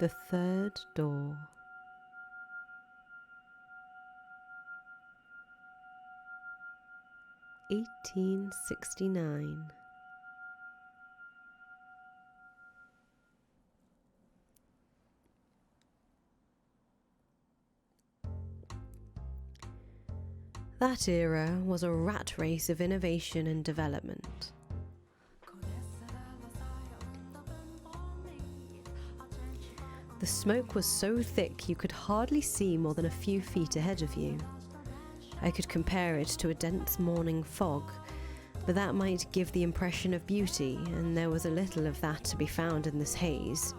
The third door. (1869). That era was a rat race of innovation and development. The smoke was so thick you could hardly see more than a few feet ahead of you. I could compare it to a dense morning fog, but that might give the impression of beauty, and there was a little of that to be found in this haze.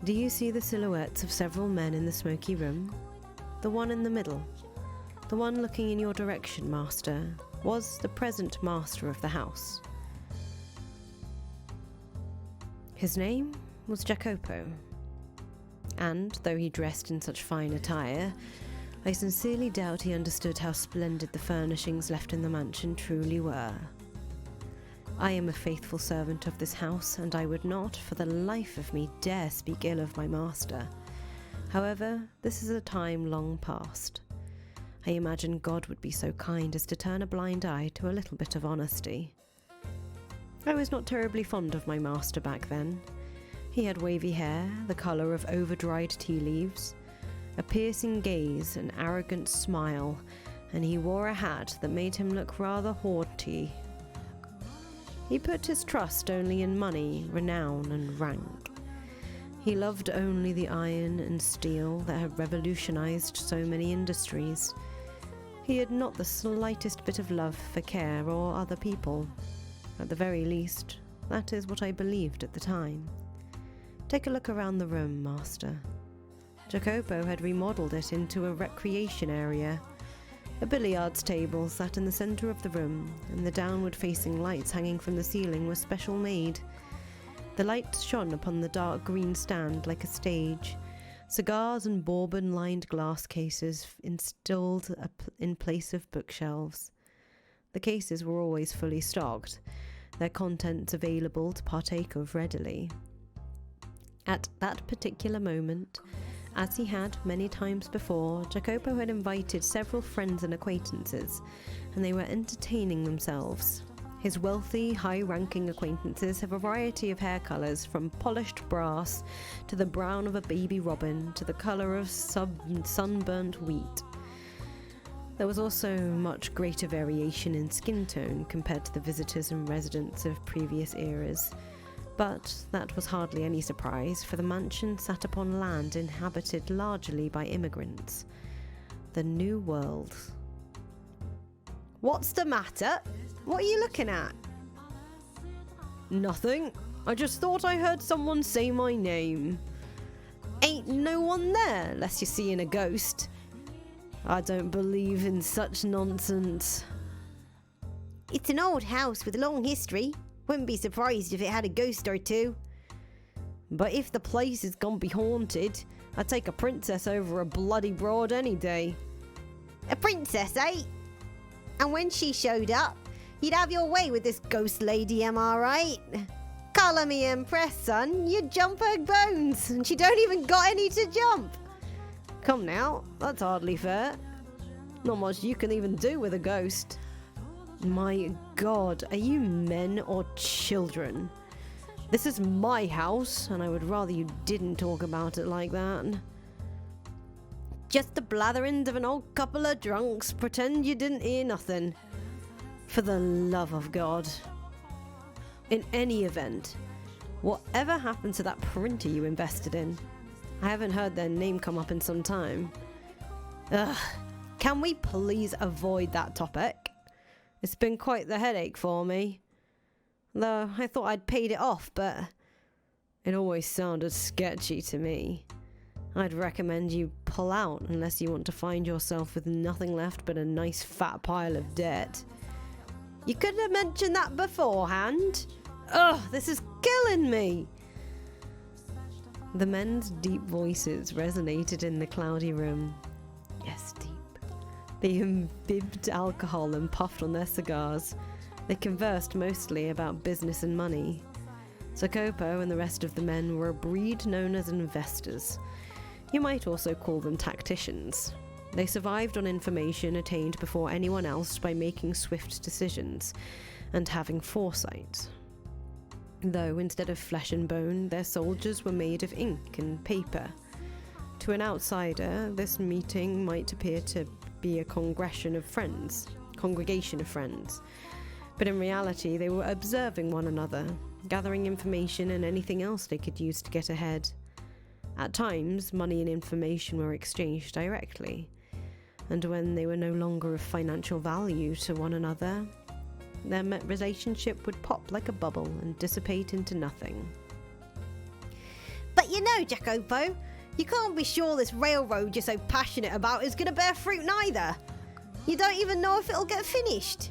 Do you see the silhouettes of several men in the smoky room? The one in the middle, the one looking in your direction, master, was the present master of the house. His name was Jacopo. And, though he dressed in such fine attire, I sincerely doubt he understood how splendid the furnishings left in the mansion truly were. I am a faithful servant of this house, and I would not, for the life of me, dare speak ill of my master. However, this is a time long past. I imagine God would be so kind as to turn a blind eye to a little bit of honesty. I was not terribly fond of my master back then. He had wavy hair, the colour of over-dried tea leaves, a piercing gaze, an arrogant smile, and he wore a hat that made him look rather haughty. He put his trust only in money, renown, and rank. He loved only the iron and steel that had revolutionized so many industries. He had not the slightest bit of love for care or other people. At the very least, that is what I believed at the time. Take a look around the room, master. Jacopo had remodelled it into a recreation area. A billiards table sat in the centre of the room, and the downward-facing lights hanging from the ceiling were special made. The lights shone upon the dark green stand like a stage. Cigars and bourbon-lined glass cases installed in place of bookshelves. The cases were always fully stocked, their contents available to partake of readily. At that particular moment, as he had many times before, Jacopo had invited several friends and acquaintances, and they were entertaining themselves. His wealthy, high-ranking acquaintances have a variety of hair colours, from polished brass to the brown of a baby robin to the colour of sunburnt wheat. There was also much greater variation in skin tone compared to the visitors and residents of previous eras. But that was hardly any surprise, for the mansion sat upon land inhabited largely by immigrants. The New World. What's the matter? What are you looking at? Nothing. I just thought I heard someone say my name. Ain't no one there, unless you're seeing a ghost. I don't believe in such nonsense. It's an old house with a long history. Wouldn't be surprised if it had a ghost or two. But if the place is gonna be haunted, I'd take a princess over a bloody broad any day. A princess, eh? And when she showed up, you'd have your way with this ghost lady, am I right? Colour me impressed, son. You'd jump her bones, and she don't even got any to jump. Come now, that's hardly fair. Not much you can even do with a ghost. My God, are you men or children? This is my house, and I would rather you didn't talk about it like that. Just the blatherings of an old couple of drunks. Pretend you didn't hear nothing. For the love of God. In any event, whatever happened to that printer you invested in? I haven't heard their name come up in some time. Ugh, can we please avoid that topic? It's been quite the headache for me. Though I thought I'd paid it off, but it always sounded sketchy to me. I'd recommend you pull out unless you want to find yourself with nothing left but a nice fat pile of debt. You could have mentioned that beforehand. Ugh, this is killing me. The men's deep voices resonated in the cloudy room. Yes, deep. They imbibed alcohol and puffed on their cigars. They conversed mostly about business and money. Jacopo and the rest of the men were a breed known as investors. You might also call them tacticians. They survived on information attained before anyone else by making swift decisions and having foresight. Though instead of flesh and bone, their soldiers were made of ink and paper. To an outsider, this meeting might appear to be a congregation of friends, but in reality they were observing one another, gathering information and anything else they could use to get ahead. At times, money and information were exchanged directly, and when they were no longer of financial value to one another, their relationship would pop like a bubble and dissipate into nothing. But you know, Jacopo, you can't be sure this railroad you're so passionate about is going to bear fruit neither. You don't even know if it'll get finished.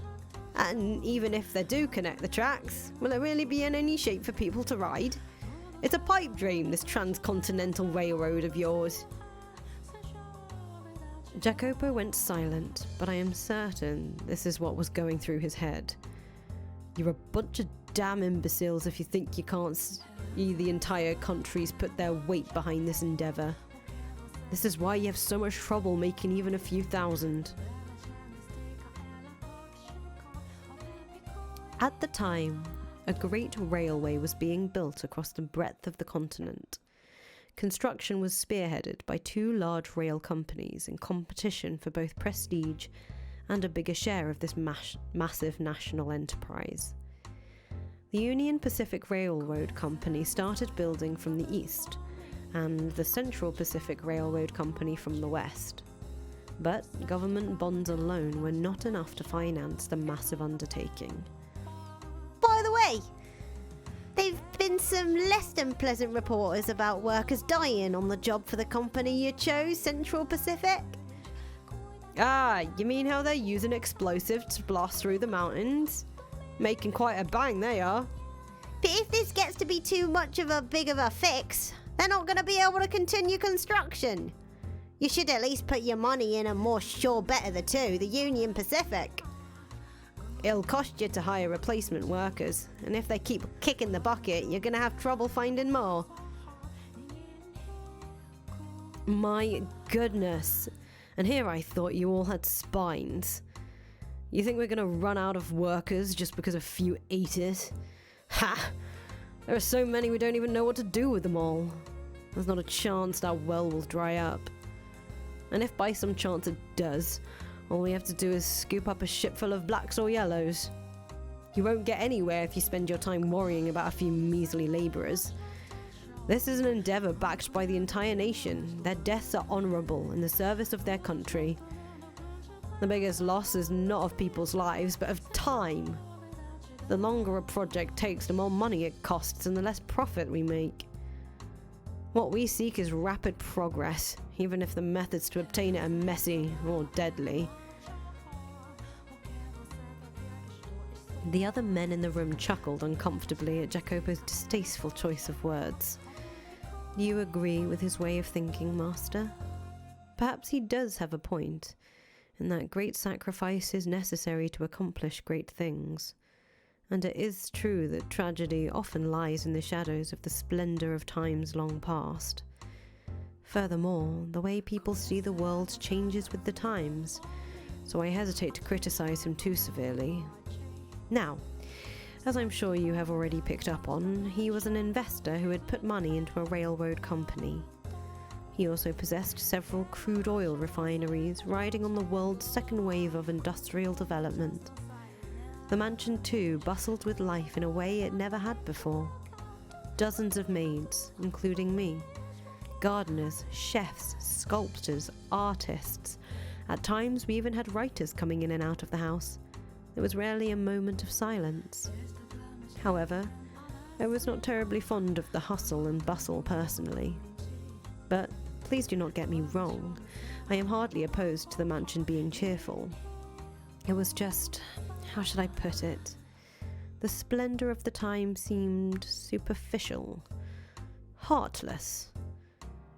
And even if they do connect the tracks, will it really be in any shape for people to ride? It's a pipe dream, this transcontinental railroad of yours. Jacopo went silent, but I am certain this is what was going through his head. You're a bunch of damn imbeciles if you think you can't see the entire country's put their weight behind this endeavour. This is why you have so much trouble making even a few thousand. At the time, a great railway was being built across the breadth of the continent. Construction was spearheaded by two large rail companies in competition for both prestige and a bigger share of this massive national enterprise. The Union Pacific Railroad Company started building from the east, and the Central Pacific Railroad Company from the west. But government bonds alone were not enough to finance the massive undertaking. By the way, there've been some less than pleasant reports about workers dying on the job for the company you chose, Central Pacific. Ah, you mean how they're using explosives to blast through the mountains? Making quite a bang, they are. But if this gets to be too much of a big of a fix, they're not going to be able to continue construction. You should at least put your money in a more sure bet of the two, the Union Pacific. It'll cost you to hire replacement workers, and if they keep kicking the bucket, you're going to have trouble finding more. My goodness. And here I thought you all had spines. You think we're going to run out of workers just because a few ate it? Ha! There are so many we don't even know what to do with them all. There's not a chance that well will dry up. And if by some chance it does, all we have to do is scoop up a ship full of blacks or yellows. You won't get anywhere if you spend your time worrying about a few measly labourers. This is an endeavour backed by the entire nation. Their deaths are honourable in the service of their country. The biggest loss is not of people's lives, but of time. The longer a project takes, the more money it costs and the less profit we make. What we seek is rapid progress, even if the methods to obtain it are messy or deadly. The other men in the room chuckled uncomfortably at Jacopo's distasteful choice of words. Do you agree with his way of thinking, Master? Perhaps he does have a point, in that great sacrifice is necessary to accomplish great things. And it is true that tragedy often lies in the shadows of the splendour of times long past. Furthermore, the way people see the world changes with the times, so I hesitate to criticise him too severely. Now, as I'm sure you have already picked up on, he was an investor who had put money into a railroad company. He also possessed several crude oil refineries riding on the world's second wave of industrial development. The mansion, too, bustled with life in a way it never had before. Dozens of maids, including me. Gardeners, chefs, sculptors, artists. At times, we even had writers coming in and out of the house. There was rarely a moment of silence. However, I was not terribly fond of the hustle and bustle personally. But please do not get me wrong. I am hardly opposed to the mansion being cheerful. It was just... how should I put it? The splendour of the time seemed superficial, heartless.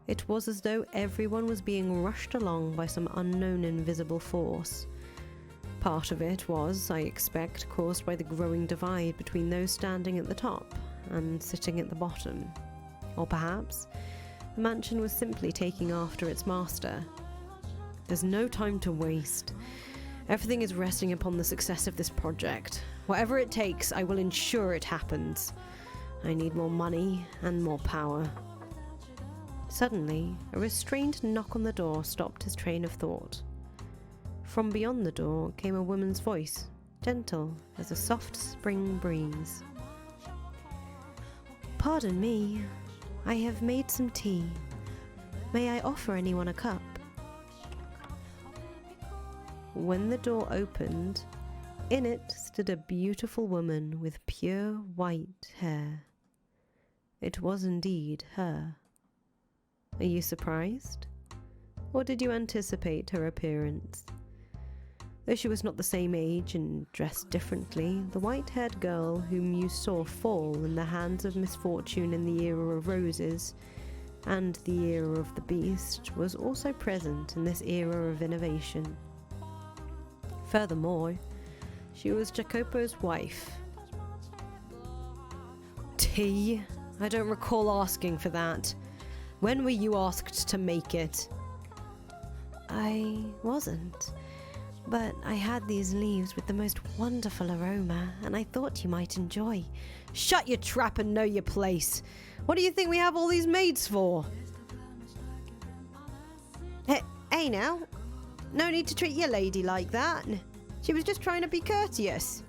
It was as though everyone was being rushed along by some unknown invisible force. Part of it was, I expect, caused by the growing divide between those standing at the top and sitting at the bottom. Or perhaps the mansion was simply taking after its master. There's no time to waste. Everything is resting upon the success of this project. Whatever it takes, I will ensure it happens. I need more money and more power. Suddenly, a restrained knock on the door stopped his train of thought. From beyond the door came a woman's voice, gentle as a soft spring breeze. "Pardon me, I have made some tea. May I offer anyone a cup?" When the door opened, in it stood a beautiful woman with pure white hair. It was indeed her. Are you surprised? Or did you anticipate her appearance? Though she was not the same age and dressed differently, the white-haired girl whom you saw fall in the hands of misfortune in the era of roses and the era of the beast was also present in this era of innovation. Furthermore, she was Jacopo's wife. Tea? I don't recall asking for that. When were you asked to make it? I wasn't. But I had these leaves with the most wonderful aroma, and I thought you might enjoy. Shut your trap and know your place. What do you think we have all these maids for? Hey now, no need to treat your lady like that. She was just trying to be courteous.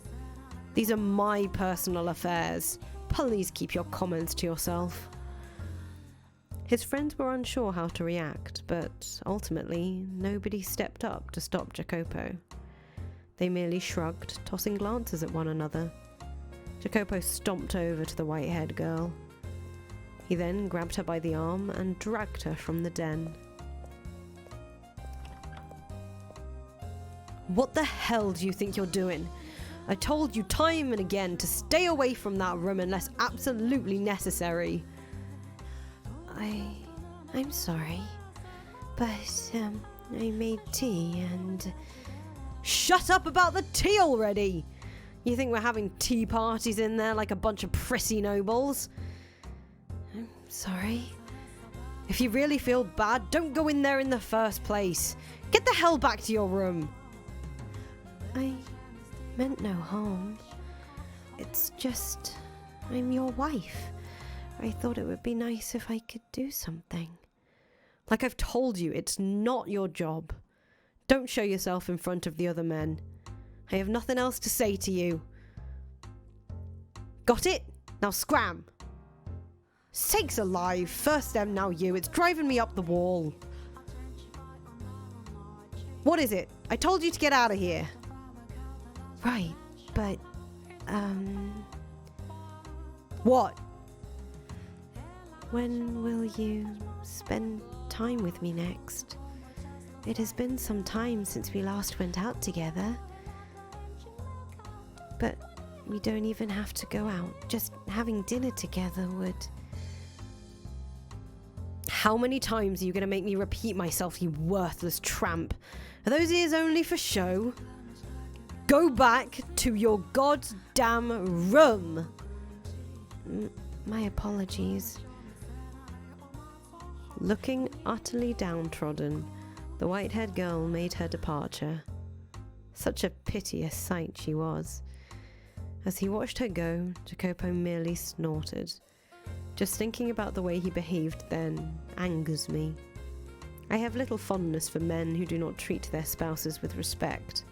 These are my personal affairs. Please keep your comments to yourself. His friends were unsure how to react, but ultimately nobody stepped up to stop Jacopo. They merely shrugged, tossing glances at one another. Jacopo stomped over to the white-haired girl. He then grabbed her by the arm and dragged her from the den. What the hell do you think you're doing? I told you time and again to stay away from that room unless absolutely necessary. I'm sorry, but I made tea and... Shut up about the tea already! You think we're having tea parties in there like a bunch of prissy nobles? I'm sorry. If you really feel bad, don't go in there in the first place. Get the hell back to your room. I meant no harm. It's just, I'm your wife. I thought it would be nice if I could do something. Like I've told you, it's not your job. Don't show yourself in front of the other men. I have nothing else to say to you. Got it? Now scram! Sakes alive, first them, now you. It's driving me up the wall. What is it? I told you to get out of here. Right, but, What? when will you spend time with me next? It has been some time since we last went out together. But we don't even have to go out. Just having dinner together would... How many times are you going to make me repeat myself, you worthless tramp? Are those ears only for show? Go back to your goddamn room! My apologies. Looking utterly downtrodden, the white-haired girl made her departure. Such a piteous sight she was. As he watched her go, Jacopo merely snorted. Just thinking about the way he behaved then angers me. I have little fondness for men who do not treat their spouses with respect.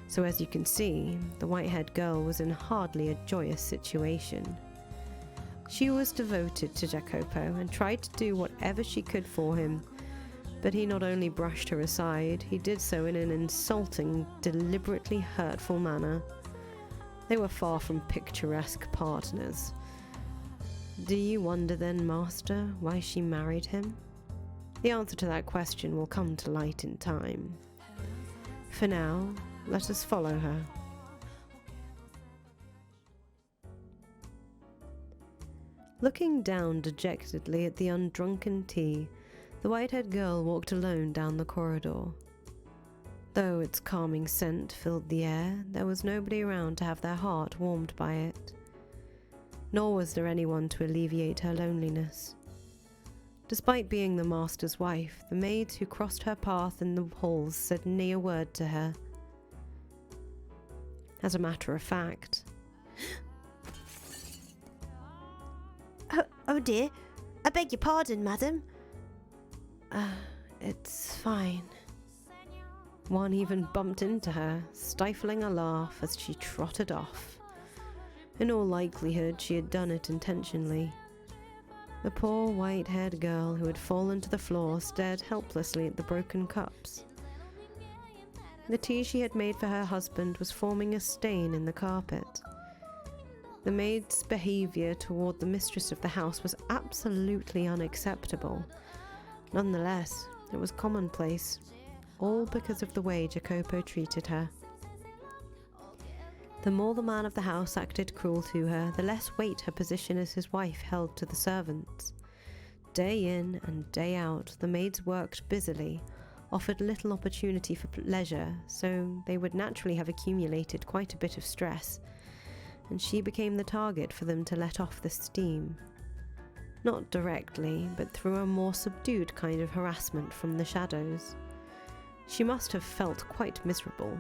So as you can see, the white-haired girl was in hardly a joyous situation. She was devoted to Jacopo and tried to do whatever she could for him, but he not only brushed her aside, he did so in an insulting, deliberately hurtful manner. They were far from picturesque partners. Do you wonder then, Master, why she married him? The answer to that question will come to light in time. For now, let us follow her. Looking down dejectedly at the undrunken tea, the white-haired girl walked alone down the corridor. Though its calming scent filled the air, there was nobody around to have their heart warmed by it. nor was there anyone to alleviate her loneliness. Despite being the master's wife, the maids who crossed her path in the halls said near a word to her. As a matter of fact, Oh dear, I beg your pardon, madam. it's fine. One even bumped into her, stifling a laugh as she trotted off. In all likelihood, she had done it intentionally. The poor white-haired girl who had fallen to the floor stared helplessly at the broken cups. The tea she had made for her husband was forming a stain in the carpet. The maid's behaviour toward the mistress of the house was absolutely unacceptable. Nonetheless, it was commonplace, all because of the way Jacopo treated her. The more the man of the house acted cruel to her, the less weight her position as his wife held to the servants. Day in and day out, the maids worked busily, offered little opportunity for leisure, so they would naturally have accumulated quite a bit of stress, and she became the target for them to let off the steam. Not directly, but through a more subdued kind of harassment from the shadows. She must have felt quite miserable.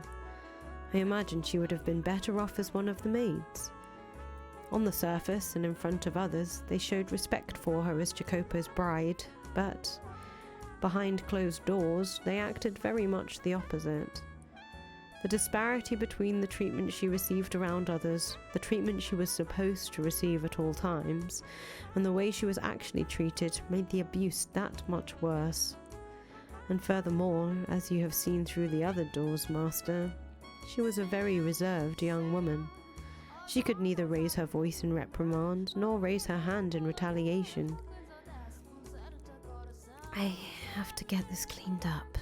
I imagine she would have been better off as one of the maids. On the surface and in front of others, they showed respect for her as Jacopo's bride, but behind closed doors, they acted very much the opposite. The disparity between the treatment she received around others, the treatment she was supposed to receive at all times, and the way she was actually treated made the abuse that much worse. And furthermore, as you have seen through the other doors, Master, she was a very reserved young woman. She could neither raise her voice in reprimand, nor raise her hand in retaliation. I have to get this cleaned up.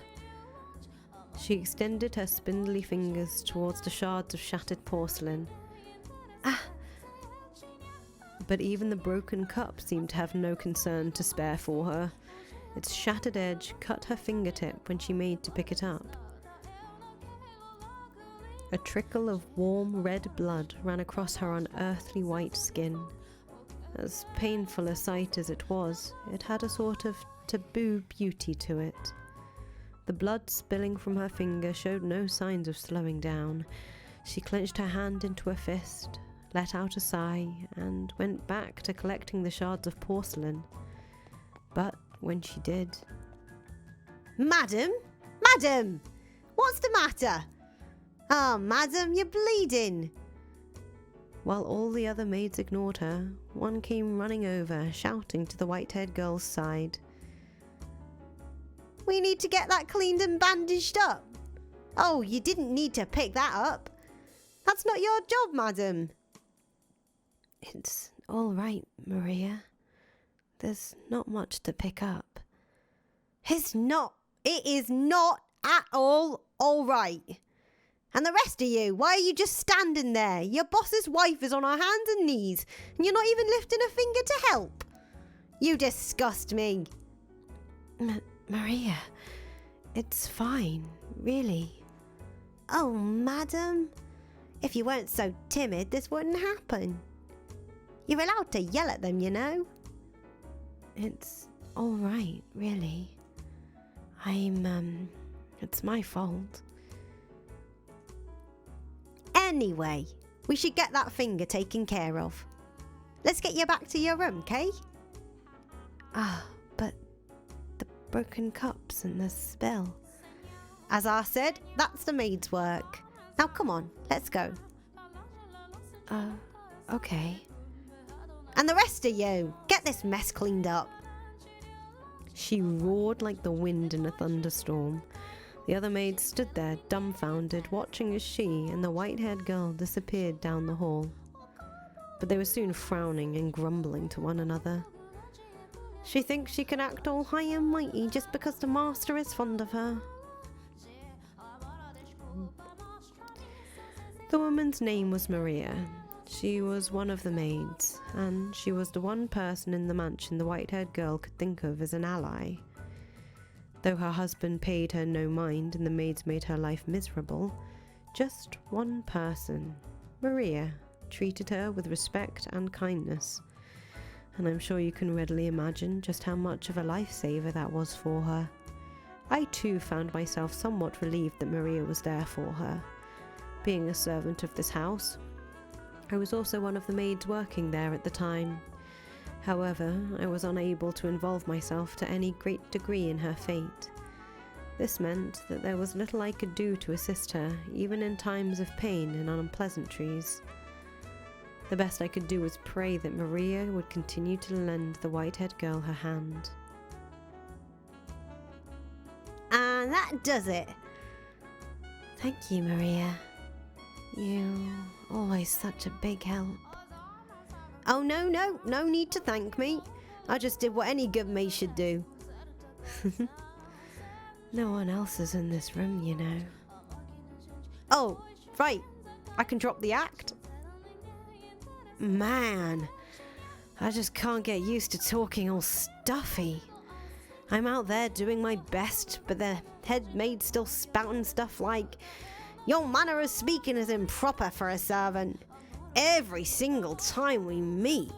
She extended her spindly fingers towards the shards of shattered porcelain. But even the broken cup seemed to have no concern to spare for her. Its shattered edge cut her fingertip when she made to pick it up. A trickle of warm red blood ran across her unearthly white skin. As painful a sight as it was, it had a sort of taboo beauty to it. The blood spilling from her finger showed no signs of slowing down. She clenched her hand into a fist, let out a sigh, and went back to collecting the shards of porcelain. But when she did... Madam? Madam! What's the matter? Oh, madam, you're bleeding. While all the other maids ignored her, one came running over, shouting to the white-haired girl's side. We need to get that cleaned and bandaged up. Oh, you didn't need to pick that up. That's not your job, madam. It's all right, Maria. There's not much to pick up. It is not at all right. And the rest of you, why are you just standing there? Your boss's wife is on her hands and knees, and you're not even lifting a finger to help. You disgust me. Maria, it's fine, really. Oh, madam. If you weren't so timid, this wouldn't happen. You're allowed to yell at them, you know. It's all right, really. It's my fault. Anyway, we should get that finger taken care of. Let's get you back to your room, Kay? But the broken cups and the spill. As I said, that's the maid's work. Now come on, let's go. Okay. And the rest of you, get this mess cleaned up. She roared like the wind in a thunderstorm. The other maids stood there, dumbfounded, watching as she and the white-haired girl disappeared down the hall. But they were soon frowning and grumbling to one another. She thinks she can act all high and mighty just because the master is fond of her. The woman's name was Maria. She was one of the maids, and she was the one person in the mansion the white-haired girl could think of as an ally. Though her husband paid her no mind and the maids made her life miserable, just one person, Maria, treated her with respect and kindness, and I'm sure you can readily imagine just how much of a lifesaver that was for her. I too found myself somewhat relieved that Maria was there for her. Being a servant of this house, I was also one of the maids working there at the time. However, I was unable to involve myself to any great degree in her fate. This meant that there was little I could do to assist her, even in times of pain and unpleasantries. The best I could do was pray that Maria would continue to lend the white-haired girl her hand. And that does it. Thank you, Maria. You're always such a big help. Oh, no need to thank me. I just did what any good maid should do. No one else is in this room, you know. Oh, right. I can drop the act. Man, I just can't get used to talking all stuffy. I'm out there doing my best, but the head maid's still spouting stuff like, "Your manner of speaking is improper for a servant. Every single time we meet.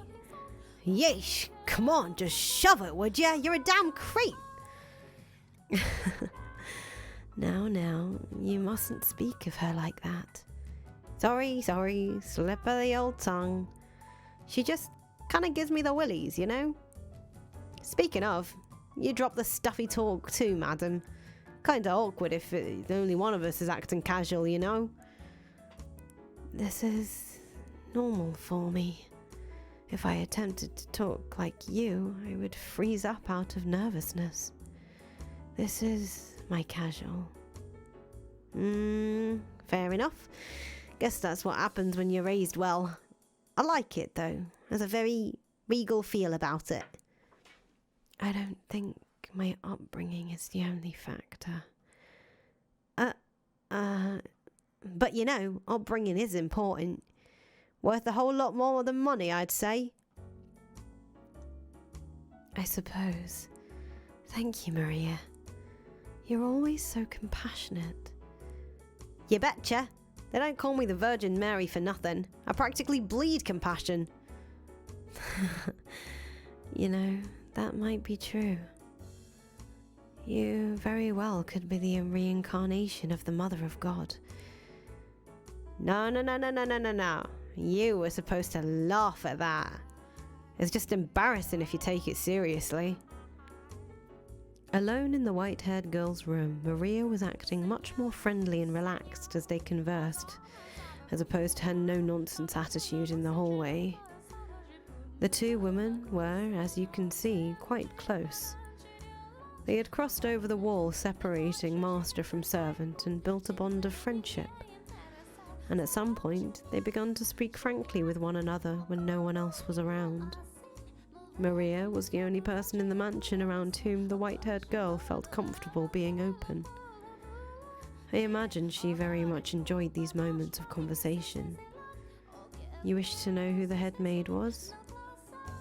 Yeesh, come on, just shove it, would ya? You're a damn creep." Now, you mustn't speak of her like that. Sorry, slip of the old tongue. She just kind of gives me the willies, you know? Speaking of, you drop the stuffy talk too, madam. Kinda awkward if only one of us is acting casual, you know? This is normal for me. If I attempted to talk like you, I would freeze up out of nervousness. This is my casual. Fair enough. Guess that's what happens when you're raised well. I like it, though. There's a very regal feel about it. I don't think my upbringing is the only factor. But you know, upbringing is important. Worth a whole lot more than money, I'd say. I suppose. Thank you, Maria. You're always so compassionate. You betcha. They don't call me the Virgin Mary for nothing. I practically bleed compassion. You know, that might be true. You very well could be the reincarnation of the Mother of God. No. You were supposed to laugh at that. It's just embarrassing if you take it seriously. Alone in the white-haired girl's room, Maria was acting much more friendly and relaxed as they conversed, as opposed to her no-nonsense attitude in the hallway. The two women were, as you can see, quite close. They had crossed over the wall separating master from servant and built a bond of friendship. And at some point, they began to speak frankly with one another when no one else was around. Maria was the only person in the mansion around whom the white-haired girl felt comfortable being open. I imagine she very much enjoyed these moments of conversation. You wish to know who the head maid was?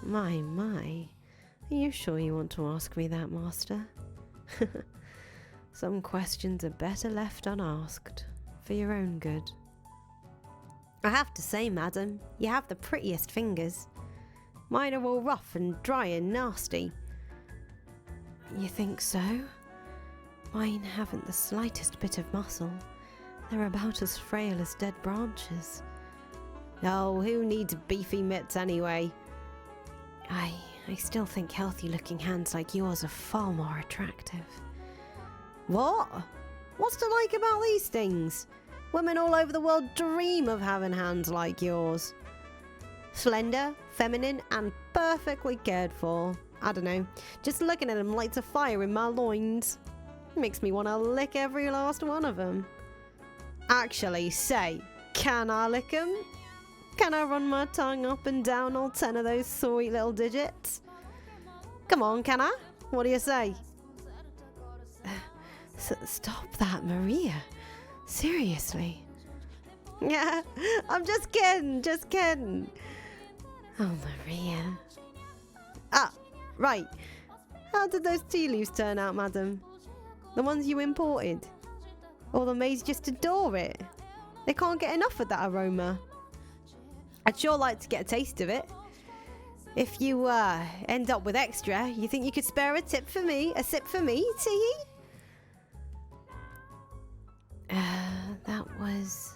My, are you sure you want to ask me that, master? Some questions are better left unasked, for your own good. I have to say, madam, you have the prettiest fingers. Mine are all rough and dry and nasty. You think so? Mine haven't the slightest bit of muscle. They're about as frail as dead branches. Oh, who needs beefy mitts anyway? I still think healthy-looking hands like yours are far more attractive. What? What's to like about these things? Women all over the world dream of having hands like yours. Slender, feminine, and perfectly cared for. I don't know, just looking at them lights a fire in my loins. Makes me want to lick every last one of them. Actually, say, can I lick them? Can I run my tongue up and down all 10 of those sweet little digits? Come on, can I? What do you say? Stop that, Maria. Seriously. Yeah, I'm just kidding. Oh, Maria. Ah, right. How did those tea leaves turn out, madam? The ones you imported? All the maids just adore it. They can't get enough of that aroma. I'd sure like to get a taste of it. If you end up with extra, you think you could spare a sip for me, Tee? That was,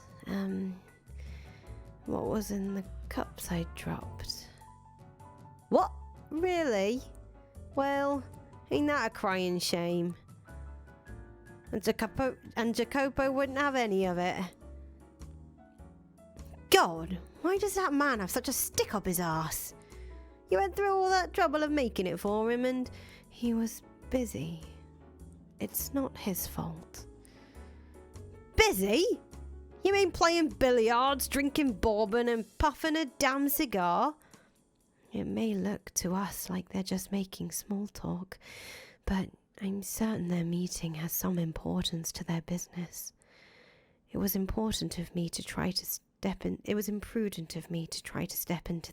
what was in the cups I dropped? What? Really? Well, ain't that a crying shame? And Jacopo wouldn't have any of it. God, why does that man have such a stick up his arse? You went through all that trouble of making it for him and... He was busy. It's not his fault. Busy? You mean playing billiards, drinking bourbon and puffing a damn cigar? It may look to us like they're just making small talk, but I'm certain their meeting has some importance to their business. It was imprudent of me to try to step into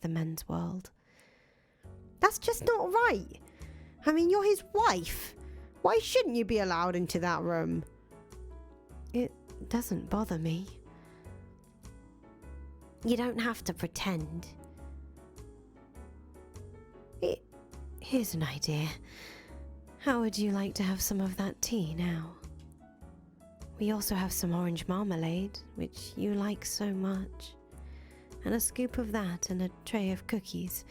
the men's world. That's just not right. I mean, you're his wife. Why shouldn't you be allowed into that room? It doesn't bother me. You don't have to pretend. Here's an idea. How would you like to have some of that tea now? We also have some orange marmalade, which you like so much, and a scoop of that and a tray of cookies,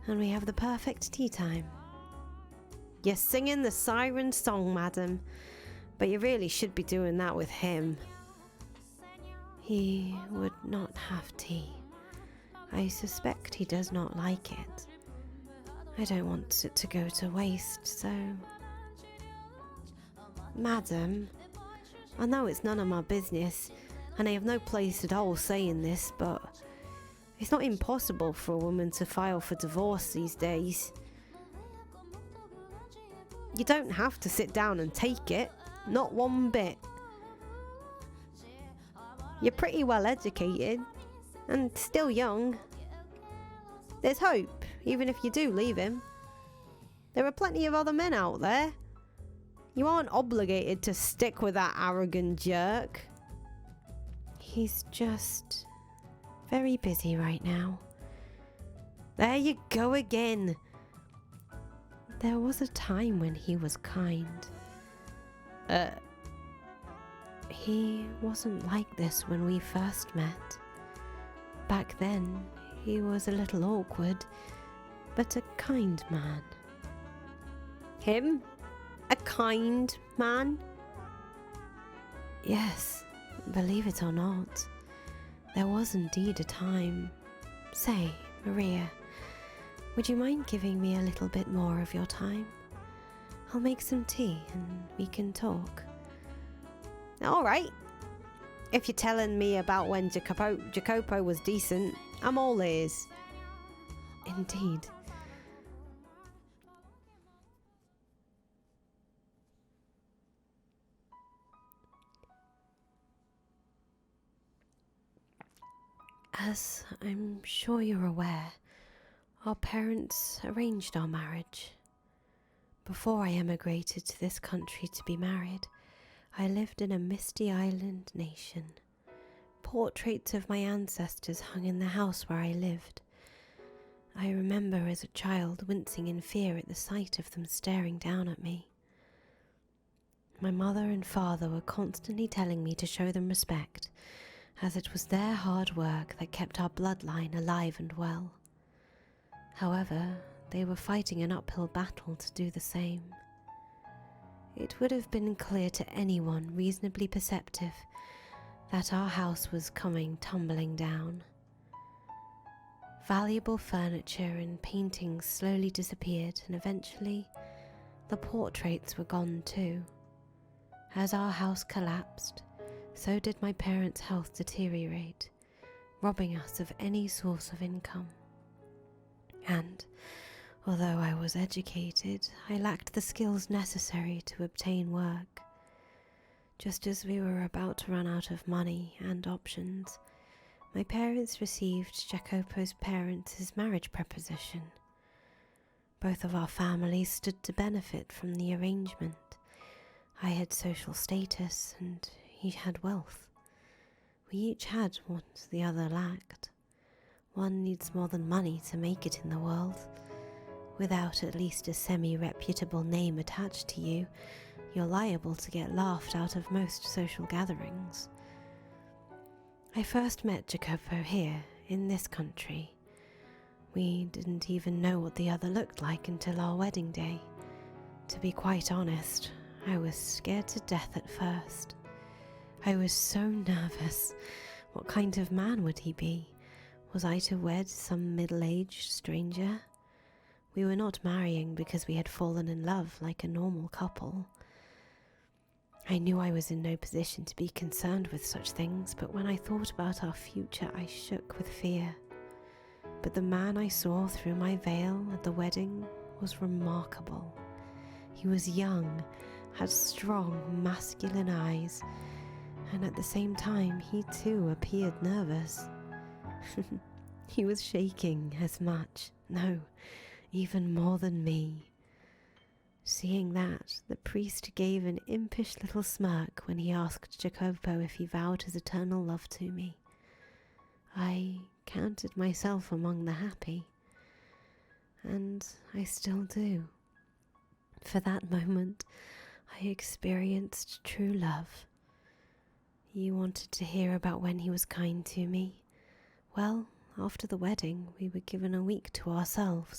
and we have the perfect tea time. You're singing the siren song, madam, but you really should be doing that with him. He would not have tea. I suspect he does not like it. I don't want it to go to waste, so... Madam, I know it's none of my business, and I have no place at all saying this, but it's not impossible for a woman to file for divorce these days. You don't have to sit down and take it, not one bit. You're pretty well educated, and still young. There's hope, even if you do leave him. There are plenty of other men out there. You aren't obligated to stick with that arrogant jerk. He's just very busy right now. There you go again. There was a time when he was kind. He wasn't like this when we first met. Back then, he was a little awkward, but a kind man. Him? A kind man? Yes, believe it or not. There was indeed a time. Say, Maria, would you mind giving me a little bit more of your time? I'll make some tea and we can talk. All right. If you're telling me about when Jacopo was decent, I'm all ears. Indeed. As I'm sure you're aware, our parents arranged our marriage. Before I emigrated to this country to be married, I lived in a misty island nation. Portraits of my ancestors hung in the house where I lived. I remember as a child wincing in fear at the sight of them staring down at me. My mother and father were constantly telling me to show them respect, as it was their hard work that kept our bloodline alive and well. However, they were fighting an uphill battle to do the same. It would have been clear to anyone reasonably perceptive that our house was coming tumbling down. Valuable furniture and paintings slowly disappeared, and eventually the portraits were gone too. As our house collapsed, so did my parents' health deteriorate, robbing us of any source of income. And although I was educated, I lacked the skills necessary to obtain work. Just as we were about to run out of money and options, my parents received Jacopo's parents' marriage proposition. Both of our families stood to benefit from the arrangement. I had social status and he had wealth. We each had what the other lacked. one needs more than money to make it in the world. Without at least a semi-reputable name attached to you, you're liable to get laughed out of most social gatherings. I first met Jacopo here, in this country. We didn't even know what the other looked like until our wedding day. To be quite honest, I was scared to death at first. I was so nervous. What kind of man would he be? Was I to wed some middle-aged stranger? We were not marrying because we had fallen in love like a normal couple. I knew I was in no position to be concerned with such things, but when I thought about our future, I shook with fear. But the man I saw through my veil at the wedding was remarkable. He was young, had strong, masculine eyes, and at the same time, he too appeared nervous. He was shaking as much, no, even more than me. Seeing that, the priest gave an impish little smirk when he asked Jacopo if he vowed his eternal love to me. I counted myself among the happy, and I still do. For that moment, I experienced true love. You wanted to hear about when he was kind to me? Well, after the wedding, we were given a week to ourselves.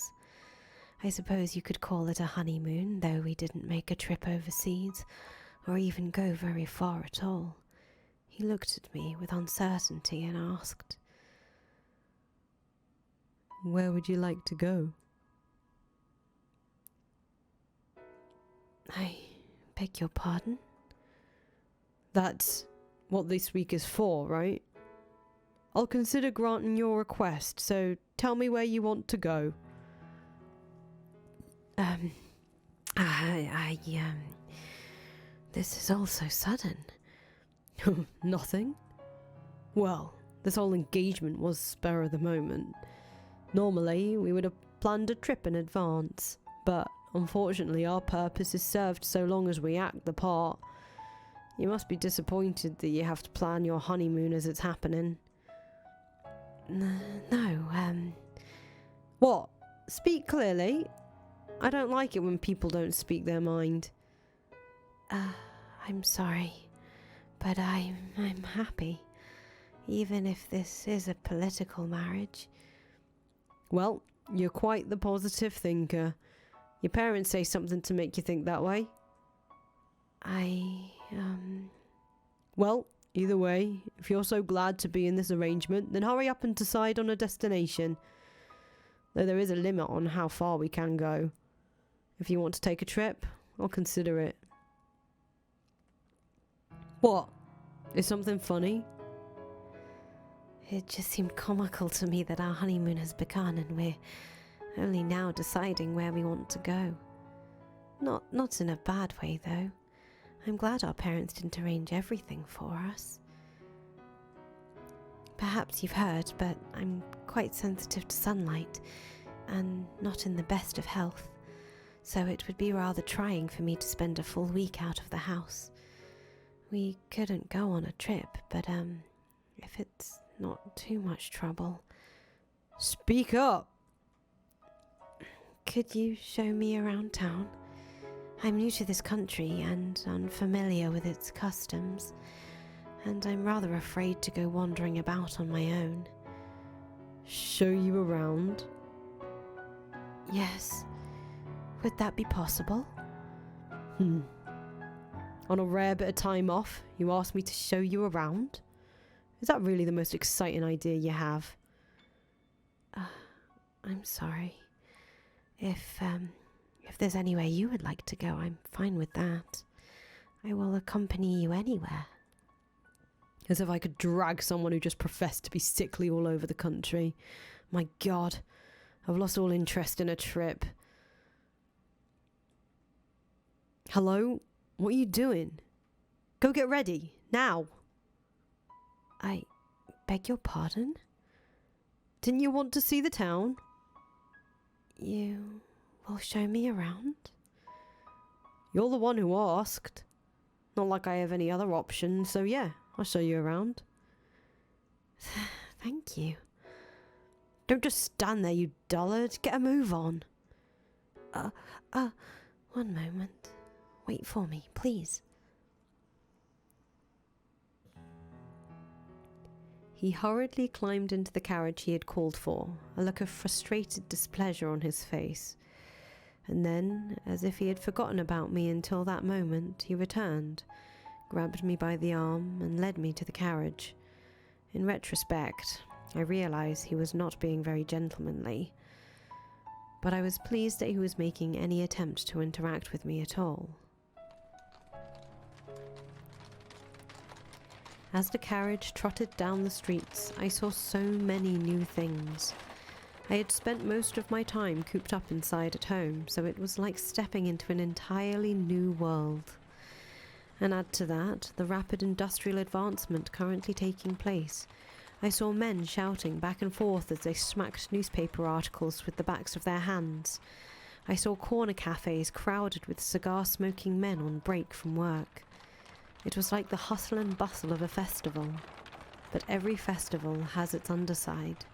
I suppose you could call it a honeymoon, though we didn't make a trip overseas, or even go very far at all. He looked at me with uncertainty and asked, "Where would you like to go?" I beg your pardon? That's what this week is for, right? I'll consider granting your request, so tell me where you want to go. This is all so sudden. Nothing? Well, this whole engagement was spur of the moment. Normally, we would have planned a trip in advance, but unfortunately our purpose is served so long as we act the part. You must be disappointed that you have to plan your honeymoon as it's happening. No, What? Speak clearly? I don't like it when people don't speak their mind. I'm sorry, but I'm happy, even if this is a political marriage. Well, you're quite the positive thinker. Your parents say something to make you think that way? Well, either way, if you're so glad to be in this arrangement, then hurry up and decide on a destination. Though there is a limit on how far we can go. If you want to take a trip, I'll consider it. What? Is something funny? It just seemed comical to me that our honeymoon has begun and we're only now deciding where we want to go. Not in a bad way, though. I'm glad our parents didn't arrange everything for us. Perhaps you've heard, but I'm quite sensitive to sunlight and not in the best of health, so it would be rather trying for me to spend a full week out of the house. We couldn't go on a trip, but if it's not too much trouble. Speak up! Could you show me around town? I'm new to this country and unfamiliar with its customs, and I'm rather afraid to go wandering about on my own. Show you around? Yes. Would that be possible? On a rare bit of time off, you asked me to show you around? Is that really the most exciting idea you have? I'm sorry. If there's anywhere you would like to go, I'm fine with that. I will accompany you anywhere. As if I could drag someone who just professed to be sickly all over the country. My God, I've lost all interest in a trip. Hello? What are you doing? Go get ready, now. I beg your pardon? Didn't you want to see the town? You will show me around? You're the one who asked. Not like I have any other option, so yeah, I'll show you around. Thank you. Don't just stand there, you dullard. Get a move on. One moment. Wait for me, please. He hurriedly climbed into the carriage he had called for, a look of frustrated displeasure on his face. And then, as if he had forgotten about me until that moment, he returned, grabbed me by the arm, and led me to the carriage. In retrospect, I realized he was not being very gentlemanly, but I was pleased that he was making any attempt to interact with me at all. As the carriage trotted down the streets, I saw so many new things. I had spent most of my time cooped up inside at home, so it was like stepping into an entirely new world. And add to that, the rapid industrial advancement currently taking place. I saw men shouting back and forth as they smacked newspaper articles with the backs of their hands. I saw corner cafes crowded with cigar-smoking men on break from work. It was like the hustle and bustle of a festival, but every festival has its underside.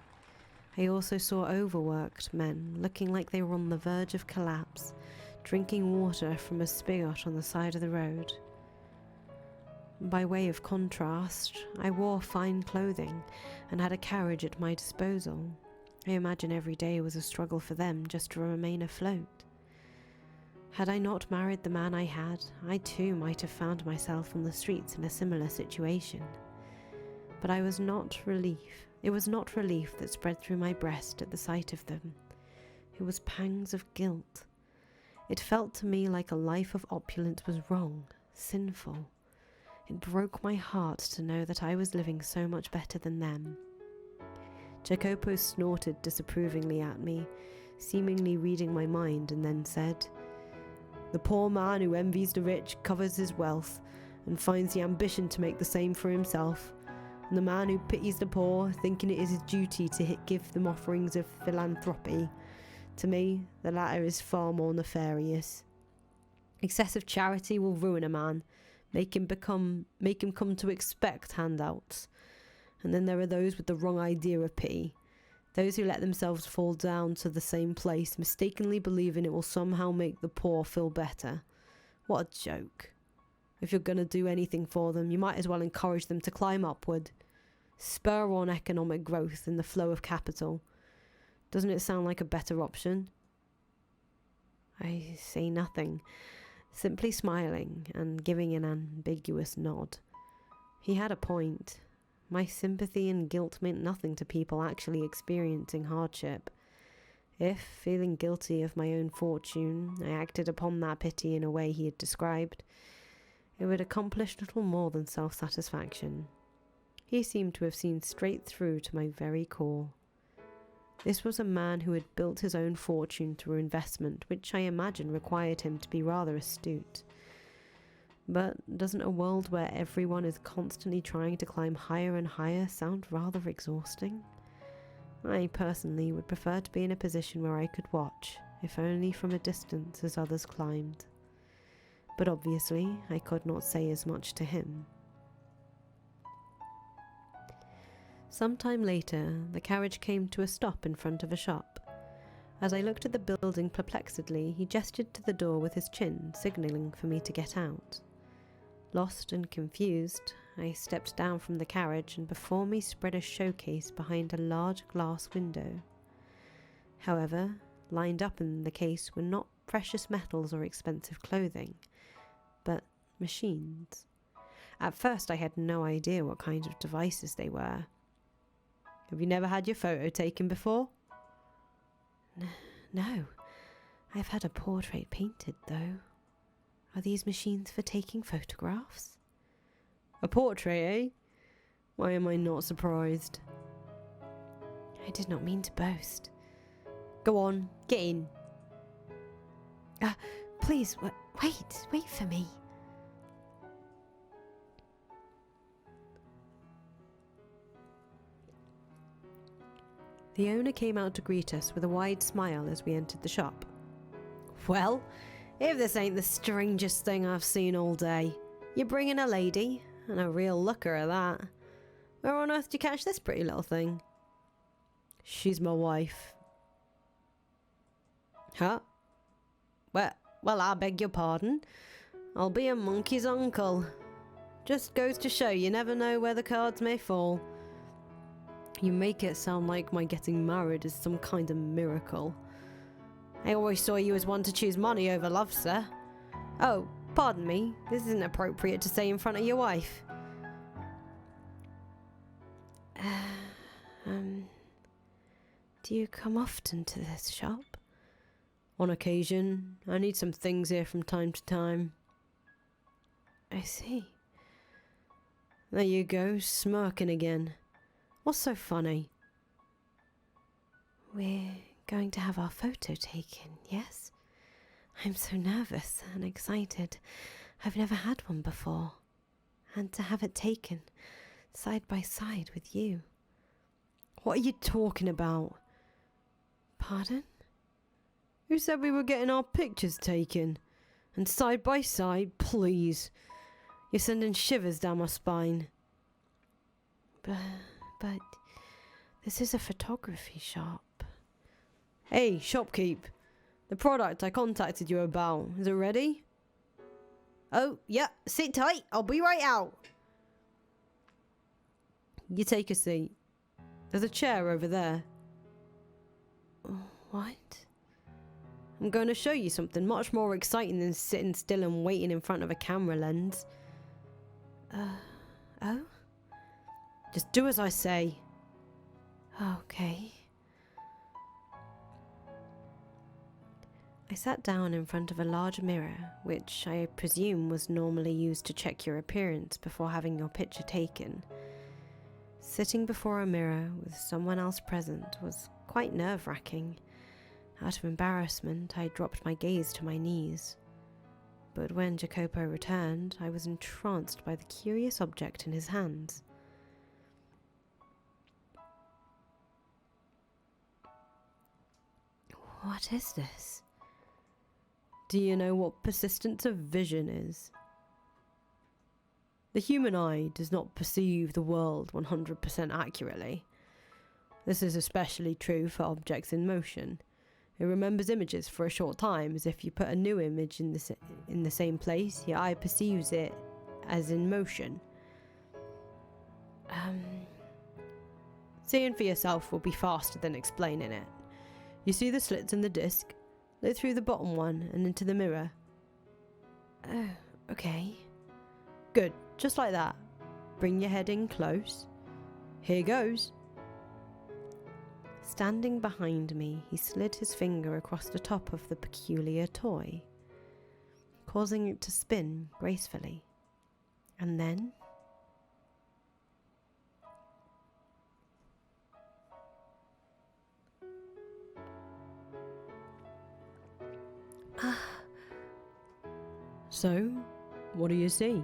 I also saw overworked men looking like they were on the verge of collapse, drinking water from a spigot on the side of the road. By way of contrast, I wore fine clothing and had a carriage at my disposal. I imagine every day was a struggle for them just to remain afloat. Had I not married the man I had, I too might have found myself on the streets in a similar situation. But it was not relief that spread through my breast at the sight of them. It was pangs of guilt. It felt to me like a life of opulence was wrong, sinful. It broke my heart to know that I was living so much better than them. Jacopo snorted disapprovingly at me, seemingly reading my mind, and then said, "The poor man who envies the rich covers his wealth and finds the ambition to make the same for himself, and the man who pities the poor, thinking it is his duty to give them offerings of philanthropy. To me, the latter is far more nefarious. Excessive charity will ruin a man, make him come to expect handouts. And then there are those with the wrong idea of pity, those who let themselves fall down to the same place, mistakenly believing it will somehow make the poor feel better. What a joke. If you're going to do anything for them, you might as well encourage them to climb upward. Spur on economic growth and the flow of capital. Doesn't it sound like a better option?" I say nothing, simply smiling and giving an ambiguous nod. He had a point. My sympathy and guilt meant nothing to people actually experiencing hardship. If, feeling guilty of my own fortune, I acted upon that pity in a way he had described, it would accomplish little more than self-satisfaction. He seemed to have seen straight through to my very core. This was a man who had built his own fortune through investment, which I imagine required him to be rather astute. But doesn't a world where everyone is constantly trying to climb higher and higher sound rather exhausting? I personally would prefer to be in a position where I could watch, if only from a distance, as others climbed. But obviously, I could not say as much to him. Some time later, the carriage came to a stop in front of a shop. As I looked at the building perplexedly, he gestured to the door with his chin, signalling for me to get out. Lost and confused, I stepped down from the carriage, and before me spread a showcase behind a large glass window. However, lined up in the case were not precious metals or expensive clothing, but machines. At first I had no idea what kind of devices they were. "Have you never had your photo taken before?" No. I've had a portrait painted, though. Are these machines for taking photographs? "A portrait, eh? Why am I not surprised?" I did not mean to boast. "Go on, get in." Please, wait for me. The owner came out to greet us with a wide smile as we entered the shop. "Well, if this ain't the strangest thing I've seen all day. You're bringing a lady, and a real looker at that. Where on earth did you catch this pretty little thing?" She's my wife. Huh? Well, I beg your pardon. I'll be a monkey's uncle. Just goes to show you never know where the cards may fall. You make it sound like my getting married is some kind of miracle. I always saw you as one to choose money over love, sir. Oh, pardon me. This isn't appropriate to say in front of your wife. Do you come often to this shop? On occasion. I need some things here from time to time. I see. There you go, smirking again. What's so funny? We're going to have our photo taken, yes? I'm so nervous and excited. I've never had one before. And to have it taken, side by side with you. What are you talking about? Pardon? Who said we were getting our pictures taken? And side by side, please. You're sending shivers down my spine. But this is a photography shop. Hey, shopkeep. The product I contacted you about, is it ready? Oh, yeah, sit tight. I'll be right out. You take a seat. There's a chair over there. What? I'm going to show you something much more exciting than sitting still and waiting in front of a camera lens. Oh? Just do as I say. Okay. I sat down in front of a large mirror, which I presume was normally used to check your appearance before having your picture taken. Sitting before a mirror with someone else present was quite nerve-wracking. Out of embarrassment, I dropped my gaze to my knees. But when Jacopo returned, I was entranced by the curious object in his hands. What is this? Do you know what persistence of vision is? The human eye does not perceive the world 100% accurately. This is especially true for objects in motion. It remembers images for a short time, as if you put a new image in the same place, your eye perceives it as in motion. Seeing for yourself will be faster than explaining it. You see the slits in the disc? Look through the bottom one and into the mirror. Oh, okay. Good, just like that. Bring your head in close. Here goes. Standing behind me, he slid his finger across the top of the peculiar toy, causing it to spin gracefully. And then... So, what do you see?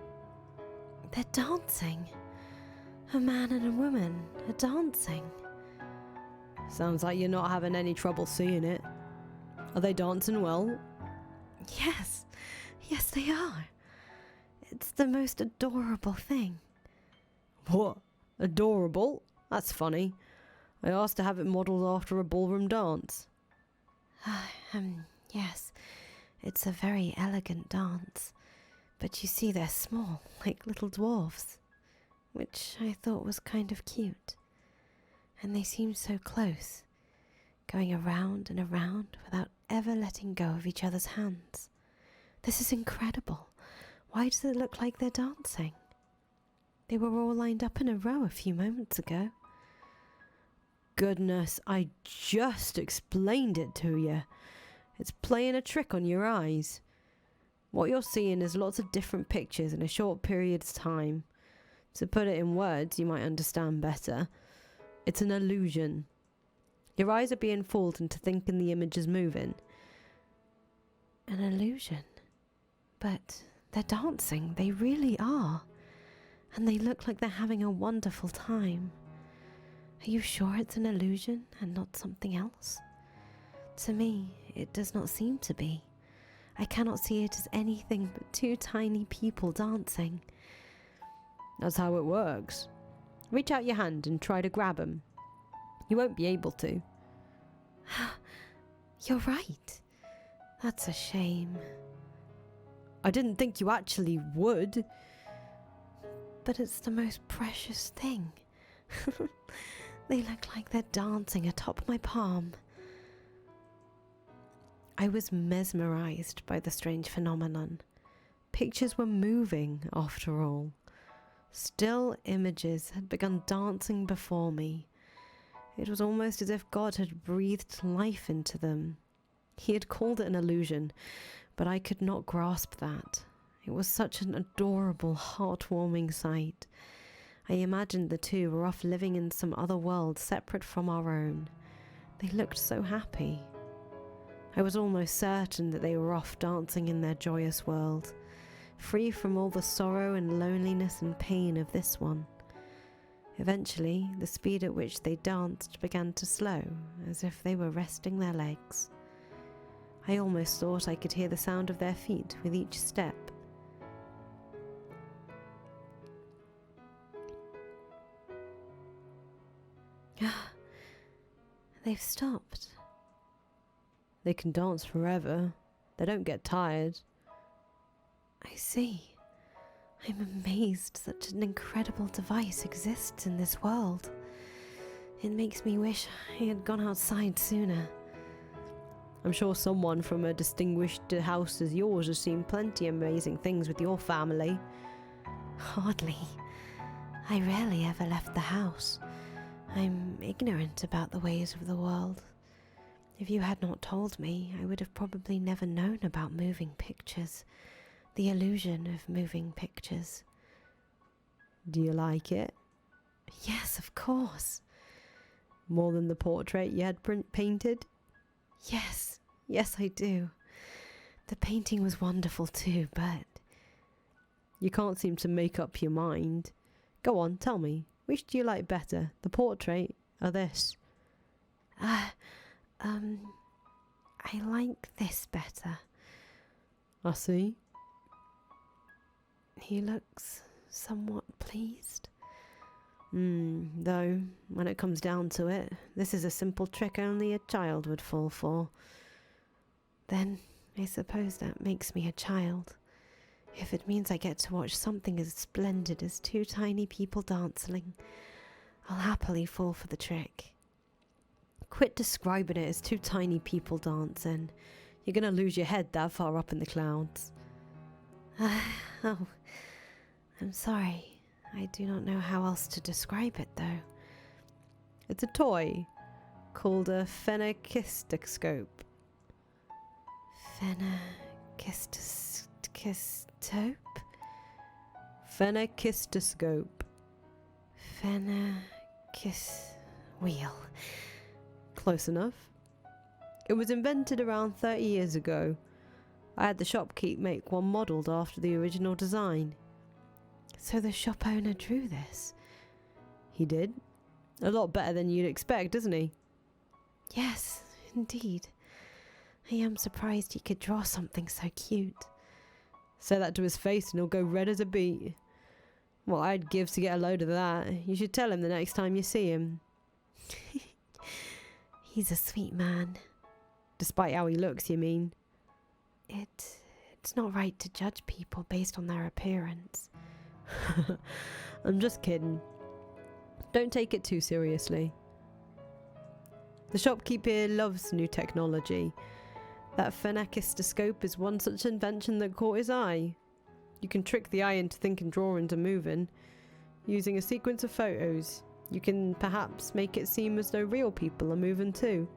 They're dancing. A man and a woman are dancing. Sounds like you're not having any trouble seeing it. Are they dancing well? Yes, they are. It's the most adorable thing. What? Adorable? That's funny. I asked to have it modelled after a ballroom dance. Yes, it's a very elegant dance. But you see, they're small, like little dwarfs, which I thought was kind of cute. And they seem so close, going around and around without ever letting go of each other's hands. This is incredible. Why does it look like they're dancing? They were all lined up in a row a few moments ago. Goodness, I just explained it to you. It's playing a trick on your eyes. What you're seeing is lots of different pictures in a short period of time. To put it in words you might understand better, it's an illusion. Your eyes are being fooled into thinking the image is moving. An illusion? But they're dancing, they really are. And they look like they're having a wonderful time. Are you sure it's an illusion and not something else? To me, it does not seem to be. I cannot see it as anything but two tiny people dancing. That's how it works. Reach out your hand and try to grab them. You won't be able to. You're right. That's a shame. I didn't think you actually would. But it's the most precious thing. They look like they're dancing atop my palm. I was mesmerized by the strange phenomenon. Pictures were moving, after all. Still images had begun dancing before me. It was almost as if God had breathed life into them. He had called it an illusion, but I could not grasp that. It was such an adorable, heartwarming sight. I imagined the two were off living in some other world separate from our own. They looked so happy. I was almost certain that they were off dancing in their joyous world, free from all the sorrow and loneliness and pain of this one. Eventually, the speed at which they danced began to slow, as if they were resting their legs. I almost thought I could hear the sound of their feet with each step. They've stopped. They can dance forever. They don't get tired. I see. I'm amazed such an incredible device exists in this world. It makes me wish I had gone outside sooner. I'm sure someone from a distinguished house as yours has seen plenty of amazing things with your family. Hardly. I rarely ever left the house. I'm ignorant about the ways of the world. If you had not told me, I would have probably never known about moving pictures. The illusion of moving pictures. Do you like it? Yes, of course. More than the portrait you had painted? Yes, I do. The painting was wonderful too, but... You can't seem to make up your mind. Go on, tell me. Which do you like better, the portrait or this? I like this better. I see. He looks somewhat pleased. Though, when it comes down to it, this is a simple trick only a child would fall for. Then I suppose that makes me a child. If it means I get to watch something as splendid as two tiny people dancing, I'll happily fall for the trick. Quit describing it as two tiny people dancing. You're gonna lose your head that far up in the clouds. Oh, I'm sorry. I do not know how else to describe it, though. It's a toy called a phenakistoscope. Phenakistoscope? Phenakistoscope. Wheel. Close enough. It was invented around 30 years ago. I had the shopkeep make one modelled after the original design. So the shop owner drew this? He did. A lot better than you'd expect, doesn't he? Yes, indeed. I am surprised he could draw something so cute. Say that to his face and he'll go red as a beet. What I'd give to get a load of that. You should tell him the next time you see him. He's a sweet man. Despite how he looks, you mean? It's not right to judge people based on their appearance. I'm just kidding. Don't take it too seriously. The shopkeep here loves new technology. That phenakistoscope is one such invention that caught his eye. You can trick the eye into thinking drawings are moving. Using a sequence of photos, you can perhaps make it seem as though real people are moving too.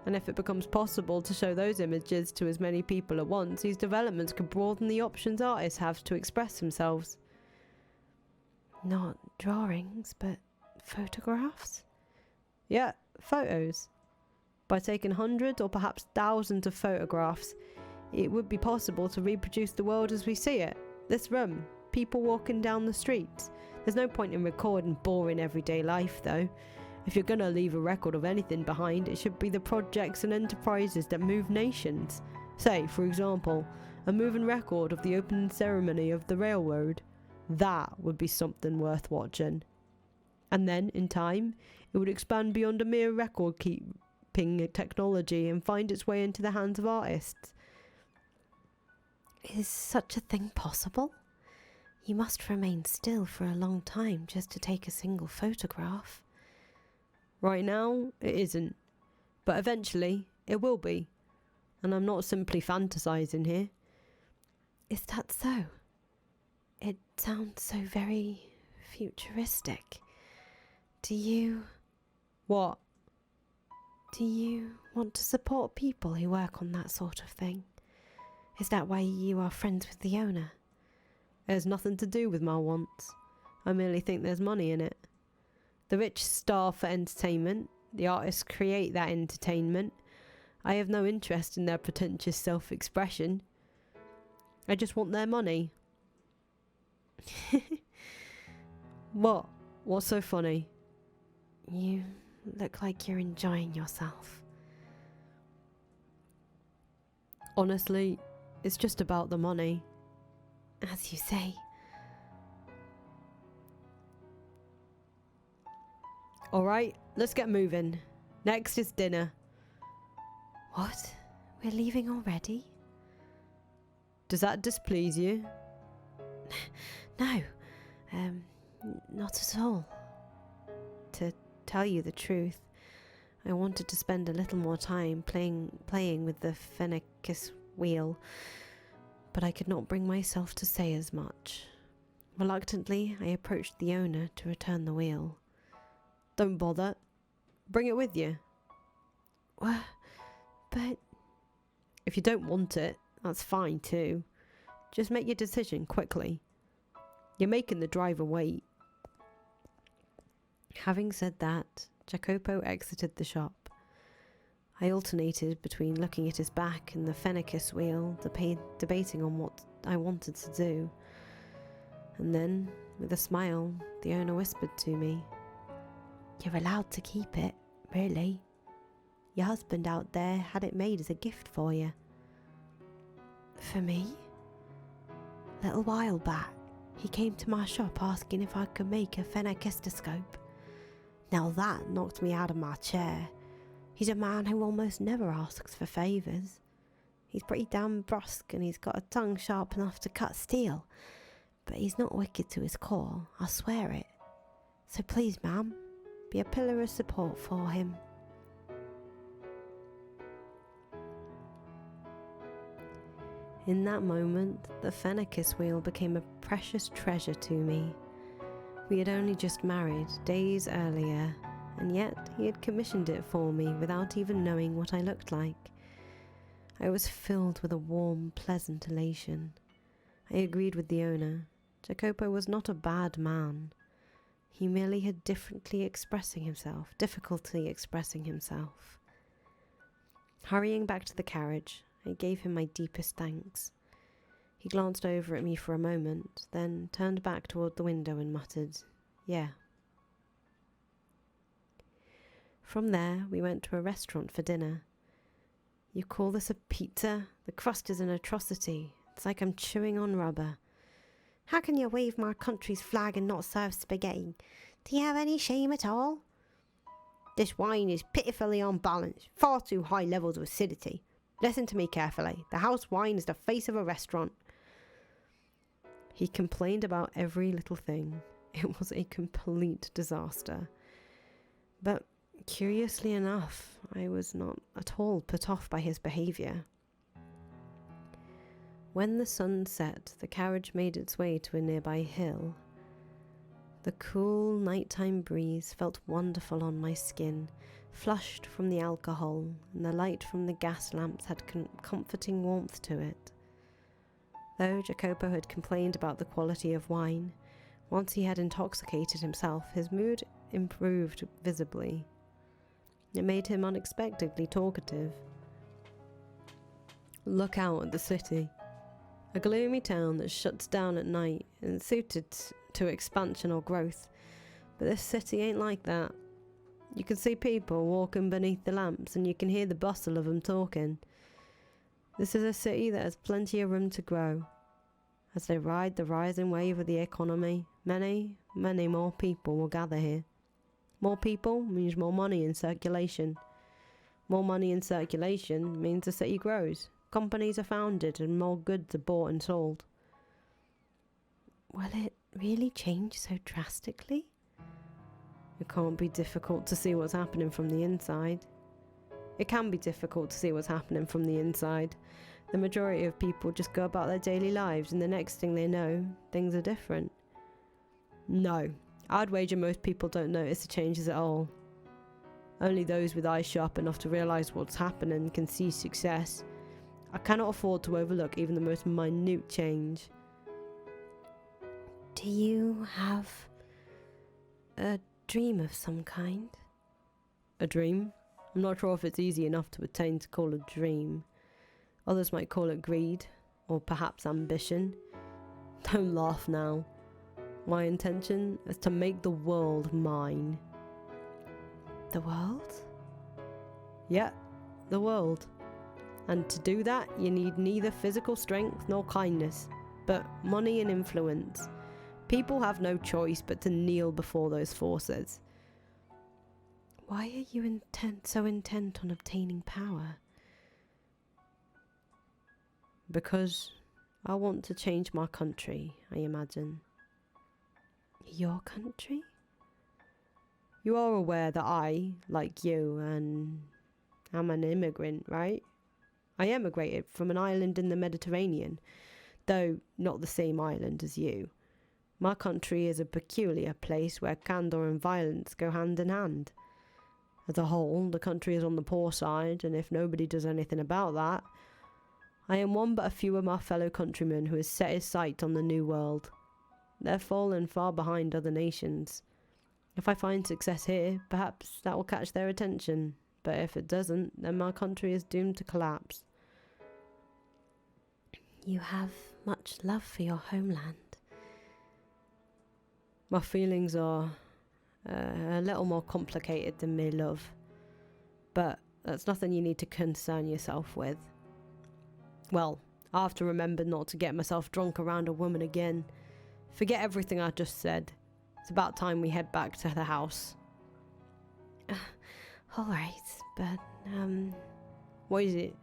And if it becomes possible to show those images to as many people at once, these developments could broaden the options artists have to express themselves. Not drawings, but photographs? Yeah, photos. By taking hundreds or perhaps thousands of photographs, it would be possible to reproduce the world as we see it. This room, people walking down the streets. There's no point in recording boring everyday life though. If you're gonna leave a record of anything behind, it should be the projects and enterprises that move nations. Say, for example, a moving record of the opening ceremony of the railroad. That would be something worth watching. And then, in time, it would expand beyond a mere record-keeping technology and find its way into the hands of artists. Is such a thing possible? You must remain still for a long time just to take a single photograph. Right now, it isn't. But eventually, it will be. And I'm not simply fantasizing here. Is that so? It sounds so very futuristic. Do you... What? Do you want to support people who work on that sort of thing? Is that why you are friends with the owner? It has nothing to do with my wants. I merely think there's money in it. The rich starve for entertainment. The artists create that entertainment. I have no interest in their pretentious self-expression. I just want their money. What? What's so funny? You look like you're enjoying yourself. Honestly, it's just about the money. As you say. Alright, let's get moving. Next is dinner. What? We're leaving already? Does that displease you? No, not at all. To tell you the truth, I wanted to spend a little more time playing with the Fennecis wheel, but I could not bring myself to say as much. Reluctantly, I approached the owner to return the wheel. Don't bother. Bring it with you. What? But... If you don't want it, that's fine too. Just make your decision quickly. You're making the driver wait. Having said that, Jacopo exited the shop. I alternated between looking at his back and the Fennecis wheel, debating on what I wanted to do. And then, with a smile, the owner whispered to me, "You're allowed to keep it, really. Your husband out there had it made as a gift for you." "For me?" "A little while back, he came to my shop asking if I could make a phenakistoscope. Now that knocked me out of my chair. He's a man who almost never asks for favours. He's pretty damn brusque and he's got a tongue sharp enough to cut steel. But he's not wicked to his core, I swear it. So please, ma'am, be a pillar of support for him." In that moment, the Fennecis wheel became a precious treasure to me. We had only just married days earlier, and yet he had commissioned it for me without even knowing what I looked like. I was filled with a warm, pleasant elation. I agreed with the owner. Jacopo was not a bad man. He merely had difficulty expressing himself. Hurrying back to the carriage, I gave him my deepest thanks. He glanced over at me for a moment, then turned back toward the window and muttered, "Yeah." From there, we went to a restaurant for dinner. "You call this a pizza? The crust is an atrocity. It's like I'm chewing on rubber." "How can you wave my country's flag and not serve spaghetti? Do you have any shame at all?" "This wine is pitifully unbalanced, far too high levels of acidity. Listen to me carefully. The house wine is the face of a restaurant." He complained about every little thing. It was a complete disaster. But curiously enough, I was not at all put off by his behaviour. When the sun set, the carriage made its way to a nearby hill. The cool nighttime breeze felt wonderful on my skin, flushed from the alcohol, and the light from the gas lamps had comforting warmth to it. Though Jacopo had complained about the quality of wine, once he had intoxicated himself, his mood improved visibly. It made him unexpectedly talkative. Look out at the city. A gloomy town that shuts down at night and suited to expansion or growth. But this city ain't like that. You can see people walking beneath the lamps and you can hear the bustle of them talking. This is a city that has plenty of room to grow. As they ride the rising wave of the economy, many, many more people will gather here. More people means more money in circulation. More money in circulation means the city grows. Companies are founded and more goods are bought and sold. Will it really change so drastically? It can't be difficult to see what's happening from the inside. It can be difficult to see what's happening from the inside. The majority of people just go about their daily lives and the next thing they know, things are different. No, I'd wager most people don't notice the changes at all. Only those with eyes sharp enough to realise what's happening can see success. I cannot afford to overlook even the most minute change. Do you have a dream of some kind? A dream? I'm not sure if it's easy enough to attain to call a dream. Others might call it greed, or perhaps ambition. Don't laugh now. My intention is to make the world mine. The world? Yeah, the world. And to do that, you need neither physical strength nor kindness, but money and influence. People have no choice but to kneel before those forces. Why are you so intent on obtaining power? Because I want to change my country, I imagine. Your country? You are aware that I, like you, am an immigrant, right? I emigrated from an island in the Mediterranean, though not the same island as you. My country is a peculiar place where candour and violence go hand in hand. As a whole, the country is on the poor side, and if nobody does anything about that, I am one but a few of my fellow countrymen who has set his sight on the new world. They're fallen far behind other nations. If I find success here, perhaps that will catch their attention, but if it doesn't, then my country is doomed to collapse. You have much love for your homeland. My feelings are a little more complicated than mere love, but that's nothing you need to concern yourself with. Well, I have to remember not to get myself drunk around a woman again. Forget everything I just said. It's about time we head back to the house. All right, but, What is it?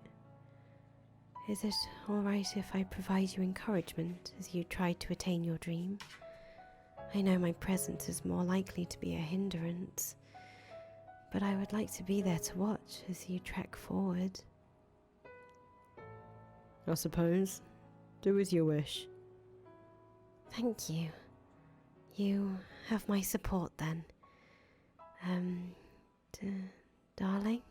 is it all right if I provide you encouragement as you try to attain your dream? I know my presence is more likely to be a hindrance, but I would like to be there to watch as you trek forward. I suppose. Do as you wish. Thank you. You have my support then. Darling?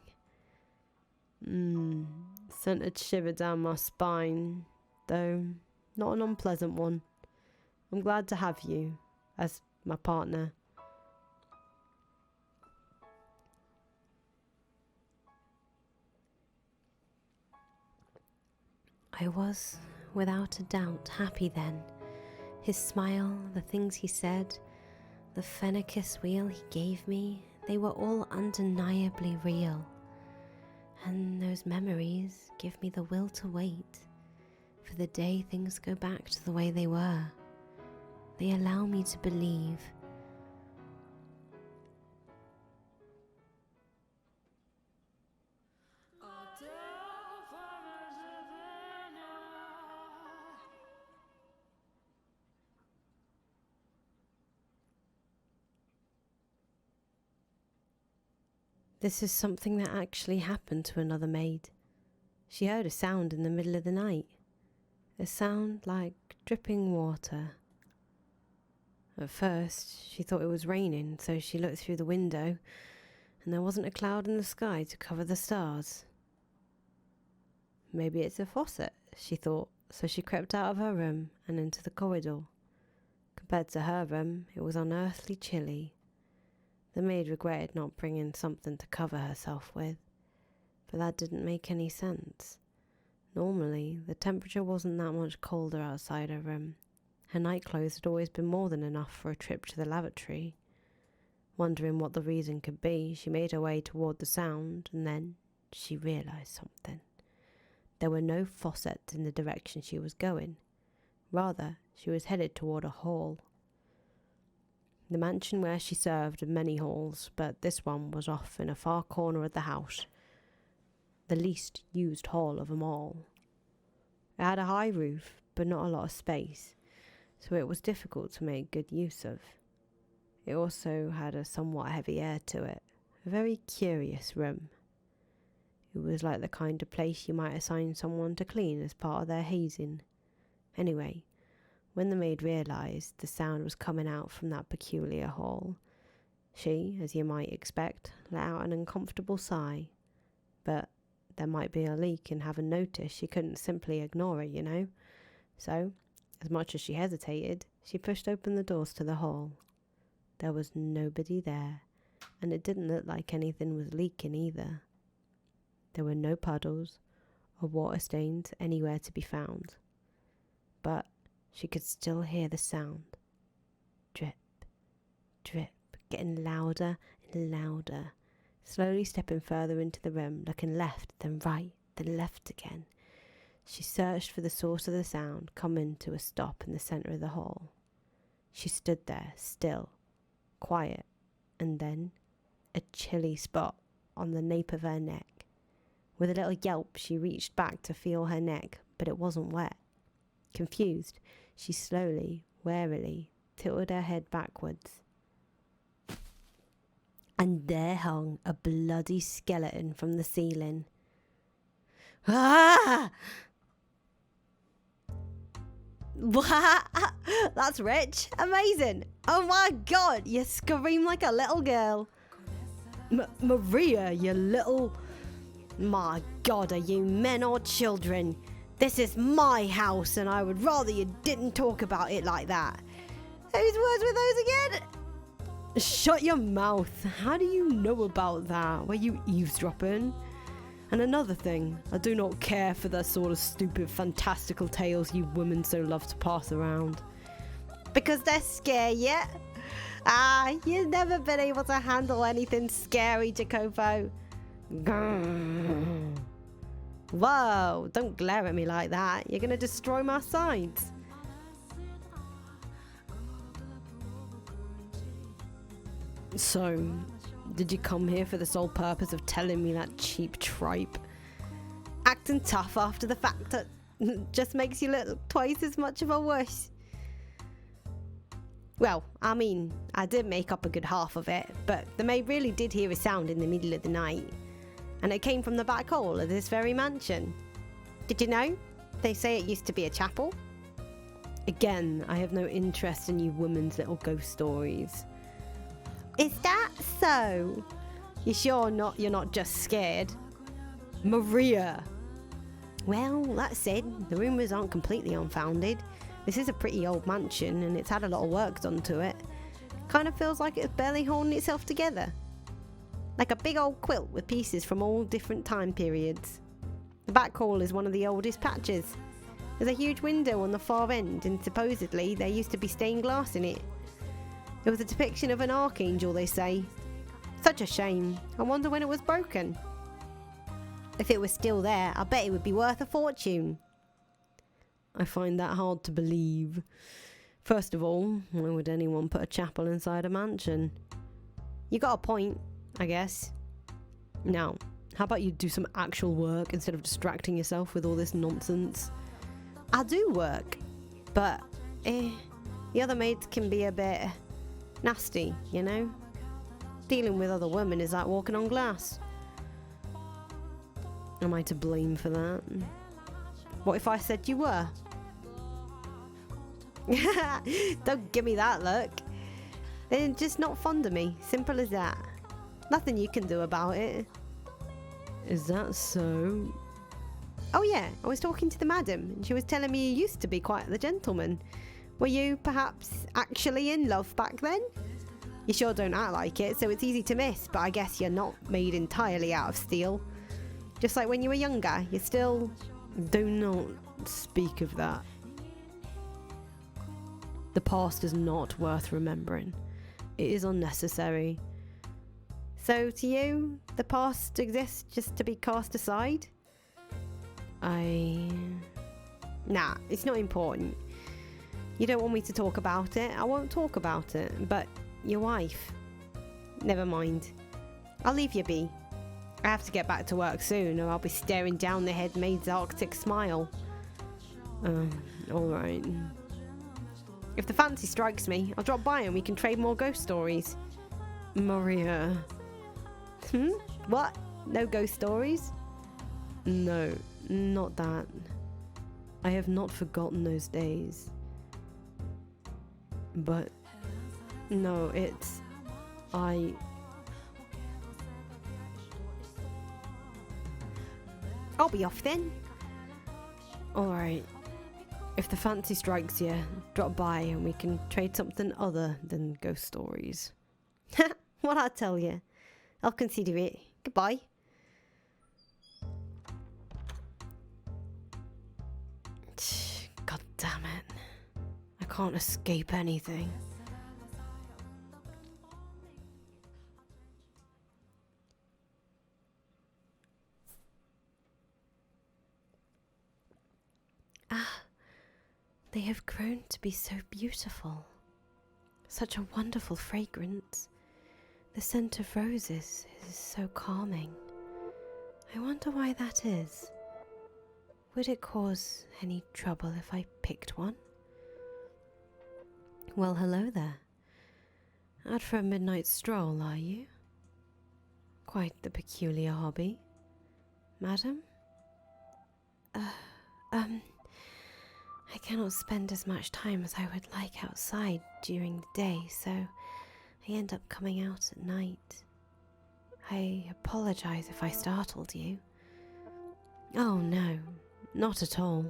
Sent a shiver down my spine, though not an unpleasant one. I'm glad to have you as my partner. I was, without a doubt, happy then. His smile, the things he said, the Fennecis wheel he gave me, they were all undeniably real. And those memories give me the will to wait for the day things go back to the way they were. They allow me to believe. This is something that actually happened to another maid. She heard a sound in the middle of the night. A sound like dripping water. At first, she thought it was raining, so she looked through the window, and there wasn't a cloud in the sky to cover the stars. Maybe it's a faucet, she thought, so she crept out of her room and into the corridor. Compared to her room, it was unearthly chilly. The maid regretted not bringing something to cover herself with, but that didn't make any sense. Normally, the temperature wasn't that much colder outside her room. Her nightclothes had always been more than enough for a trip to the lavatory. Wondering what the reason could be, she made her way toward the sound, and then she realised something. There were no faucets in the direction she was going. Rather, she was headed toward a hall. The mansion where she served had many halls, but this one was off in a far corner of the house, the least used hall of them all. It had a high roof, but not a lot of space, so it was difficult to make good use of. It also had a somewhat heavy air to it, a very curious room. It was like the kind of place you might assign someone to clean as part of their hazing. Anyway, when the maid realised the sound was coming out from that peculiar hall, she, as you might expect, let out an uncomfortable sigh. But there might be a leak, and having noticed, she couldn't simply ignore it, you know. So, as much as she hesitated, she pushed open the doors to the hall. There was nobody there, and it didn't look like anything was leaking either. There were no puddles or water stains anywhere to be found. But she could still hear the sound. Drip, drip, getting louder and louder. Slowly stepping further into the room, looking left, then right, then left again. She searched for the source of the sound, coming to a stop in the centre of the hall. She stood there, still, quiet, and then a chilly spot on the nape of her neck. With a little yelp, she reached back to feel her neck, but it wasn't wet. Confused, she slowly, warily, tilted her head backwards. And there hung a bloody skeleton from the ceiling. Ah! That's rich. Amazing. Oh my god, you scream like a little girl. Maria, you little... My god, are you men or children? This is my house, and I would rather you didn't talk about it like that. Whose words were those again? Shut your mouth. How do you know about that? Were you eavesdropping? And another thing, I do not care for the sort of stupid fantastical tales you women so love to pass around. Because they scare you? You've never been able to handle anything scary, Jacopo. Whoa, don't glare at me like that. You're going to destroy my sides. So, did you come here for the sole purpose of telling me that cheap tripe? Acting tough after the fact that just makes you look twice as much of a wuss. Well, I mean, I did make up a good half of it, but the maid really did hear a sound in the middle of the night. And it came from the back hall of this very mansion. Did you know? They say it used to be a chapel. Again, I have no interest in you women's little ghost stories. Is that so? You sure you're not just scared? Maria! Well, that said, the rumours aren't completely unfounded. This is a pretty old mansion, and it's had a lot of work done to it. Kind of feels like it's barely holding itself together. Like a big old quilt with pieces from all different time periods. The back hall is one of the oldest patches. There's a huge window on the far end, and supposedly there used to be stained glass in it. It was a depiction of an archangel, they say. Such a shame. I wonder when it was broken. If it was still there, I bet it would be worth a fortune. I find that hard to believe. First of all, why would anyone put a chapel inside a mansion? You got a point, I guess. Now, how about you do some actual work instead of distracting yourself with all this nonsense? I do work, but the other maids can be a bit nasty, you know? Dealing with other women is like walking on glass. Am I to blame for that? What if I said you were? Don't give me that look. They're just not fond of me. Simple as that. Nothing you can do about it. Is that so? Oh yeah, I was talking to the madam, and she was telling me you used to be quite the gentleman. Were you perhaps actually in love back then? You sure don't act like it, so it's easy to miss, but I guess you're not made entirely out of steel. Just like when you were younger, you're still... Do not speak of that. The past is not worth remembering. It is unnecessary. So to you, the past exists just to be cast aside? Nah, it's not important. You don't want me to talk about it, I won't talk about it. But Your wife? Never mind. I'll leave you be. I have to get back to work soon, or I'll be staring down the head maid's Arctic smile. Alright. If the fancy strikes me, I'll drop by and we can trade more ghost stories. Maria. What? No ghost stories? No, not that. I have not forgotten those days. But, no, it's... I'll be off then. Alright. If the fancy strikes you, drop by and we can trade something other than ghost stories. What I tell you. I'll consider it. Goodbye. God damn it. I can't escape anything. They have grown to be so beautiful. Such a wonderful fragrance. The scent of roses is so calming. I wonder why that is. Would it cause any trouble if I picked one? Well, hello there. Out for a midnight stroll, are you? Quite the peculiar hobby. Madam? I cannot spend as much time as I would like outside during the day, so I end up coming out at night. I apologize if I startled you. Oh no, not at all.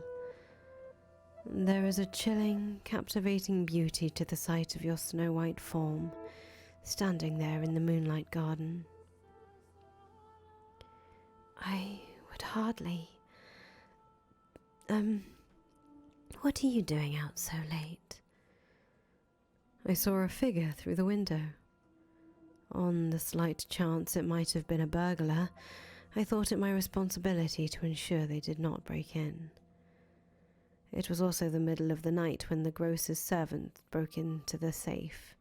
There is a chilling, captivating beauty to the sight of your snow-white form, standing there in the moonlight garden. I would hardly... What are you doing out so late? I saw a figure through the window. On the slight chance it might have been a burglar, I thought it my responsibility to ensure they did not break in. It was also the middle of the night when the grocer's servant broke into the safe.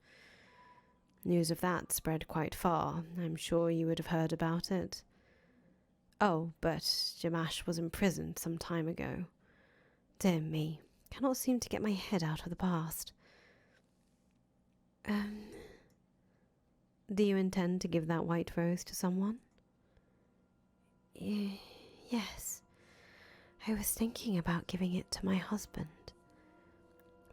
News of that spread quite far. I'm sure you would have heard about it. Oh, but Jamash was imprisoned some time ago. Dear me, cannot seem to get my head out of the past. Do you intend to give that white rose to someone? Yes. I was thinking about giving it to my husband.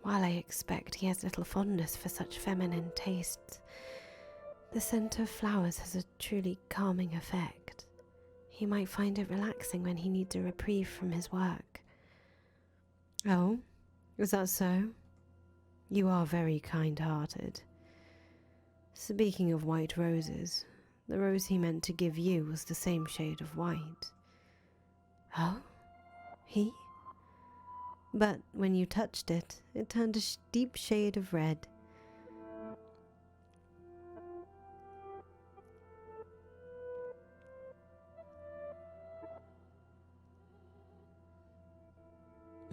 While I expect he has little fondness for such feminine tastes, the scent of flowers has a truly calming effect. He might find it relaxing when he needs a reprieve from his work. Oh, is that so? You are very kind-hearted. Speaking of white roses, the rose he meant to give you was the same shade of white. Oh? He? But when you touched it, it turned a deep shade of red.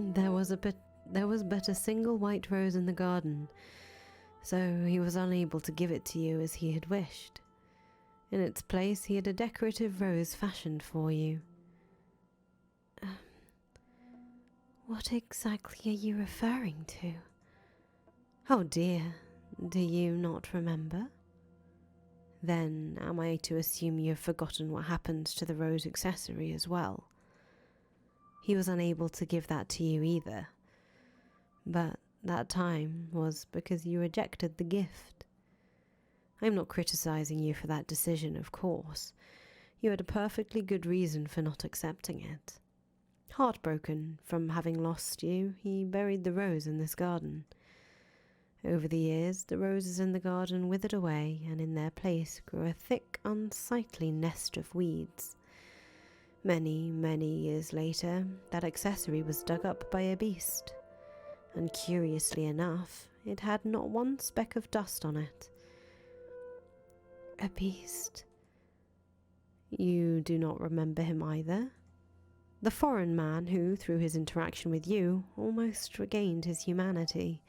There was but a single white rose in the garden, so he was unable to give it to you as he had wished. In its place, he had a decorative rose fashioned for you. What exactly are you referring to? Oh dear, do you not remember? Then am I to assume you have forgotten what happened to the rose accessory as well? He was unable to give that to you either. But that time was because you rejected the gift. I'm not criticizing you for that decision, of course. You had a perfectly good reason for not accepting it. Heartbroken from having lost you, he buried the rose in this garden. Over the years, the roses in the garden withered away, and in their place grew a thick, unsightly nest of weeds. Many, many years later, that accessory was dug up by a beast, and curiously enough, it had not one speck of dust on it. A beast? You do not remember him either? The foreign man who, through his interaction with you, almost regained his humanity.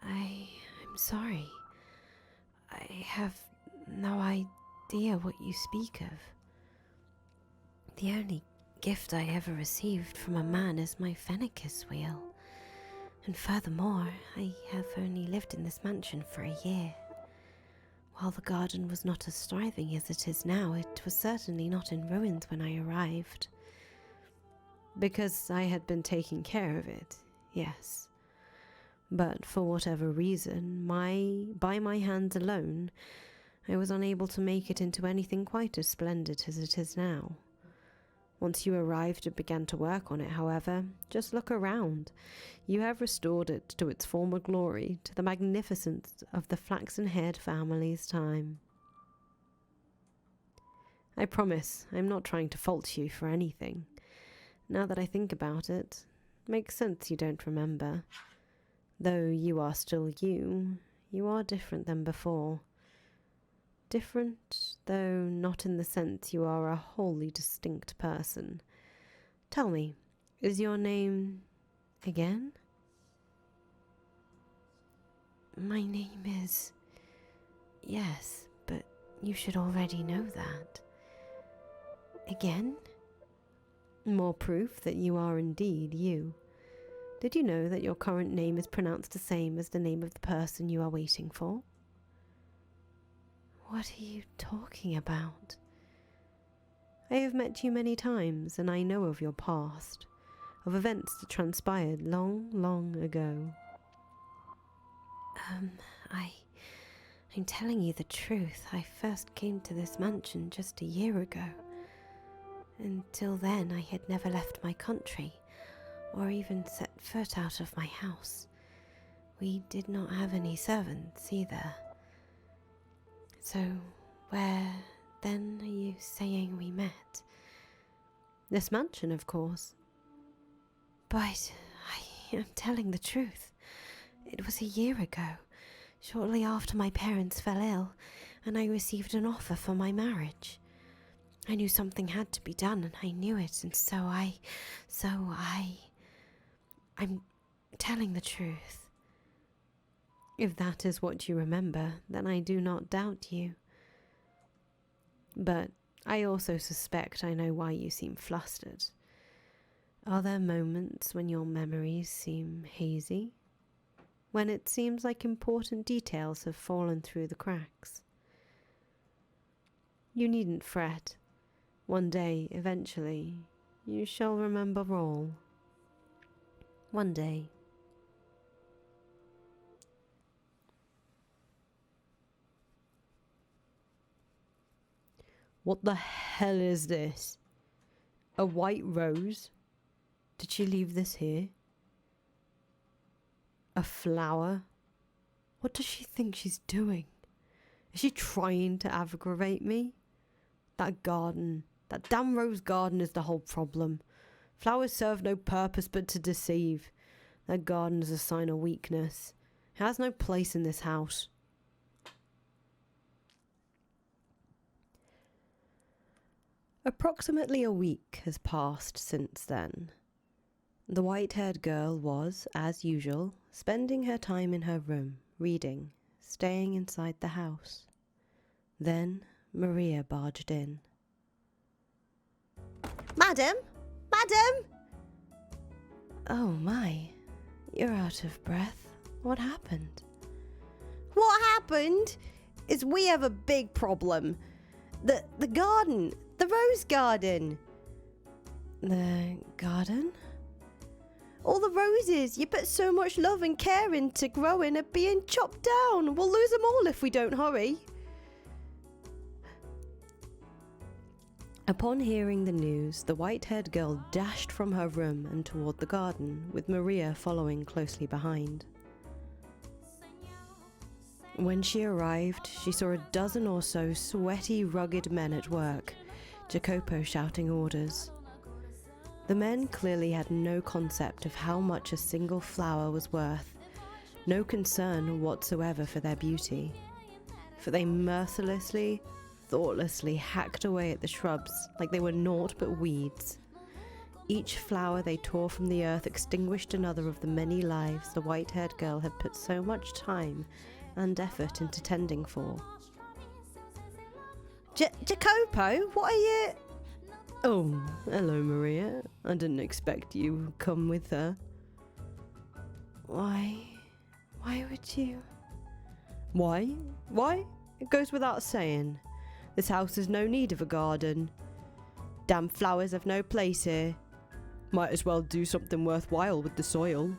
I'm sorry. I have no idea what you speak of. The only gift I ever received from a man is my Fennecis wheel. And furthermore, I have only lived in this mansion for a year. While the garden was not as thriving as it is now, it was certainly not in ruins when I arrived. Because I had been taking care of it, yes. But for whatever reason, by my hands alone, I was unable to make it into anything quite as splendid as it is now. Once you arrived and began to work on it, however, just look around. You have restored it to its former glory, to the magnificence of the flaxen-haired family's time. I promise I'm not trying to fault you for anything. Now that I think about it, makes sense you don't remember. Though you are still you, you are different than before. Different, though not in the sense you are a wholly distinct person. Tell me, is your name again? My name is... Yes, but you should already know that. Again? More proof that you are indeed you. Did you know that your current name is pronounced the same as the name of the person you are waiting for? What are you talking about? I have met you many times, and I know of your past, of events that transpired long, long ago. I'm telling you the truth. I first came to this mansion just a year ago. Until then, I had never left my country, or even set foot out of my house. We did not have any servants either. So, where then are you saying we met? This mansion, of course. But I am telling the truth. It was a year ago, shortly after my parents fell ill, and I received an offer for my marriage. I knew something had to be done, and I knew it, and I'm telling the truth. If that is what you remember, then I do not doubt you. But I also suspect I know why you seem flustered. Are there moments when your memories seem hazy? When it seems like important details have fallen through the cracks? You needn't fret. One day, eventually, you shall remember all. One day. What the hell is this? A white rose? Did she leave this here? A flower? What does she think she's doing? Is she trying to aggravate me? That garden, that damn rose garden is the whole problem. Flowers serve no purpose but to deceive. That garden is a sign of weakness. It has no place in this house. Approximately a week has passed since then. The white-haired girl was, as usual, spending her time in her room, reading, staying inside the house. Then Maria barged in. Madam! Madam! Oh my, you're out of breath. What happened? What happened is we have a big problem. The garden, the rose garden. The garden? All the roses you put so much love and care into growing are being chopped down. We'll lose them all if we don't hurry. Upon hearing the news, the white-haired girl dashed from her room and toward the garden, with Maria following closely behind. When she arrived, she saw a dozen or so sweaty, rugged men at work, Jacopo shouting orders. The men clearly had no concept of how much a single flower was worth, no concern whatsoever for their beauty, for they mercilessly, thoughtlessly hacked away at the shrubs like they were naught but weeds. Each flower they tore from the earth extinguished another of the many lives the white-haired girl had put so much time and effort into tending for. Jacopo, what are you... Oh, hello Maria. I didn't expect you would come with her. Why would you? Why? It goes without saying. This house has no need of a garden. Damn flowers have no place here. Might as well do something worthwhile with the soil.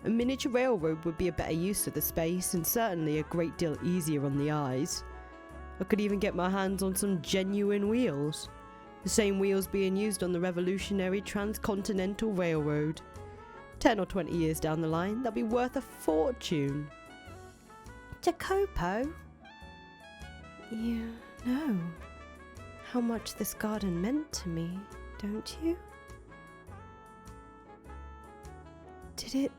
A miniature railroad would be a better use of the space and certainly a great deal easier on the eyes. I could even get my hands on some genuine wheels. The same wheels being used on the revolutionary transcontinental railroad. 10 or 20 years down the line, they'll be worth a fortune. Jacopo? You know how much this garden meant to me, don't you? Did it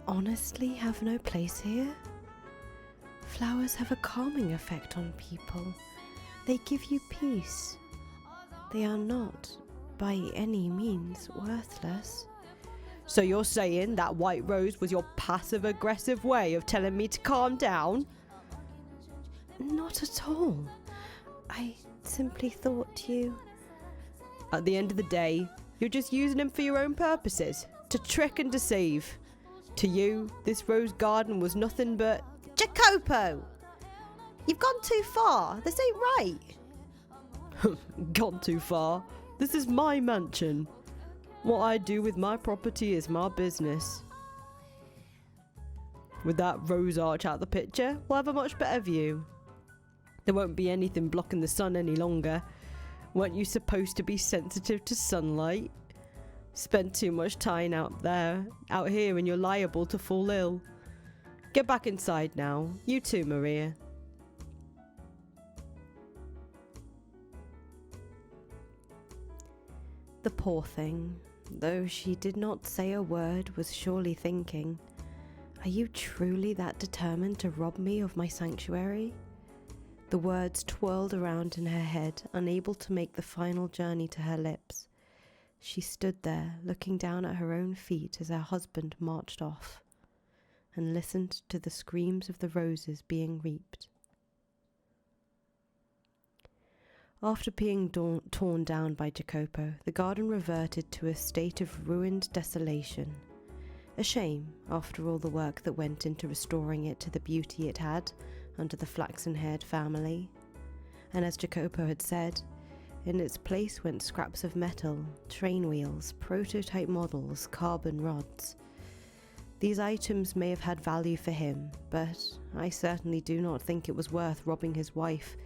honestly have no place here? Flowers have a calming effect on people. They give you peace. They are not, by any means, worthless. So you're saying that white rose was your passive-aggressive way of telling me to calm down? Not at all. I simply thought you... At the end of the day, you're just using them for your own purposes, to trick and deceive. To you, this rose garden was nothing but... Jacopo! You've gone too far. This ain't right. Gone too far. This is my mansion. What I do with my property is my business. With that rose arch out the picture, we'll have a much better view. There won't be anything blocking the sun any longer. Weren't you supposed to be sensitive to sunlight? Spend too much time out here, and you're liable to fall ill. Get back inside now. You too, Maria. The poor thing, though she did not say a word, was surely thinking, "Are you truly that determined to rob me of my sanctuary?" The words twirled around in her head, unable to make the final journey to her lips. She stood there, looking down at her own feet as her husband marched off, and listened to the screams of the roses being reaped. After being torn down by Jacopo, the garden reverted to a state of ruined desolation. A shame, after all the work that went into restoring it to the beauty it had under the flaxen-haired family. And as Jacopo had said, in its place went scraps of metal, train wheels, prototype models, carbon rods. These items may have had value for him, but I certainly do not think it was worth robbing his wife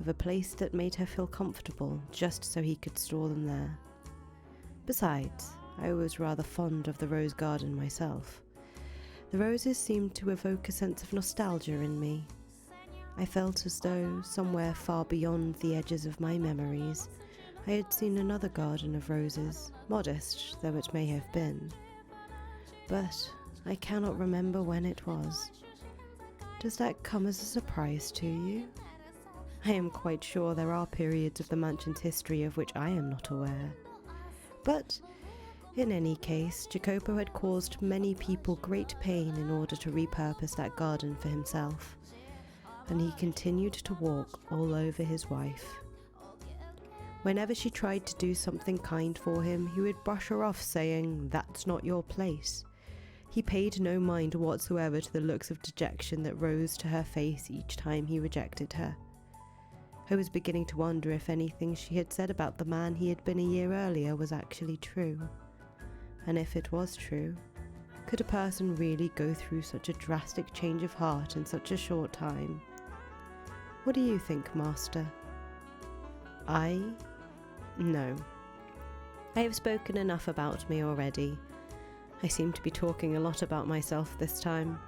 of a place that made her feel comfortable just so he could store them there. Besides, I was rather fond of the rose garden myself. The roses seemed to evoke a sense of nostalgia in me. I felt as though, somewhere far beyond the edges of my memories, I had seen another garden of roses, modest though it may have been. But I cannot remember when it was. Does that come as a surprise to you? I am quite sure there are periods of the mansion's history of which I am not aware. But, in any case, Jacopo had caused many people great pain in order to repurpose that garden for himself, and he continued to walk all over his wife. Whenever she tried to do something kind for him, he would brush her off, saying, "That's not your place." He paid no mind whatsoever to the looks of dejection that rose to her face each time he rejected her. I was beginning to wonder if anything she had said about the man he had been a year earlier was actually true. And if it was true, could a person really go through such a drastic change of heart in such a short time? What do you think, Master? No. I have spoken enough about me already. I seem to be talking a lot about myself this time,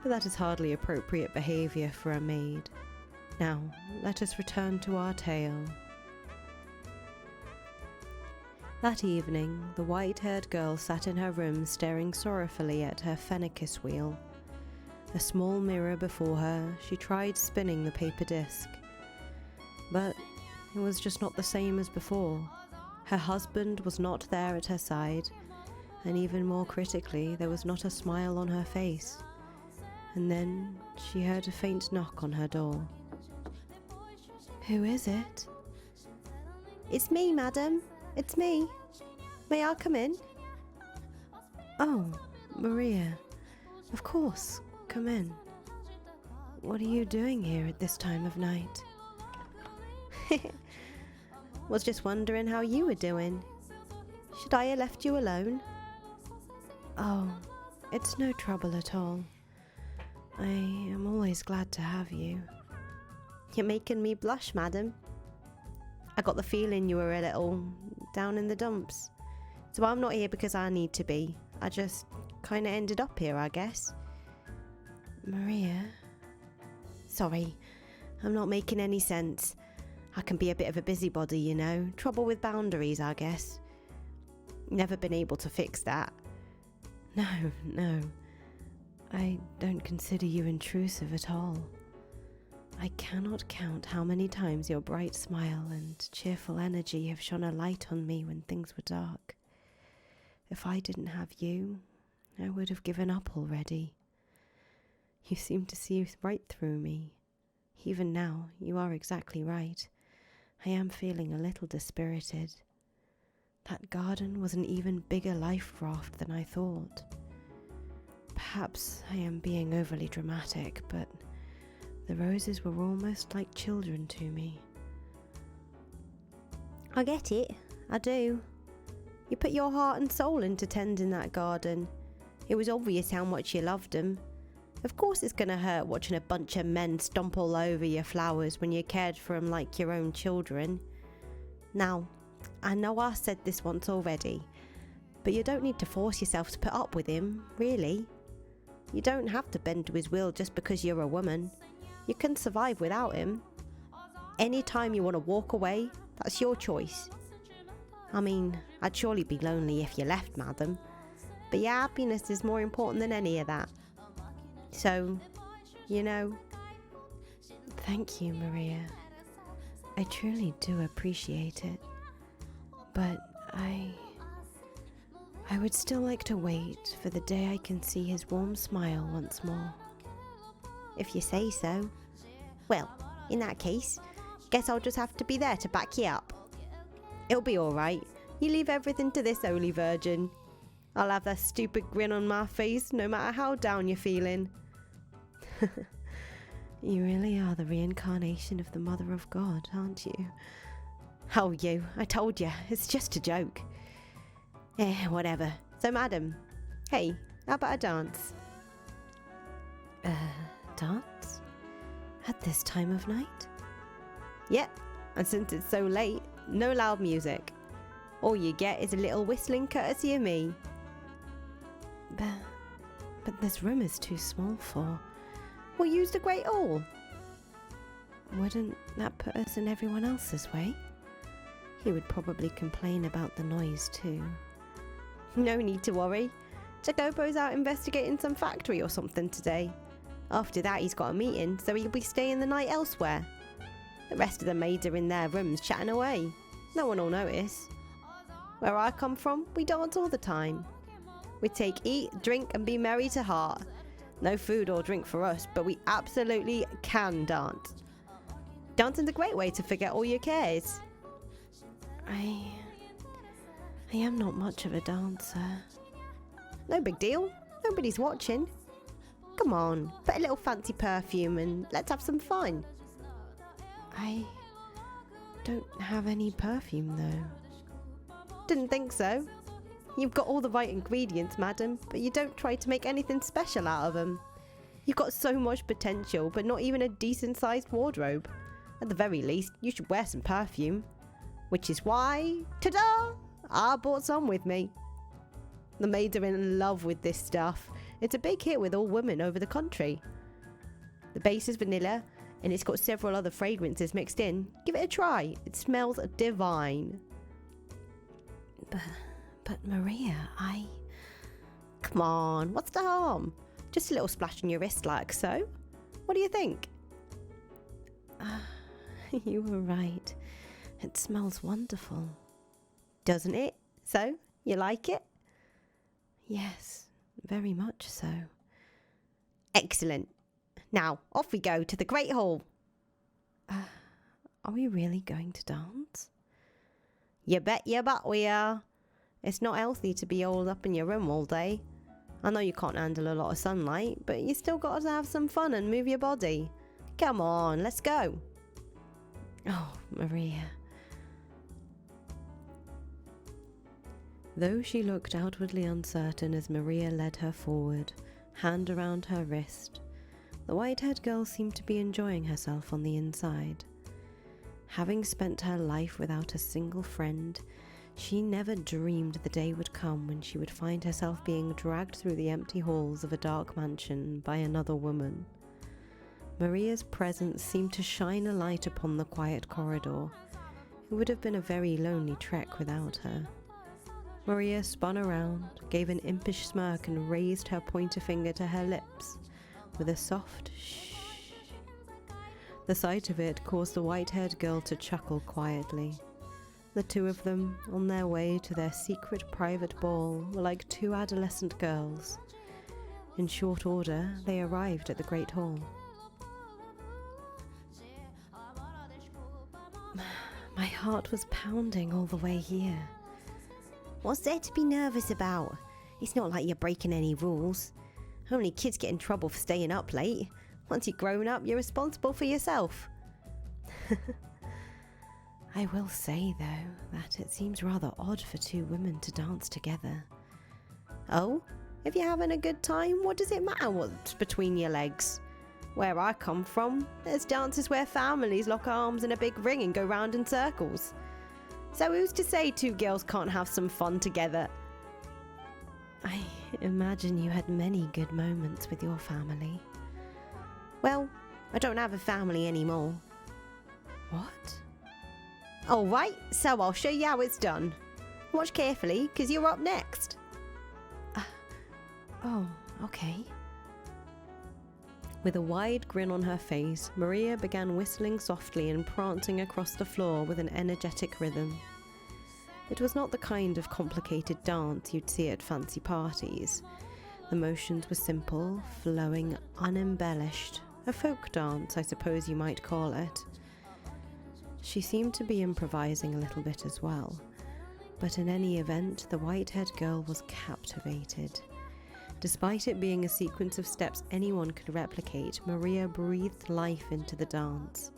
but that is hardly appropriate behaviour for a maid. Now, let us return to our tale. That evening, the white-haired girl sat in her room staring sorrowfully at her phoenicus wheel. A small mirror before her, she tried spinning the paper disc. But it was just not the same as before. Her husband was not there at her side, and even more critically, there was not a smile on her face. and then she heard a faint knock on her door. Who is it? It's me, madam. It's me. May I come in? Oh, Maria. Of course, come in. What are you doing here at this time of night? Was just wondering how you were doing. Should I have left you alone? Oh, it's no trouble at all. I am always glad to have you. You're making me blush, madam. I got the feeling you were a little down in the dumps. So I'm not here because I need to be. I just kind of ended up here, I guess. Maria? Sorry, I'm not making any sense. I can be a bit of a busybody, you know. Trouble with boundaries, I guess. Never been able to fix that. No. I don't consider you intrusive at all. I cannot count how many times your bright smile and cheerful energy have shone a light on me when things were dark. If I didn't have you, I would have given up already. You seem to see right through me. Even now, you are exactly right. I am feeling a little dispirited. That garden was an even bigger life raft than I thought. Perhaps I am being overly dramatic, but the roses were almost like children to me. I get it, I do. You put your heart and soul into tending that garden. It was obvious how much you loved them. Of course it's gonna hurt watching a bunch of men stomp all over your flowers when you cared for them like your own children. Now, I know I said this once already, but you don't need to force yourself to put up with him, really. You don't have to bend to his will just because you're a woman. You can survive without him. Anytime you want to walk away, that's your choice. I mean, I'd surely be lonely if you left, madam, but your happiness is more important than any of that. So, you know. Thank you, Maria. I truly do appreciate it. But I would still like to wait for the day I can see his warm smile once more. If you say so. Well, in that case, guess I'll just have to be there to back you up. It'll be alright. You leave everything to this holy virgin. I'll have that stupid grin on my face no matter how down you're feeling. You really are the reincarnation of the Mother of God, aren't you? Oh, you. I told you. It's just a joke. Whatever. So, madam. Hey, how about a dance? Dance? At this time of night? Yep. And since it's so late, no loud music. All you get is a little whistling courtesy of me. But this room is too small for... We'll use the Great Hall. Wouldn't that put us in everyone else's way? He would probably complain about the noise too. No need to worry. Jacopo's out investigating some factory or something today. After that he's got a meeting, so he'll be staying the night elsewhere. The rest of the maids are in their rooms chatting away. No one will notice. Where I come from, we dance all the time. We take eat, drink and be merry to heart. No food or drink for us, but we absolutely can dance. Dancing's a great way to forget all your cares. I am not much of a dancer. No big deal. Nobody's watching. Come on, put a little fancy perfume and let's have some fun. I don't have any perfume though. Didn't think so. You've got all the right ingredients, madam, but you don't try to make anything special out of them. You've got so much potential, but not even a decent-sized wardrobe. At the very least, you should wear some perfume. Which is why, ta-da! I brought some with me. The maids are in love with this stuff. It's a big hit with all women over the country. The base is vanilla, and it's got several other fragrances mixed in. Give it a try. It smells divine. But Maria, Come on, what's the harm? Just a little splash on your wrist like so. What do you think? You were right. It smells wonderful. Doesn't it? So, you like it? Yes, very much so. Excellent. Now, off we go to the Great Hall. Are we really going to dance? You bet your butt we are. It's not healthy to be holed up in your room all day. I know you can't handle a lot of sunlight, but you still got to have some fun and move your body. Come on, let's go. Oh, Maria. Though she looked outwardly uncertain as Maria led her forward, hand around her wrist, the white-haired girl seemed to be enjoying herself on the inside. Having spent her life without a single friend, she never dreamed the day would come when she would find herself being dragged through the empty halls of a dark mansion by another woman. Maria's presence seemed to shine a light upon the quiet corridor. It would have been a very lonely trek without her. Maria spun around, gave an impish smirk and raised her pointer finger to her lips with a soft shh. The sight of it caused the white-haired girl to chuckle quietly. The two of them, on their way to their secret private ball, were like two adolescent girls. In short order, they arrived at the Great Hall. My heart was pounding all the way here. What's there to be nervous about? It's not like you're breaking any rules. Only kids get in trouble for staying up late. Once you're grown up, you're responsible for yourself. I will say, though, that it seems rather odd for two women to dance together. Oh? If you're having a good time, what does it matter what's between your legs? Where I come from, there's dances where families lock arms in a big ring and go round in circles. So who's to say two girls can't have some fun together? I imagine you had many good moments with your family. Well, I don't have a family anymore. What? Alright, so I'll show you how it's done. Watch carefully, because you're up next. Oh, okay. With a wide grin on her face, Maria began whistling softly and prancing across the floor with an energetic rhythm. It was not the kind of complicated dance you'd see at fancy parties. The motions were simple, flowing, unembellished. A folk dance, I suppose you might call it. She seemed to be improvising a little bit as well, but in any event, the white-haired girl was captivated. Despite it being a sequence of steps anyone could replicate, Maria breathed life into the dance.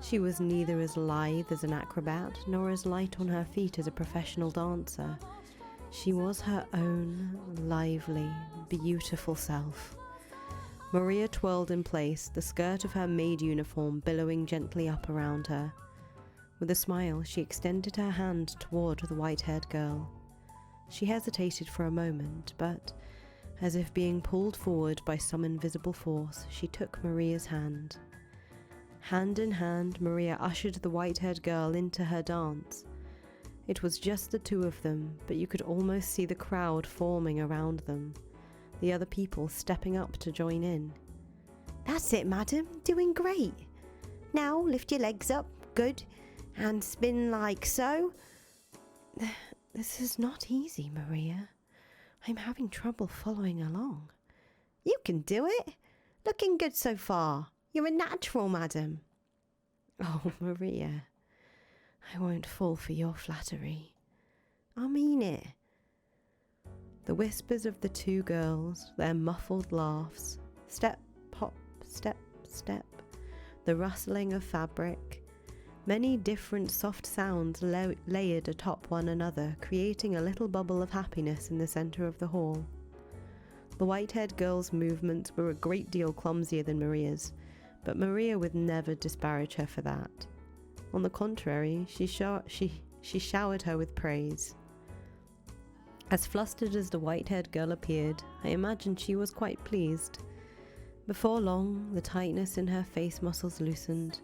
She was neither as lithe as an acrobat, nor as light on her feet as a professional dancer. She was her own lively, beautiful self. Maria twirled in place, the skirt of her maid uniform billowing gently up around her. With a smile, she extended her hand toward the white-haired girl. She hesitated for a moment, but, as if being pulled forward by some invisible force, she took Maria's hand. Hand in hand, Maria ushered the white-haired girl into her dance. It was just the two of them, but you could almost see the crowd forming around them, the other people stepping up to join in. That's it, madam. Doing great. Now lift your legs up. Good. And spin like so. This is not easy, Maria. I'm having trouble following along. You can do it. Looking good so far. You're a natural, madam. Oh, Maria. I won't fall for your flattery. I mean it. The whispers of the two girls, their muffled laughs, step, hop, step, step, the rustling of fabric, many different soft sounds layered atop one another, creating a little bubble of happiness in the center of the hall. The white-haired girl's movements were a great deal clumsier than Maria's, but Maria would never disparage her for that. On the contrary, she showered her with praise. As flustered as the white-haired girl appeared, I imagined she was quite pleased. Before long, the tightness in her face muscles loosened.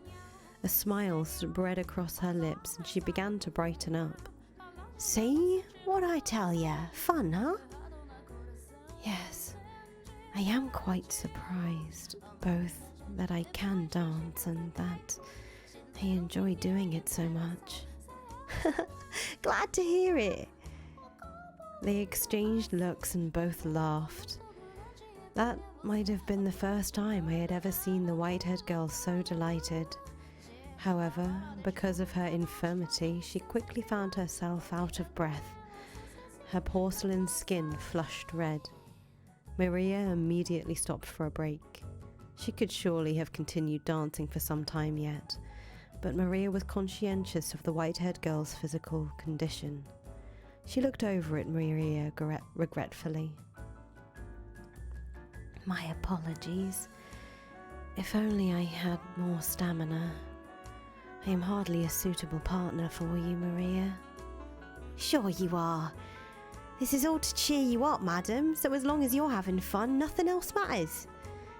A smile spread across her lips, and she began to brighten up. See? What'd I tell ya? Fun, huh? Yes, I am quite surprised, both that I can dance and that I enjoy doing it so much. Glad to hear it. They exchanged looks and both laughed. That might have been the first time I had ever seen the white-haired girl so delighted. However, because of her infirmity, she quickly found herself out of breath, her porcelain skin flushed red. Maria immediately stopped for a break. She could surely have continued dancing for some time yet, but Maria was conscientious of the white-haired girl's physical condition. She looked over at Maria regretfully. "My apologies. If only I had more stamina. I am hardly a suitable partner for you, Maria." Sure you are. This is all to cheer you up, madam, so as long as you're having fun, nothing else matters.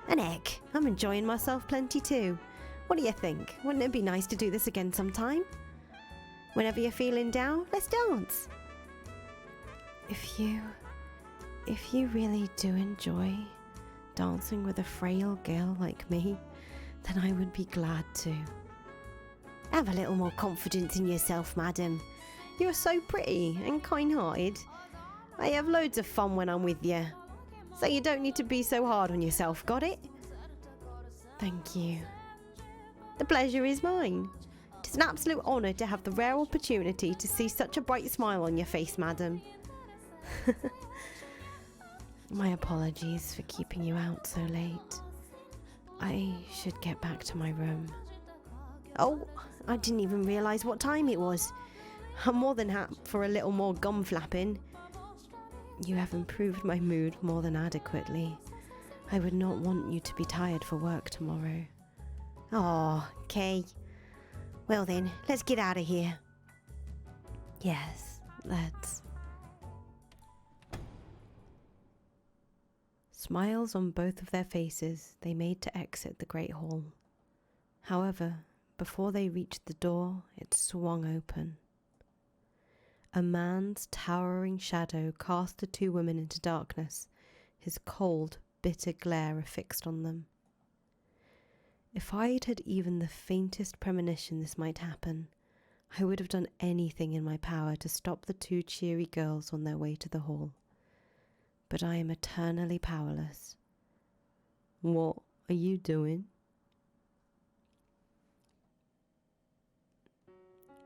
And heck, I'm enjoying myself plenty too. What do you think? Wouldn't it be nice to do this again sometime? Whenever you're feeling down, let's dance. If you really do enjoy dancing with a frail girl like me, then I would be glad to. Have a little more confidence in yourself, madam. You're so pretty and kind-hearted. I have loads of fun when I'm with you. So you don't need to be so hard on yourself, got it? Thank you. The pleasure is mine. It's an absolute honour to have the rare opportunity to see such a bright smile on your face, madam. My apologies for keeping you out so late. I should get back to my room. Oh, I didn't even realise what time it was. I'm more than happy for a little more gum flapping. You have improved my mood more than adequately. I would not want you to be tired for work tomorrow. Oh, okay. Well then, let's get out of here. Yes, let's. Smiles on both of their faces, they made to exit the great hall. However, before they reached the door, it swung open. A man's towering shadow cast the two women into darkness, his cold, bitter glare affixed on them. If I'd had even the faintest premonition this might happen, I would have done anything in my power to stop the two cheery girls on their way to the hall. But I am eternally powerless. What are you doing?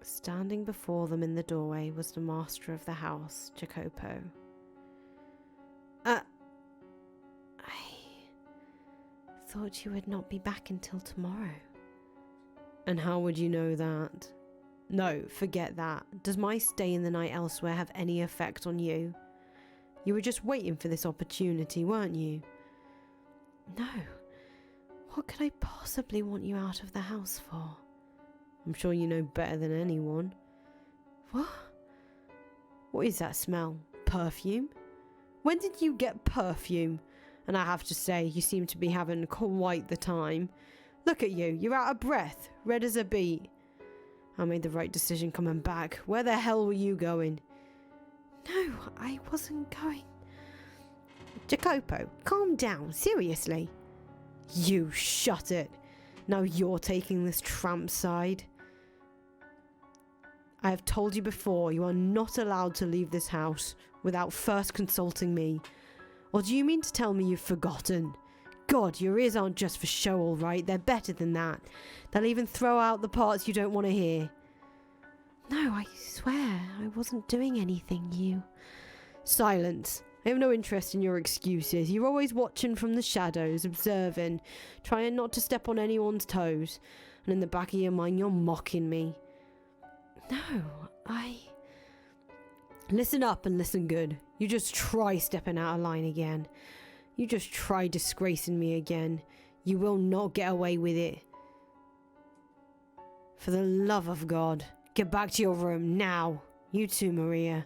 Standing before them in the doorway was the master of the house, Jacopo. I thought you would not be back until tomorrow. And how would you know that? No, forget that. Does my stay in the night elsewhere have any effect on you? You were just waiting for this opportunity, weren't you? No. What could I possibly want you out of the house for? I'm sure you know better than anyone. What? What is that smell? Perfume? When did you get perfume? And I have to say, you seem to be having quite the time. Look at you, you're out of breath, red as a beet. I made the right decision coming back. Where the hell were you going? No, I wasn't going. Jacopo, calm down, seriously. You shut it. Now you're taking this tramp side. I have told you before, you are not allowed to leave this house without first consulting me. Or do you mean to tell me you've forgotten? God, your ears aren't just for show, all right. They're better than that. They'll even throw out the parts you don't want to hear. No, I swear, I wasn't doing anything, you. Silence. I have no interest in your excuses. You're always watching from the shadows, observing, trying not to step on anyone's toes. And in the back of your mind, you're mocking me. No, Listen up and listen good. You just try stepping out of line again. You just try disgracing me again. You will not get away with it. For the love of God, get back to your room now. You too, Maria.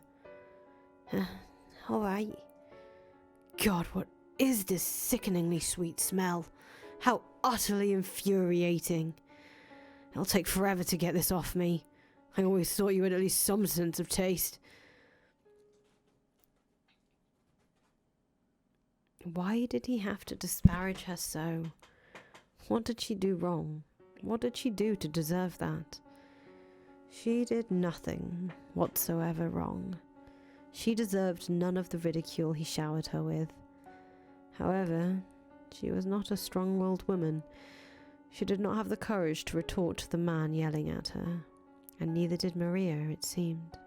All right. God, what is this sickeningly sweet smell? How utterly infuriating. It'll take forever to get this off me. I always thought you had at least some sense of taste. Why did he have to disparage her so? What did she do wrong? What did she do to deserve that? She did nothing whatsoever wrong. She deserved none of the ridicule he showered her with. However, she was not a strong-willed woman. She did not have the courage to retort to the man yelling at her, and neither did Maria, it seemed.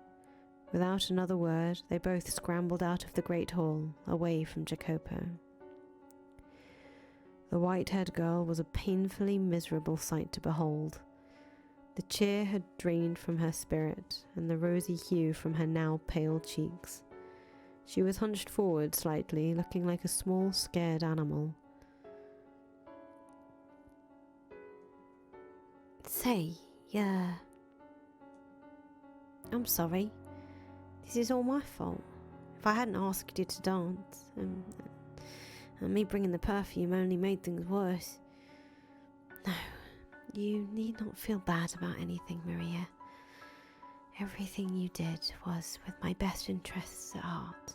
Without another word, they both scrambled out of the great hall, away from Jacopo. The white-haired girl was a painfully miserable sight to behold. The cheer had drained from her spirit, and the rosy hue from her now pale cheeks. She was hunched forward slightly, looking like a small, scared animal. Say, yeah. I'm sorry. This is all my fault. If I hadn't asked you to dance, and me bringing the perfume only made things worse. No, you need not feel bad about anything, Maria. Everything you did was with my best interests at heart.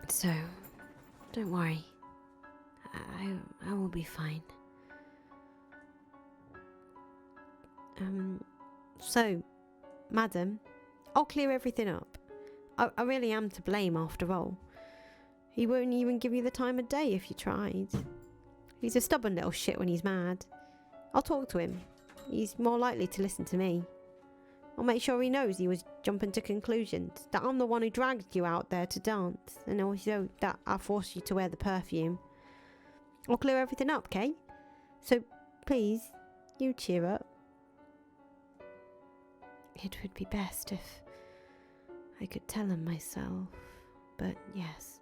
So, don't worry. I will be fine. So, madam, I'll clear everything up. I really am to blame after all. He won't even give you the time of day if you tried. He's a stubborn little shit when he's mad. I'll talk to him. He's more likely to listen to me. I'll make sure he knows he was jumping to conclusions, that I'm the one who dragged you out there to dance, and also that I forced you to wear the perfume. I'll clear everything up, okay? So, please, you cheer up. It would be best if I could tell him myself, but yes,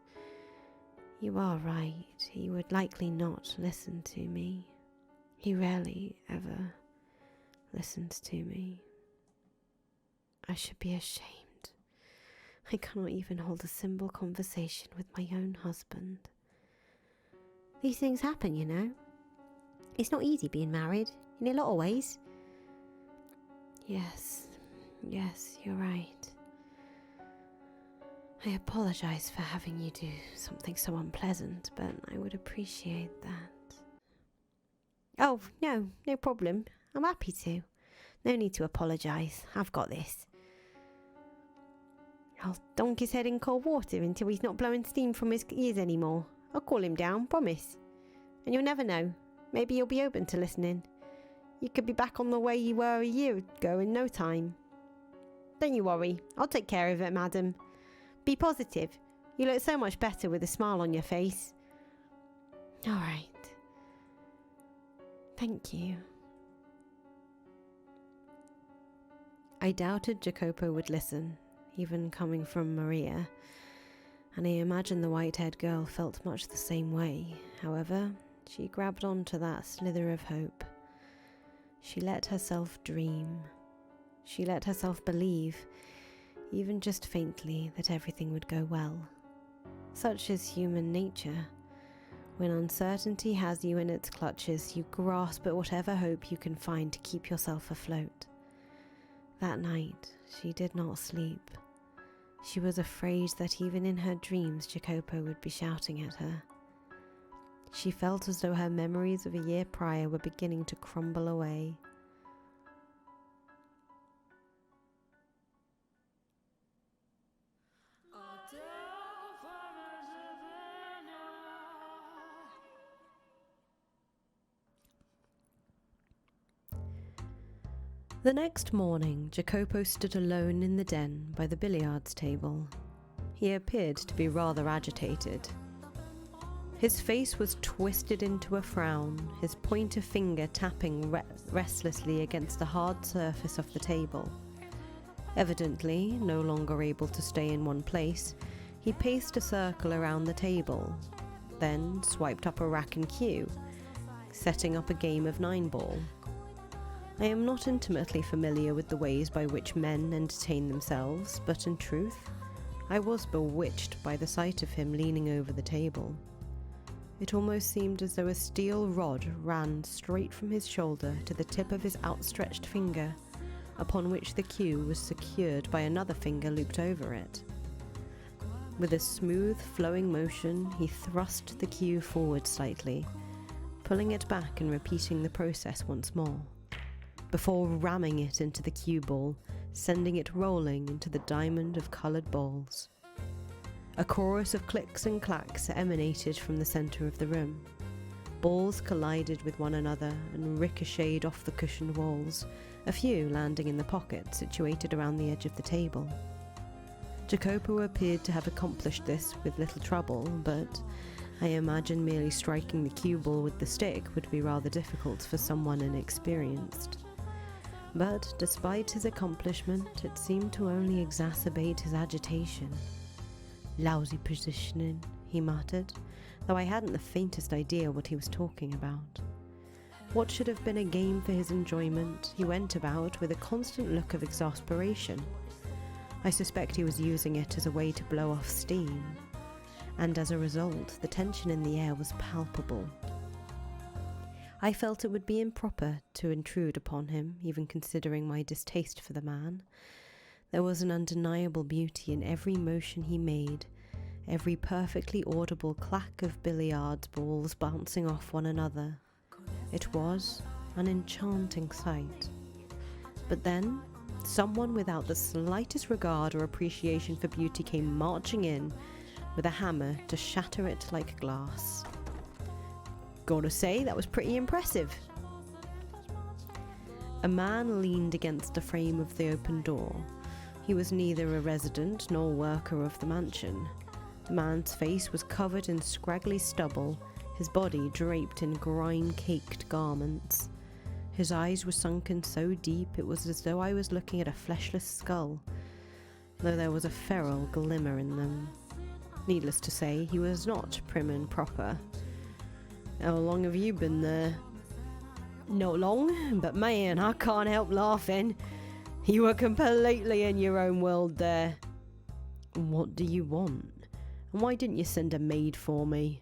you are right. He would likely not listen to me. He rarely ever listens to me. I should be ashamed. I cannot even hold a simple conversation with my own husband. These things happen, you know. It's not easy being married, in a lot of ways. Yes, you're right. I apologise for having you do something so unpleasant, but I would appreciate that. Oh, no problem. I'm happy to. No need to apologise. I've got this. I'll dunk his head in cold water until he's not blowing steam from his ears anymore. I'll call him down, promise. And you'll never know. Maybe he'll be open to listening. You could be back on the way you were a year ago in no time. Don't you worry. I'll take care of it, madam. Be positive. You look so much better with a smile on your face. All right. Thank you. I doubted Jacopo would listen, even coming from Maria, and I imagine the white-haired girl felt much the same way. However, she grabbed onto that slither of hope. She let herself dream. She let herself believe, even just faintly, that everything would go well. Such is human nature. When uncertainty has you in its clutches, you grasp at whatever hope you can find to keep yourself afloat. That night, she did not sleep. She was afraid that even in her dreams Jacopo would be shouting at her. She felt as though her memories of a year prior were beginning to crumble away. The next morning, Jacopo stood alone in the den by the billiards table. He appeared to be rather agitated. His face was twisted into a frown, his pointer finger tapping restlessly against the hard surface of the table. Evidently, no longer able to stay in one place, he paced a circle around the table, then swiped up a rack and cue, setting up a game of 9-ball. I am not intimately familiar with the ways by which men entertain themselves, but in truth, I was bewitched by the sight of him leaning over the table. It almost seemed as though a steel rod ran straight from his shoulder to the tip of his outstretched finger, upon which the cue was secured by another finger looped over it. With a smooth, flowing motion, he thrust the cue forward slightly, pulling it back and repeating the process once more, before ramming it into the cue ball, sending it rolling into the diamond of coloured balls. A chorus of clicks and clacks emanated from the centre of the room. Balls collided with one another and ricocheted off the cushioned walls, a few landing in the pockets situated around the edge of the table. Jacopo appeared to have accomplished this with little trouble, but I imagine merely striking the cue ball with the stick would be rather difficult for someone inexperienced. But despite his accomplishment, it seemed to only exacerbate his agitation. "Lousy positioning," he muttered, though I hadn't the faintest idea what he was talking about. What should have been a game for his enjoyment, he went about with a constant look of exasperation. I suspect he was using it as a way to blow off steam, and as a result, the tension in the air was palpable. I felt it would be improper to intrude upon him, even considering my distaste for the man. There was an undeniable beauty in every motion he made, every perfectly audible clack of billiard balls bouncing off one another. It was an enchanting sight. But then, someone without the slightest regard or appreciation for beauty came marching in with a hammer to shatter it like glass. Gotta say, that was pretty impressive. A man leaned against the frame of the open door. He was neither a resident nor worker of the mansion. The man's face was covered in scraggly stubble, his body draped in grime-caked garments. His eyes were sunken so deep it was as though I was looking at a fleshless skull, though there was a feral glimmer in them. Needless to say, he was not prim and proper. "How long have you been there?" "Not long, but man, I can't help laughing. You were completely in your own world there." "What do you want? And why didn't you send a maid for me?"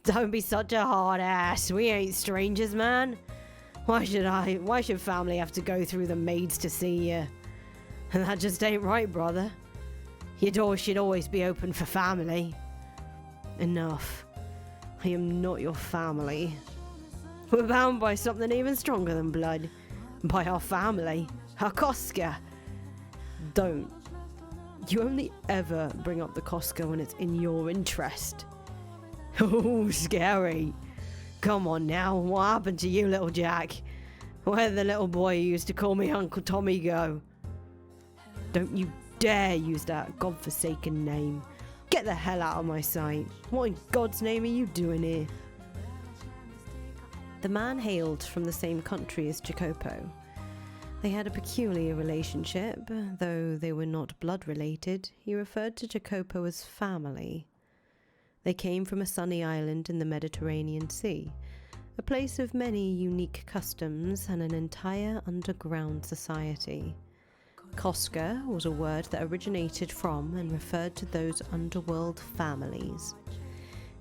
"Don't be such a hard ass. We ain't strangers, man. Why should family have to go through the maids to see you? And that just ain't right, brother. Your door should always be open for family." "Enough. I am not your family. We're bound by something even stronger than blood. By our family. Our Koska." "Don't. You only ever bring up the Koska when it's in your interest." "Oh, scary. Come on now, what happened to you, little Jack? Where'd the little boy who used to call me Uncle Tommy go?" "Don't you dare use that godforsaken name. Get the hell out of my sight. What in God's name are you doing here?" The man hailed from the same country as Jacopo. They had a peculiar relationship, though they were not blood-related. He referred to Jacopo as family. They came from a sunny island in the Mediterranean Sea, a place of many unique customs and an entire underground society. Koska was a word that originated from and referred to those underworld families.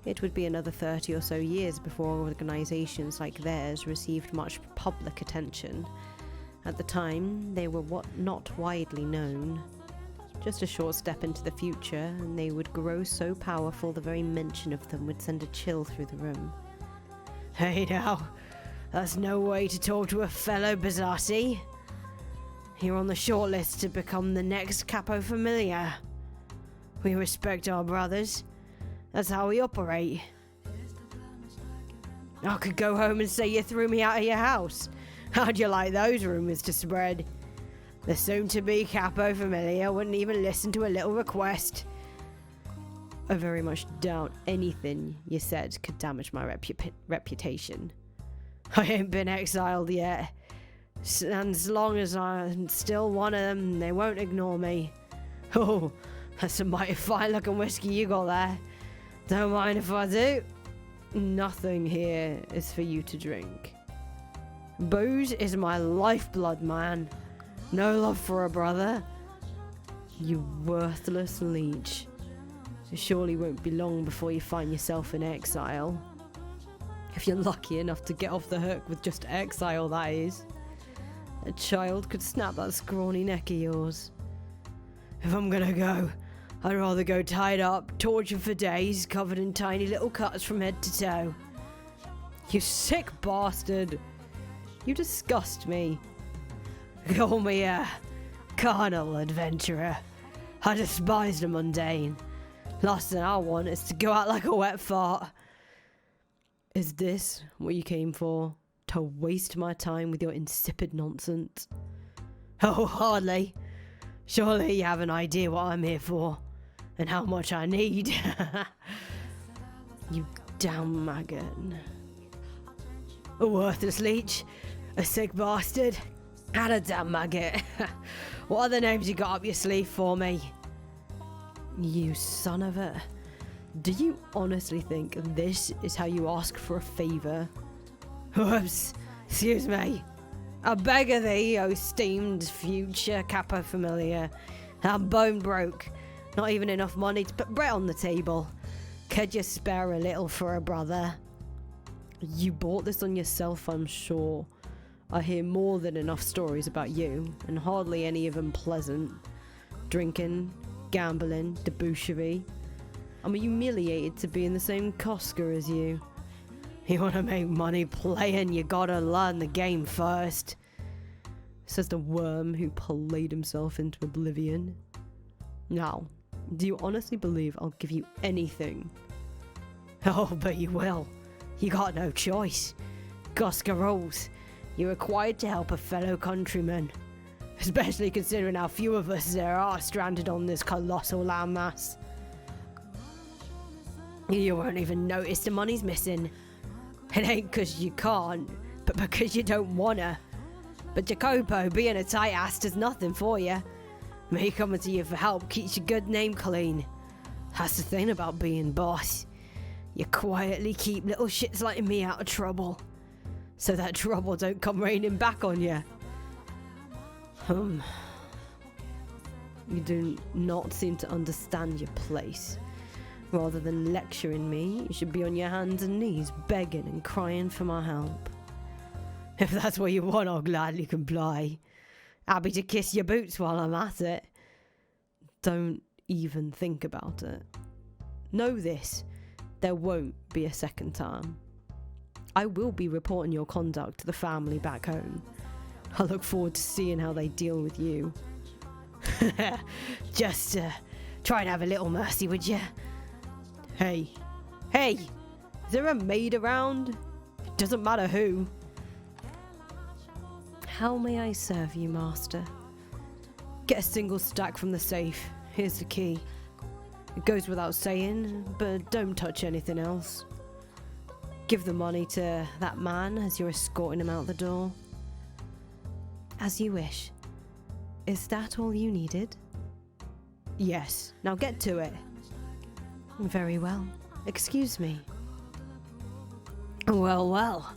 It would be another 30 or so years before organisations like theirs received much public attention. At the time, they were not widely known. Just a short step into the future, and they would grow so powerful the very mention of them would send a chill through the room. "Hey now, that's no way to talk to a fellow Bazzati. You're on the shortlist to become the next capo familiar. We respect our brothers. That's how we operate. I could go home and say you threw me out of your house. How'd you like those rumours to spread? The soon-to-be capo familiar wouldn't even listen to a little request." "I very much doubt anything you said could damage my reputation." "I ain't been exiled yet. And as long as I'm still one of them, they won't ignore me." "Oh, that's a mighty fine-looking whiskey you got there. Don't mind if I do." "Nothing here is for you to drink. Booze is my lifeblood, man. No love for a brother." "You worthless leech. It surely won't be long before you find yourself in exile. If you're lucky enough to get off the hook with just exile, that is. A child could snap that scrawny neck of yours." "If I'm gonna go, I'd rather go tied up, tortured for days, covered in tiny little cuts from head to toe." "You sick bastard. You disgust me." "Call me a carnal adventurer. I despise the mundane. Last thing I want is to go out like a wet fart. Is this what you came for? To waste my time with your insipid nonsense? Oh, hardly. Surely you have an idea what I'm here for, and how much I need. You damn maggot. A worthless leech, a sick bastard, and a damn maggot. What other names you got up your sleeve for me? You son of a... Do you honestly think this is how you ask for a favour? Whoops, excuse me. I beg of thee, O esteemed future capo familiar. I'm bone broke. Not even enough money to put bread on the table. Could you spare a little for a brother? You bought this on yourself, I'm sure. I hear more than enough stories about you, and hardly any of them pleasant. Drinking, gambling, debauchery. I'm humiliated to be in the same Costco as you. You want to make money playing, you gotta learn the game first. Says the worm who played himself into oblivion. Now, do you honestly believe I'll give you anything? Oh, but you will. You got no choice. Costco rules. You're required to help a fellow countryman. Especially considering how few of us there are stranded on this colossal landmass. You won't even notice the money's missing. It ain't because you can't, but because you don't wanna. But Jacopo being a tight ass does nothing for you. Me coming to you for help keeps your good name clean. That's the thing about being boss. You quietly keep little shits like me out of trouble. So that trouble don't come raining back on you. You do not seem to understand your place. Rather than lecturing me, you should be on your hands and knees begging and crying for my help. If that's what you want, I'll gladly comply. Happy to kiss your boots while I'm at it. Don't even think about it. Know this, there won't be a second time. I will be reporting your conduct to the family back home. I look forward to seeing how they deal with you. Just try and have a little mercy, would you? Hey, is there a maid around? It doesn't matter who. How may I serve you, master? Get a single stack from the safe. Here's the key. It goes without saying, but don't touch anything else. Give the money to that man as you're escorting him out the door. As you wish. Is that all you needed? Yes. Now get to it. Very well. Excuse me. Well.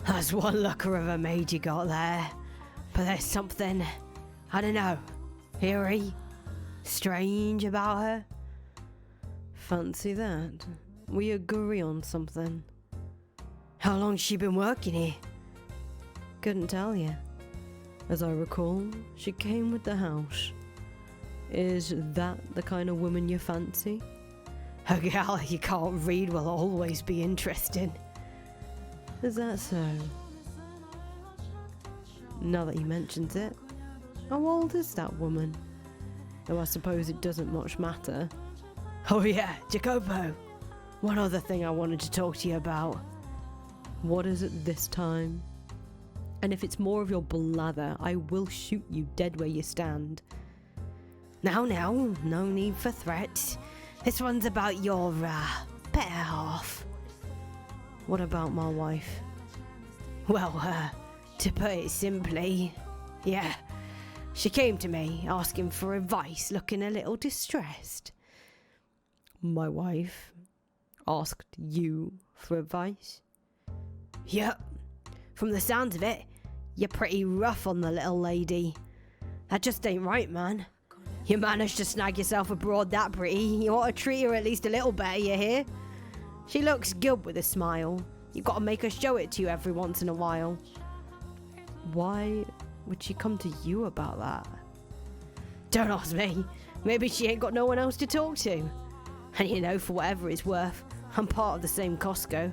That's one looker of a maid you got there. But there's something, I don't know, eerie, strange about her. Fancy that. We agree on something. How long's she been working here? Couldn't tell you. As I recall, she came with the house. Is that the kind of woman you fancy? A gal you can't read will always be interesting. Is that so? Now that you mentioned it, how old is that woman? Though I suppose it doesn't much matter. Oh yeah, Jacopo! One other thing I wanted to talk to you about. What is it this time? And if it's more of your blather, I will shoot you dead where you stand. Now, no need for threats. This one's about your, better half. What about my wife? Well, to put it simply, yeah, she came to me asking for advice, looking a little distressed. My wife asked you for advice? Yep. From the sounds of it, you're pretty rough on the little lady. That just ain't right, man. You managed to snag yourself abroad that pretty. You ought to treat her at least a little better, you hear? She looks good with a smile. You've got to make her show it to you every once in a while. Why would she come to you about that? Don't ask me. Maybe she ain't got no one else to talk to. And you know, for whatever it's worth, I'm part of the same Costco.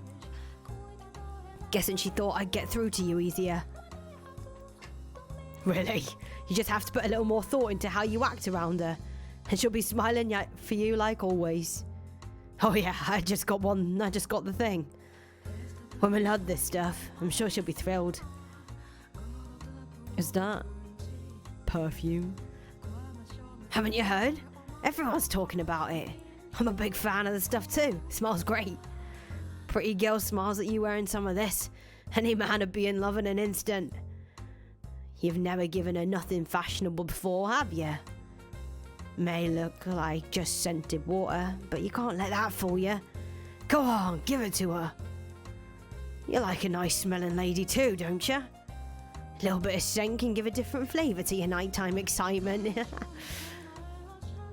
Guessing she thought I'd get through to you easier. Really? You just have to put a little more thought into how you act around her. And she'll be smiling for you like always. Oh yeah, I just got the thing. Women love this stuff. I'm sure she'll be thrilled. Is that perfume? Haven't you heard? Everyone's talking about it. I'm a big fan of the stuff too. It smells great. Pretty girl smiles at you wearing some of this. Any man would be in love in an instant. You've never given her nothing fashionable before, have you? May look like just scented water, but you can't let that fool you. Go on, give it to her. You like a nice smelling lady too, don't you? A little bit of scent can give a different flavour to your nighttime excitement.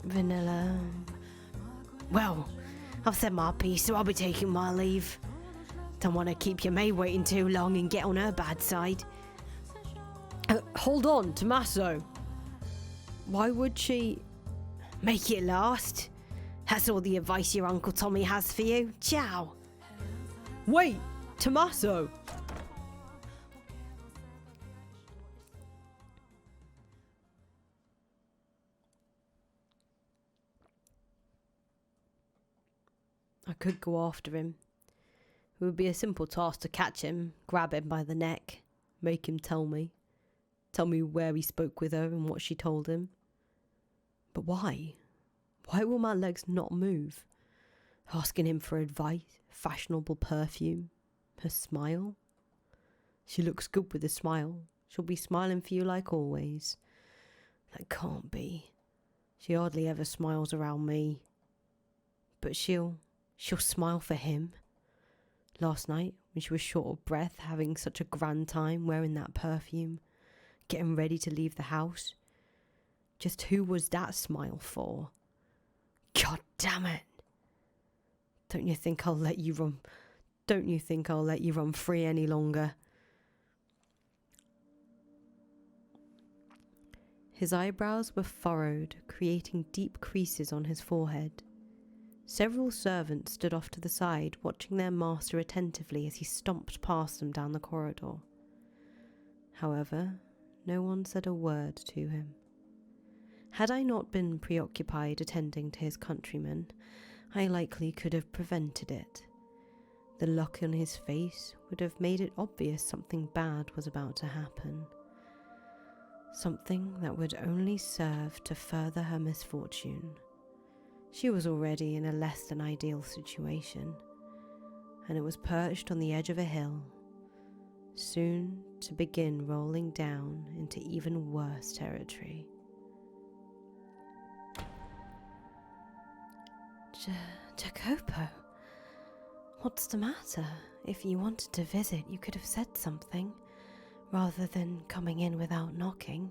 Vanilla. Well, I've said my piece, so I'll be taking my leave. Don't want to keep your maid waiting too long and get on her bad side. Hold on, Tommaso. Why would she... Make it last. That's all the advice your Uncle Tommy has for you. Ciao. Wait, Tommaso. I could go after him. It would be a simple task to catch him, grab him by the neck, make him tell me where he spoke with her and what she told him. But why? Why will my legs not move? Asking him for advice, fashionable perfume, her smile. She looks good with a smile. She'll be smiling for you like always. That can't be. She hardly ever smiles around me. But she'll smile for him. Last night, when she was short of breath, having such a grand time wearing that perfume, getting ready to leave the house. Just who was that smile for? God damn it. Don't you think I'll let you run free any longer? His eyebrows were furrowed, creating deep creases on his forehead. Several servants stood off to the side, watching their master attentively as he stomped past them down the corridor. However, no one said a word to him. Had I not been preoccupied attending to his countrymen, I likely could have prevented it. The look on his face would have made it obvious something bad was about to happen. Something that would only serve to further her misfortune. She was already in a less than ideal situation, and it was perched on the edge of a hill, soon to begin rolling down into even worse territory. Jacopo, what's the matter? If you wanted to visit, you could have said something, rather than coming in without knocking.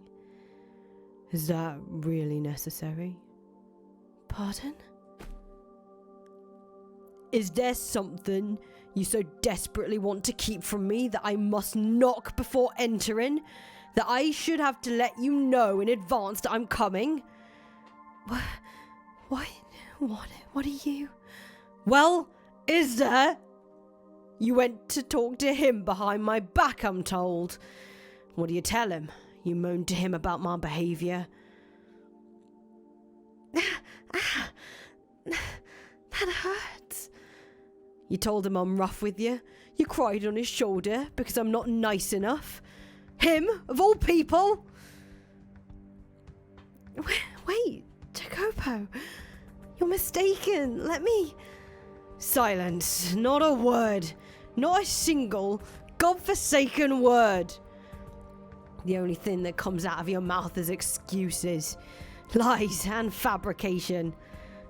Is that really necessary? Pardon? Is there something you so desperately want to keep from me that I must knock before entering? That I should have to let you know in advance that I'm coming? What are you? Well, is there? You went to talk to him behind my back, I'm told. What do you tell him? You moaned to him about my behaviour. That hurts. You told him I'm rough with you. You cried on his shoulder because I'm not nice enough. Him, of all people. Wait, Jacopo. You're mistaken. Let me... Silence. Not a word. Not a single godforsaken word. The only thing that comes out of your mouth is excuses, lies and fabrication.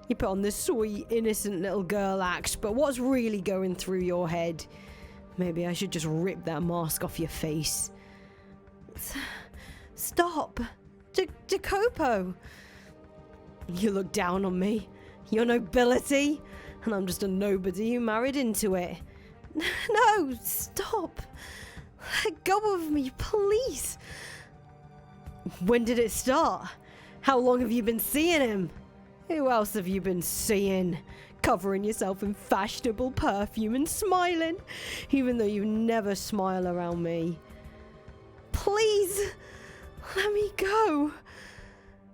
You put on this sweet, innocent little girl act, but what's really going through your head? Maybe I should just rip that mask off your face. Stop. Jacopo. You look down on me. Your nobility. And I'm just a nobody who married into it. No, stop. Let go of me, please. When did it start? How long have you been seeing him? Who else have you been seeing? Covering yourself in fashionable perfume and smiling, even though you never smile around me. Please, let me go.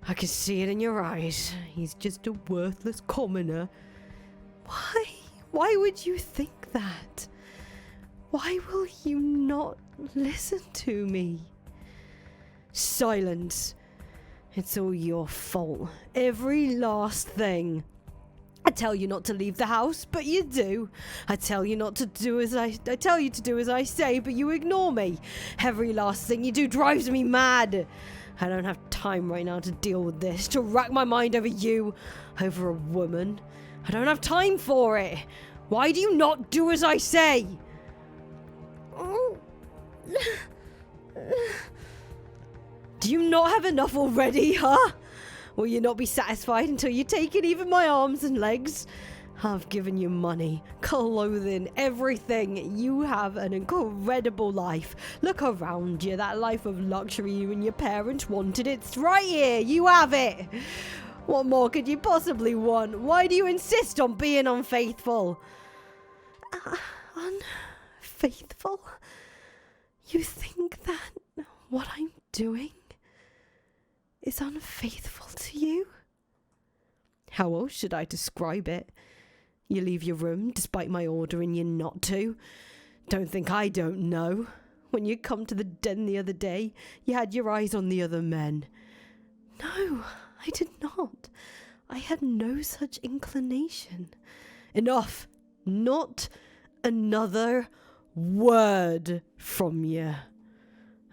I can see it in your eyes. He's just a worthless commoner. Why? Why would you think that? Why will you not listen to me? Silence. It's all your fault. Every last thing. I tell you not to leave the house, but you do. I tell you not to do as I tell you to do as I say, but you ignore me. Every last thing you do drives me mad. I don't have time right now to deal with this, to rack my mind over you, over a woman. I don't have time for it. Why do you not do as I say? Do you not have enough already, huh? Will you not be satisfied until you take in even my arms and legs? I've given you money, clothing, everything. You have an incredible life. Look around you, that life of luxury you and your parents wanted. It's right here. You have it. What more could you possibly want? Why do you insist on being unfaithful? Unfaithful? You think that what I'm doing is unfaithful to you? How else should I describe it? You leave your room despite my ordering you not to. Don't think I don't know. When you come to the den the other day, you had your eyes on the other men. No, I did not. I had no such inclination. Enough. Not another word from you.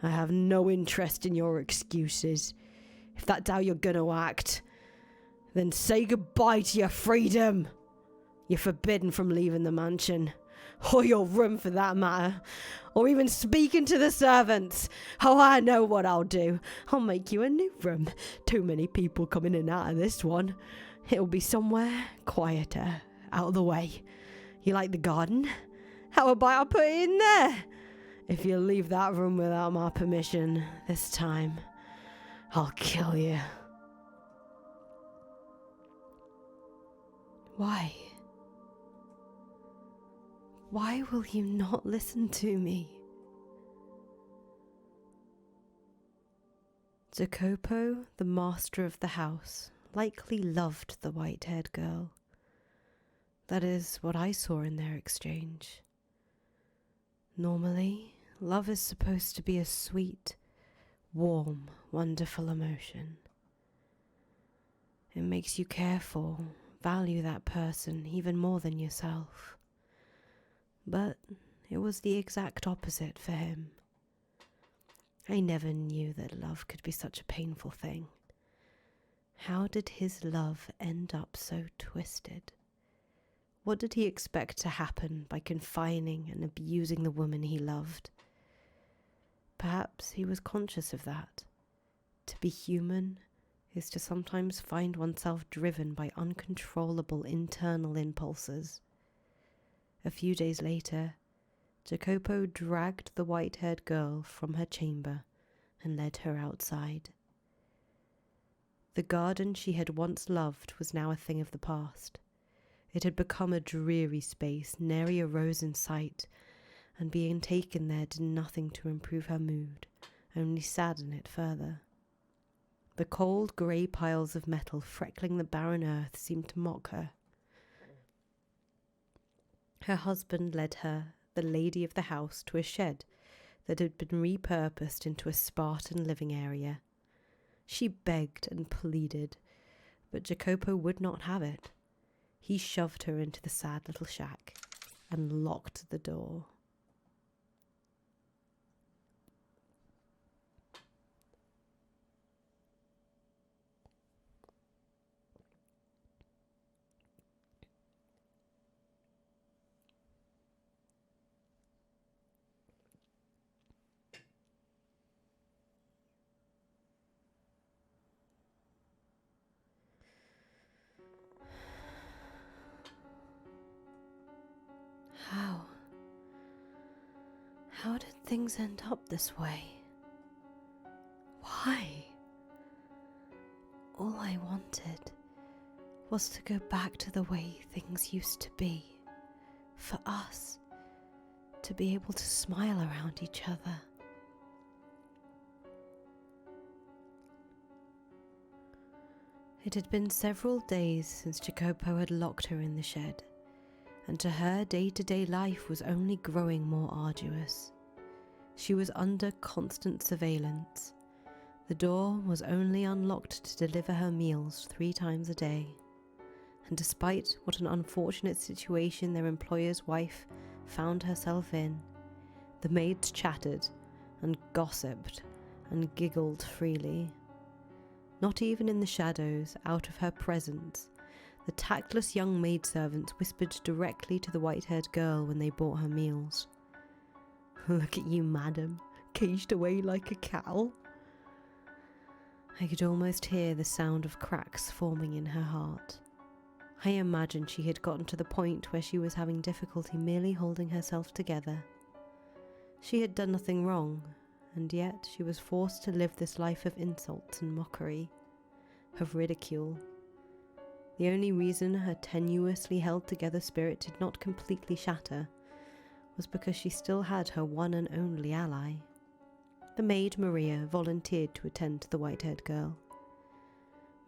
I have no interest in your excuses. If that's how you're gonna act, then say goodbye to your freedom. You're forbidden from leaving the mansion, or your room for that matter, or even speaking to the servants. Oh, I know what I'll do. I'll make you a new room. Too many people come in and out of this one. It'll be somewhere quieter, out of the way. You like the garden? How about I put it in there? If you leave that room without my permission this time, I'll kill you. Why? Why will you not listen to me? Jacopo, the master of the house, likely loved the white-haired girl. That is what I saw in their exchange. Normally, love is supposed to be a sweet, warm, wonderful emotion. It makes you care for, value that person even more than yourself. But it was the exact opposite for him. I never knew that love could be such a painful thing. How did his love end up so twisted? What did he expect to happen by confining and abusing the woman he loved? Perhaps he was conscious of that. To be human is to sometimes find oneself driven by uncontrollable internal impulses. A few days later, Jacopo dragged the white-haired girl from her chamber and led her outside. The garden she had once loved was now a thing of the past. It had become a dreary space, nary a rose in sight, and being taken there did nothing to improve her mood, only sadden it further. The cold grey piles of metal freckling the barren earth seemed to mock her. Her husband led her, the lady of the house, to a shed that had been repurposed into a Spartan living area. She begged and pleaded, but Jacopo would not have it. He shoved her into the sad little shack and locked the door. How did things end up this way? Why? All I wanted was to go back to the way things used to be, for us to be able to smile around each other. It had been several days since Jacopo had locked her in the shed, and to her day-to-day life was only growing more arduous. She was under constant surveillance. The door was only unlocked to deliver her meals 3 times a day, and despite what an unfortunate situation their employer's wife found herself in, the maids chatted and gossiped and giggled freely. Not even in the shadows, out of her presence, the tactless young maidservants whispered directly to the white-haired girl when they brought her meals. "Look at you, madam, caged away like a cow." I could almost hear the sound of cracks forming in her heart. I imagined she had gotten to the point where she was having difficulty merely holding herself together. She had done nothing wrong, and yet she was forced to live this life of insults and mockery, of ridicule. The only reason her tenuously held together spirit did not completely shatter was because she still had her one and only ally. The maid Maria volunteered to attend to the white-haired girl.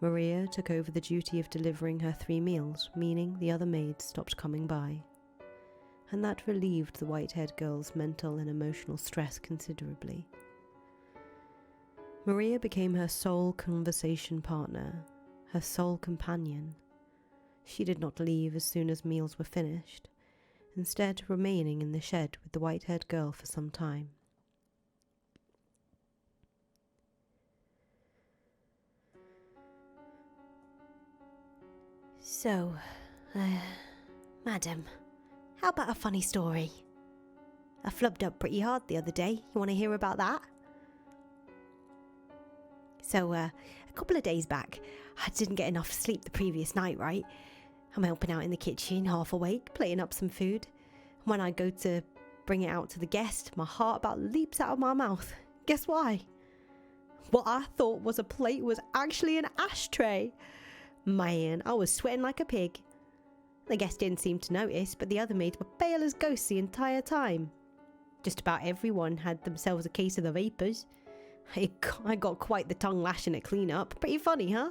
Maria took over the duty of delivering her 3 meals, meaning the other maids stopped coming by, and that relieved the white-haired girl's mental and emotional stress considerably. Maria became her sole conversation partner, her sole companion. She did not leave as soon as meals were finished, instead remaining in the shed with the white-haired girl for some time. So, madam, how about a funny story? I flubbed up pretty hard the other day. You want to hear about that? So, a couple of days back, I didn't get enough sleep the previous night, right? I'm helping out in the kitchen, half awake, plating up some food. When I go to bring it out to the guest, my heart about leaps out of my mouth. Guess why? What I thought was a plate was actually an ashtray. Man, I was sweating like a pig. The guest didn't seem to notice, but the other maids were pale as ghosts the entire time. Just about everyone had themselves a case of the vapours. I got quite the tongue lashing at clean up. Pretty funny, huh?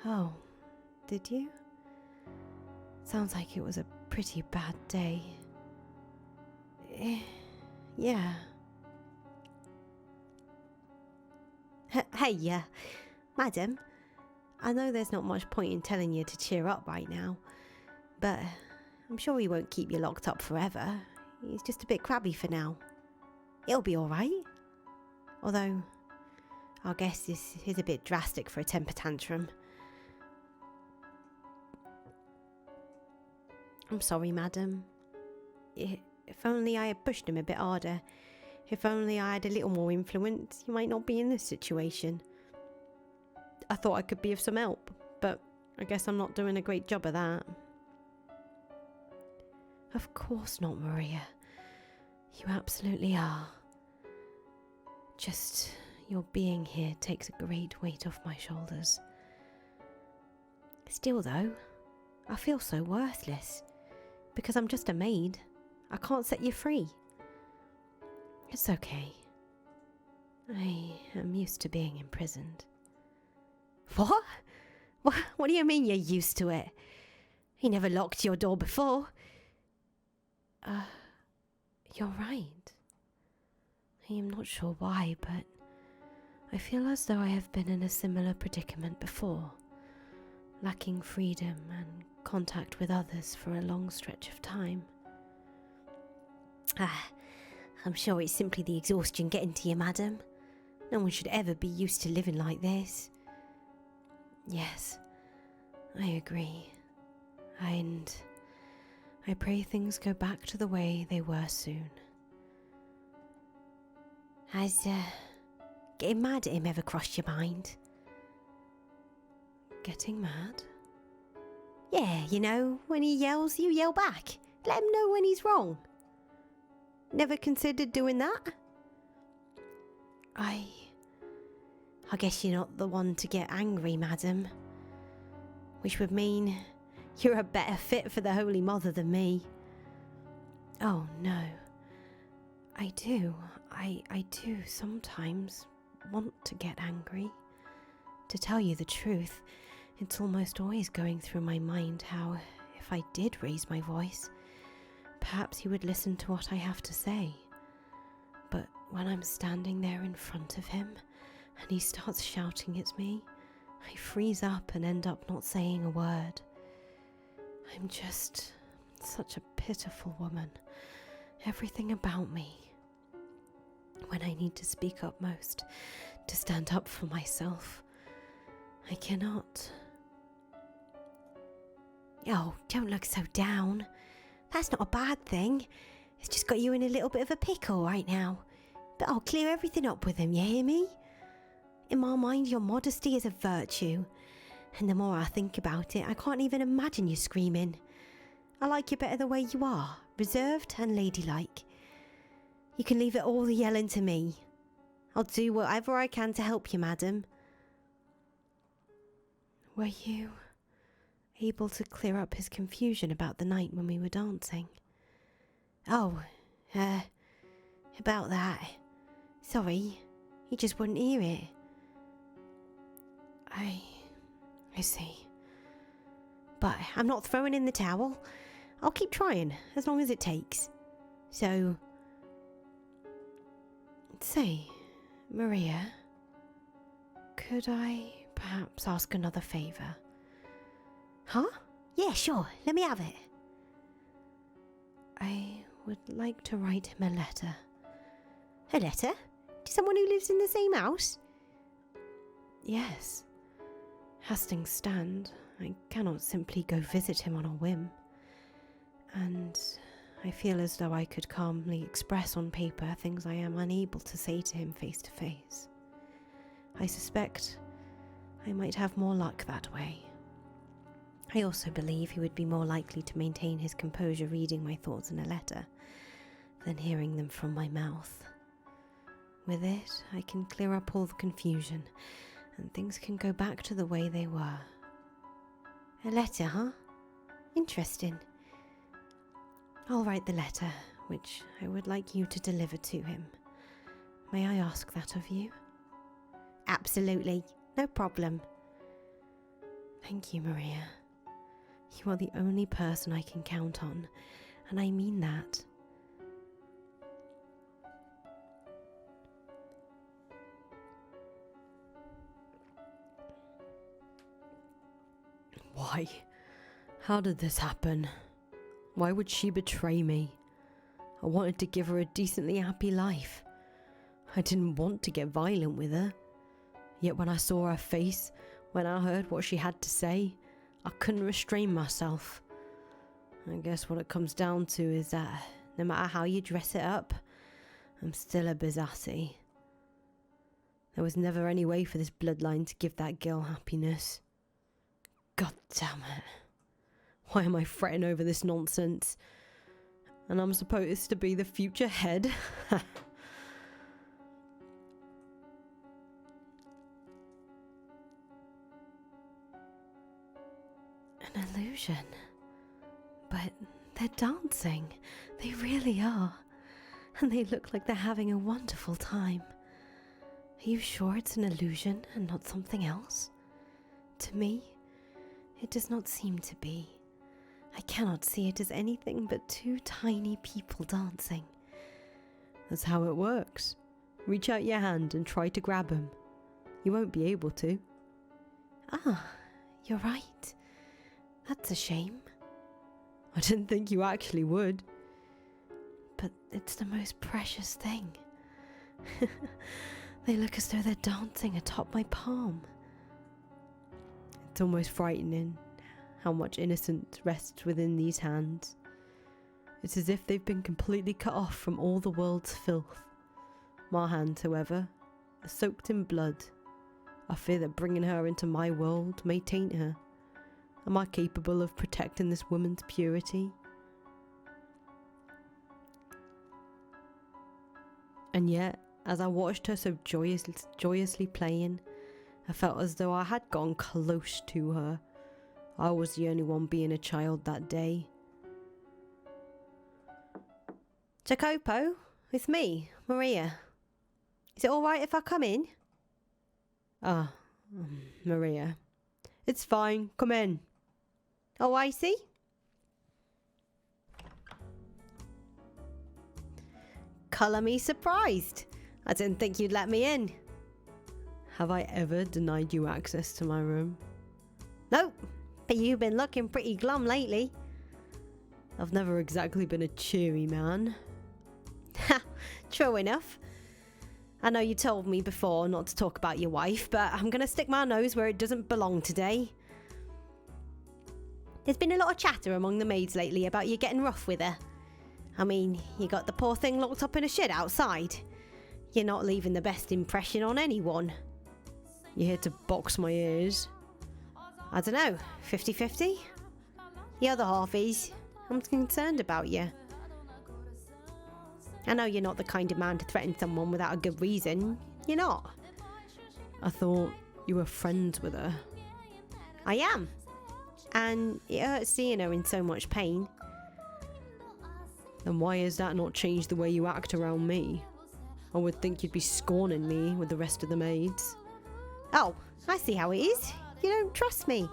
Oh, did you? Sounds like it was a pretty bad day. Yeah. Hey, madam, I know there's not much point in telling you to cheer up right now, but I'm sure he won't keep you locked up forever. He's just a bit crabby for now. It'll be alright. Although, I guess this is a bit drastic for a temper tantrum. I'm sorry, madam. If only I had pushed him a bit harder. If only I had a little more influence, you might not be in this situation. I thought I could be of some help, but I guess I'm not doing a great job of that. Of course not, Maria. You absolutely are. Just your being here takes a great weight off my shoulders. Still though, I feel so worthless. Because I'm just a maid. I can't set you free. It's okay. I am used to being imprisoned. What? What do you mean you're used to it? He never locked your door before. You're right. I am not sure why, but I feel as though I have been in a similar predicament before, lacking freedom and contact with others for a long stretch of time. I'm sure it's simply the exhaustion getting to you, madam. No one should ever be used to living like this. Yes, I agree. And I pray things go back to the way they were soon. Has getting mad at him ever crossed your mind? Getting mad? Yeah, you know, when he yells, you yell back. Let him know when he's wrong. Never considered doing that? I guess you're not the one to get angry, madam. Which would mean you're a better fit for the Holy Mother than me. Oh, no. I do sometimes want to get angry. To tell you the truth, it's almost always going through my mind how, if I did raise my voice, perhaps he would listen to what I have to say. But when I'm standing there in front of him and he starts shouting at me, I freeze up and end up not saying a word. I'm just such a pitiful woman. Everything about me. When I need to speak up most, to stand up for myself, I cannot. Oh, don't look so down. That's not a bad thing. It's just got you in a little bit of a pickle right now. But I'll clear everything up with him, you hear me? In my mind, your modesty is a virtue. And the more I think about it, I can't even imagine you screaming. I like you better the way you are, reserved and ladylike. You can leave it all the yelling to me. I'll do whatever I can to help you, madam. Were you able to clear up his confusion about the night when we were dancing? Oh, about that. Sorry, he just wouldn't hear it. I see. But I'm not throwing in the towel. I'll keep trying, as long as it takes. So... Say, Maria, could I perhaps ask another favour? Huh? Yeah, sure. Let me have it. I would like to write him a letter. A letter? To someone who lives in the same house? Yes. Hastings Stand. I cannot simply go visit him on a whim. And I feel as though I could calmly express on paper things I am unable to say to him face to face. I suspect I might have more luck that way. I also believe he would be more likely to maintain his composure reading my thoughts in a letter than hearing them from my mouth. With it, I can clear up all the confusion, and things can go back to the way they were. A letter, huh? Interesting. I'll write the letter, which I would like you to deliver to him. May I ask that of you? Absolutely. No problem. Thank you, Maria. You are the only person I can count on, and I mean that. Why? How did this happen? Why would she betray me? I wanted to give her a decently happy life. I didn't want to get violent with her. Yet when I saw her face, when I heard what she had to say, I couldn't restrain myself. I guess what it comes down to is that no matter how you dress it up, I'm still a Bizassi. There was never any way for this bloodline to give that girl happiness. God damn it. Why am I fretting over this nonsense? And I'm supposed to be the future head? An illusion. But they're dancing. They really are. And they look like they're having a wonderful time. Are you sure it's an illusion and not something else? To me, it does not seem to be. I cannot see it as anything but two tiny people dancing. That's how it works. Reach out your hand and try to grab him. You won't be able to. Ah, you're right. That's a shame. I didn't think you actually would. But it's the most precious thing. They look as though they're dancing atop my palm. It's almost frightening how much innocence rests within these hands. It's as if they've been completely cut off from all the world's filth. My hands, however, are soaked in blood. I fear that bringing her into my world may taint her. Am I capable of protecting this woman's purity? And yet, as I watched her so joyously playing, I felt as though I had gone close to her. I was the only one being a child that day. Jacopo, it's me, Maria. Is it all right if I come in? Maria. It's fine, come in. Oh, I see. Colour me surprised. I didn't think you'd let me in. Have I ever denied you access to my room? Nope, but you've been looking pretty glum lately. I've never exactly been a cheery man. Ha, true enough. I know you told me before not to talk about your wife, but I'm going to stick my nose where it doesn't belong today. There's been a lot of chatter among the maids lately about you getting rough with her. I mean, you got the poor thing locked up in a shed outside. You're not leaving the best impression on anyone. You're here to box my ears? I don't know, 50-50? The other half is, I'm concerned about you. I know you're not the kind of man to threaten someone without a good reason. You're not. I thought you were friends with her. I am. And it hurts seeing her in so much pain. Then why has that not changed the way you act around me? I would think you'd be scorning me with the rest of the maids. Oh, I see how it is. You don't trust me.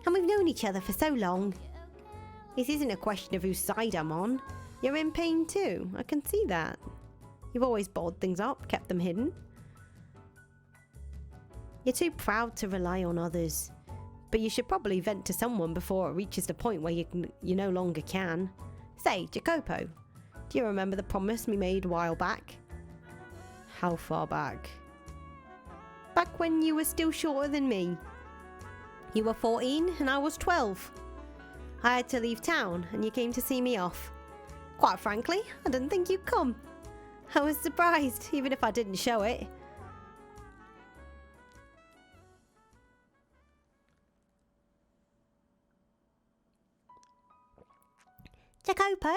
And we've known each other for so long. This isn't a question of whose side I'm on. You're in pain too. I can see that. You've always bottled things up, kept them hidden. You're too proud to rely on others. But you should probably vent to someone before it reaches the point where you no longer can. Say, Jacopo, do you remember the promise we made a while back? How far back? Back when you were still shorter than me. You were 14 and I was 12. I had to leave town and you came to see me off. Quite frankly, I didn't think you'd come. I was surprised, even if I didn't show it. Jacopo?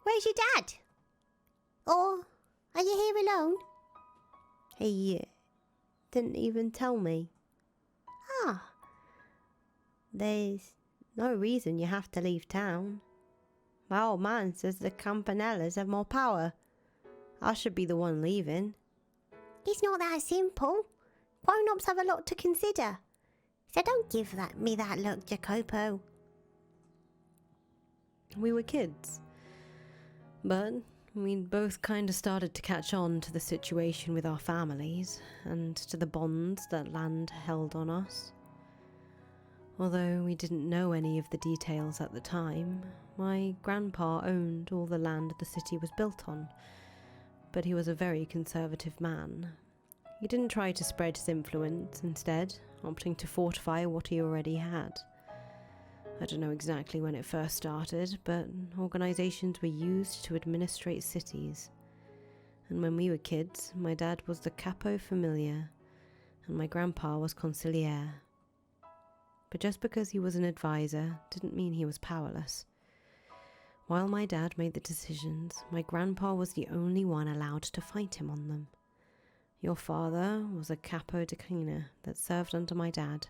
Where's your dad? Or are you here alone? He didn't even tell me. Ah. There's no reason you have to leave town. My old man says the Campanellas have more power. I should be the one leaving. It's not that simple. Grown-ups have a lot to consider. So don't give me that look, Jacopo. We were kids. But we both kind of started to catch on to the situation with our families and to the bonds that land held on us. Although we didn't know any of the details at the time, my grandpa owned all the land the city was built on, but he was a very conservative man. He didn't try to spread his influence, instead opting to fortify what he already had. I don't know exactly when it first started, but organizations were used to administrate cities. And when we were kids, my dad was the capo familiar, and my grandpa was consigliere. But just because he was an advisor didn't mean he was powerless. While my dad made the decisions, my grandpa was the only one allowed to fight him on them. Your father was a capo decina that served under my dad.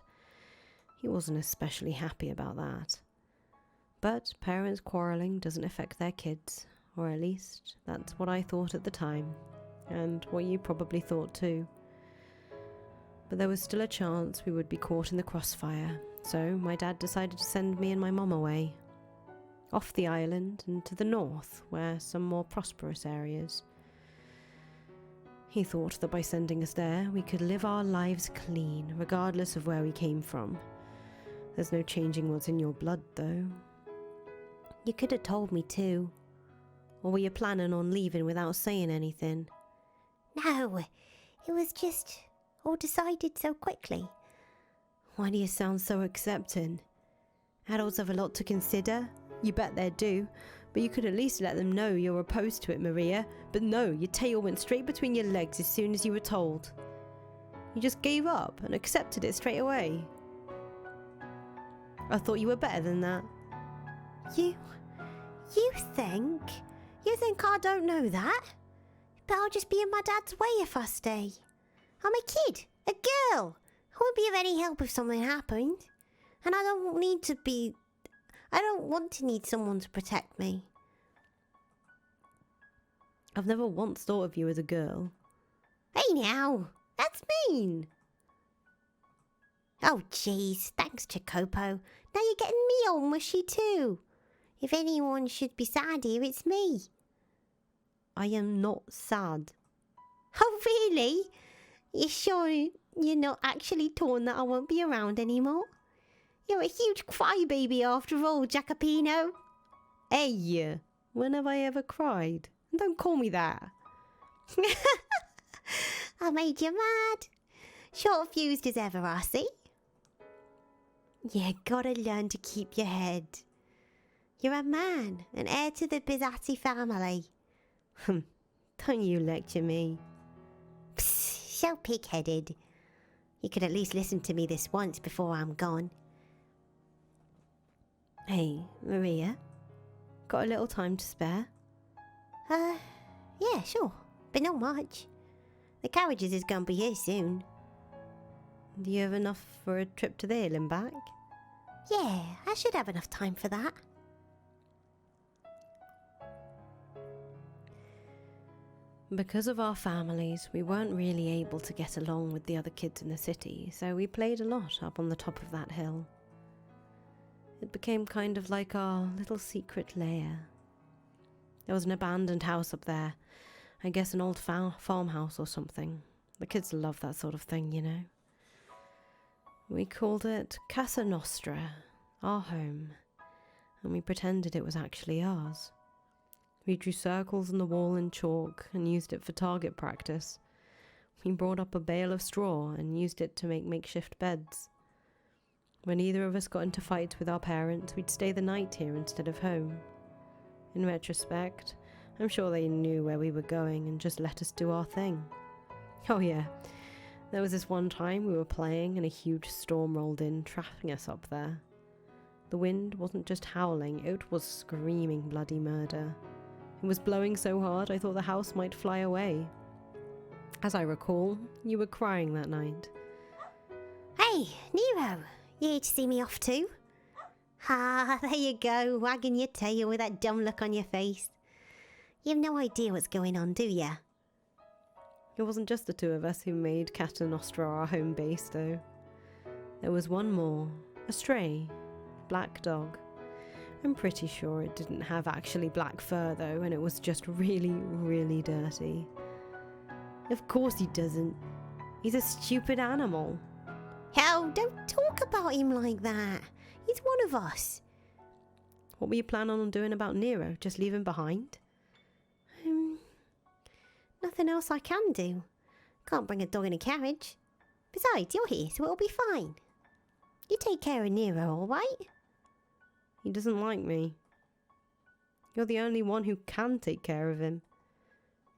He wasn't especially happy about that. But parents quarrelling doesn't affect their kids, or at least that's what I thought at the time, and what you probably thought too. But there was still a chance we would be caught in the crossfire, so my dad decided to send me and my mum away, off the island and to the north, where some more prosperous areas. He thought that by sending us there, we could live our lives clean, regardless of where we came from. There's no changing what's in your blood, though. You could have told me too. Or were you planning on leaving without saying anything? No, it was just all decided so quickly. Why do you sound so accepting? Adults have a lot to consider. You bet they do. But you could at least let them know you're opposed to it, Maria. But no, your tail went straight between your legs as soon as you were told. You just gave up and accepted it straight away. I thought you were better than that. You think? You think I don't know that? But I'll just be in my dad's way if I stay. I'm a kid, a girl. I won't be of any help if something happened. And I don't want to need someone to protect me. I've never once thought of you as a girl. Hey now, That's mean. Oh, jeez. Thanks, Jacopo. Now you're getting me all mushy too. If anyone should be sad here, it's me. I am not sad. Oh, really? You sure you're not actually torn that I won't be around anymore? You're a huge crybaby after all, Jacopino. Hey, when have I ever cried? Don't call me that. I made you mad. Short-fused as ever, I see. You gotta learn to keep your head. You're a man, an heir to the Bizzatti family. Don't you lecture me. Psst, so pig-headed. You could at least listen to me this once before I'm gone. Hey, Maria. Got a little time to spare? Yeah, sure. But not much. The carriages is gonna be here soon. Do you have enough for a trip to the hill and back? Yeah, I should have enough time for that. Because of our families, we weren't really able to get along with the other kids in the city, so we played a lot up on the top of that hill. It became kind of like our little secret lair. There was an abandoned house up there. I guess an old farmhouse or something. The kids love that sort of thing, you know. We called it Casa Nostra, our home, and we pretended it was actually ours. We drew circles on the wall in chalk and used it for target practice. We brought up a bale of straw and used it to make makeshift beds. When either of us got into fights with our parents, we'd stay the night here instead of home. In retrospect, I'm sure they knew where we were going and just let us do our thing. Oh yeah, there was this one time we were playing and a huge storm rolled in, trapping us up there. The wind wasn't just howling, it was screaming bloody murder. It was blowing so hard I thought the house might fly away. As I recall, you were crying that night. Hey, Nero, you here to see me off too? Ah, there you go, wagging your tail with that dumb look on your face. You have no idea what's going on, do ya? It wasn't just the two of us who made Casa Nostra our home base, though. There was one more, a stray, black dog. I'm pretty sure it didn't have actually black fur, though, and it was just really, really dirty. Of course he doesn't. He's a stupid animal. Hell, don't talk about him like that. He's one of us. What were you planning on doing about Nero? Just leave him behind? Nothing else I can do. Can't bring a dog in a carriage. Besides, you're here, so it'll be fine. You take care of Nero, all right? He doesn't like me. You're the only one who can take care of him.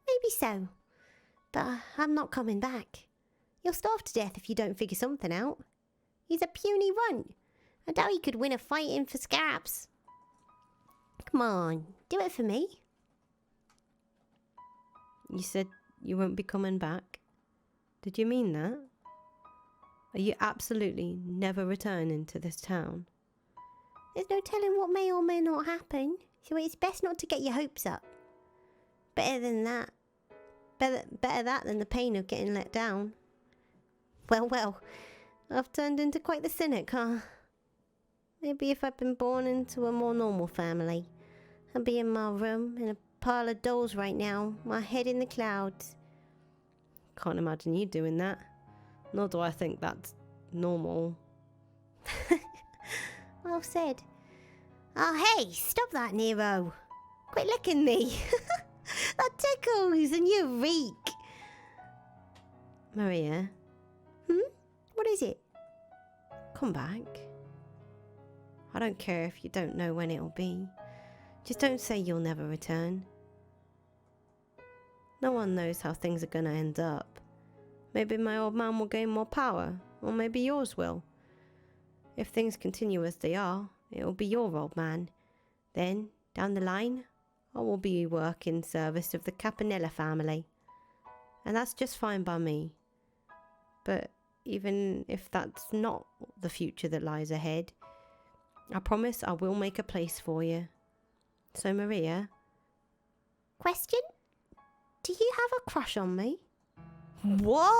Maybe so. But I'm not coming back. You'll starve to death if you don't figure something out. He's a puny runt. I doubt he could win a fight in for scraps. Come on, do it for me. You said you won't be coming back. Did you mean that? Are you absolutely never returning to this town? There's no telling what may or may not happen, so it's best not to get your hopes up. Better than that. Better that than the pain of getting let down. Well, I've turned into quite the cynic, huh? Maybe if I'd been born into a more normal family, I'd be in my room in a pile of dolls right now, my head in the clouds. Can't imagine you doing that. Nor do I think that's normal. Well said. Oh, hey, stop that, Nero. Quit licking me. That tickles and you reek. Maria? What is it? Come back. I don't care if you don't know when it'll be. Just don't say you'll never return. No one knows how things are gonna end up. Maybe my old man will gain more power, or maybe yours will. If things continue as they are, it'll be your old man. Then, down the line, I will be work in service of the Campanella family. And that's just fine by me. But even if that's not the future that lies ahead, I promise I will make a place for you. So, Maria? Question? Do you have a crush on me? What?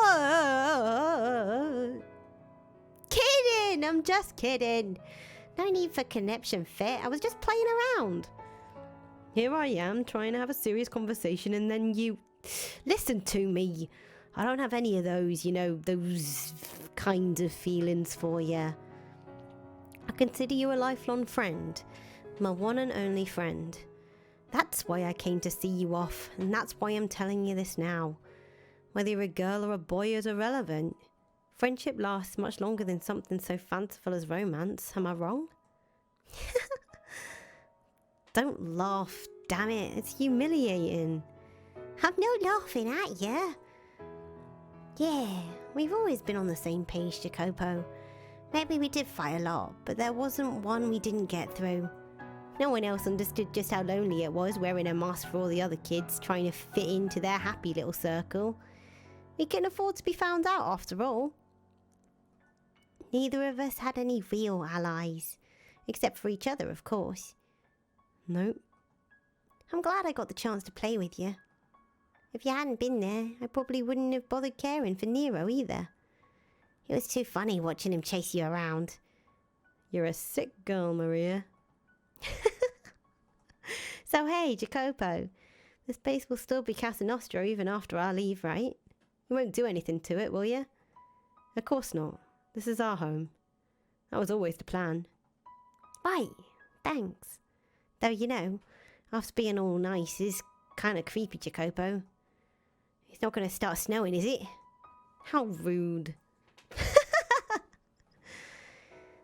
Kidding! I'm just kidding. No need for conniption fit. I was just playing around. Here I am trying to have a serious conversation and then you... Listen to me. I don't have any of those, those kind of feelings for you. I consider you a lifelong friend. My one and only friend. That's why I came to see you off, and that's why I'm telling you this now. Whether you're a girl or a boy is irrelevant. Friendship lasts much longer than something so fanciful as romance. Am I wrong? Don't laugh, damn it. It's humiliating. I'm not laughing at you. Yeah, we've always been on the same page, Jacopo. Maybe we did fight a lot, but there wasn't one we didn't get through. No one else understood just how lonely it was wearing a mask for all the other kids trying to fit into their happy little circle. We couldn't afford to be found out after all. Neither of us had any real allies, except for each other, of course. Nope. I'm glad I got the chance to play with you. If you hadn't been there, I probably wouldn't have bothered caring for Nero either. It was too funny watching him chase you around. You're a sick girl, Maria. So hey, Jacopo, this place will still be Casa Nostra even after I leave, right? You won't do anything to it, will you? Of course not. This is our home. That was always the plan. Right, thanks. Though, after being all nice is kind of creepy, Jacopo. It's not going to start snowing, is it? How rude.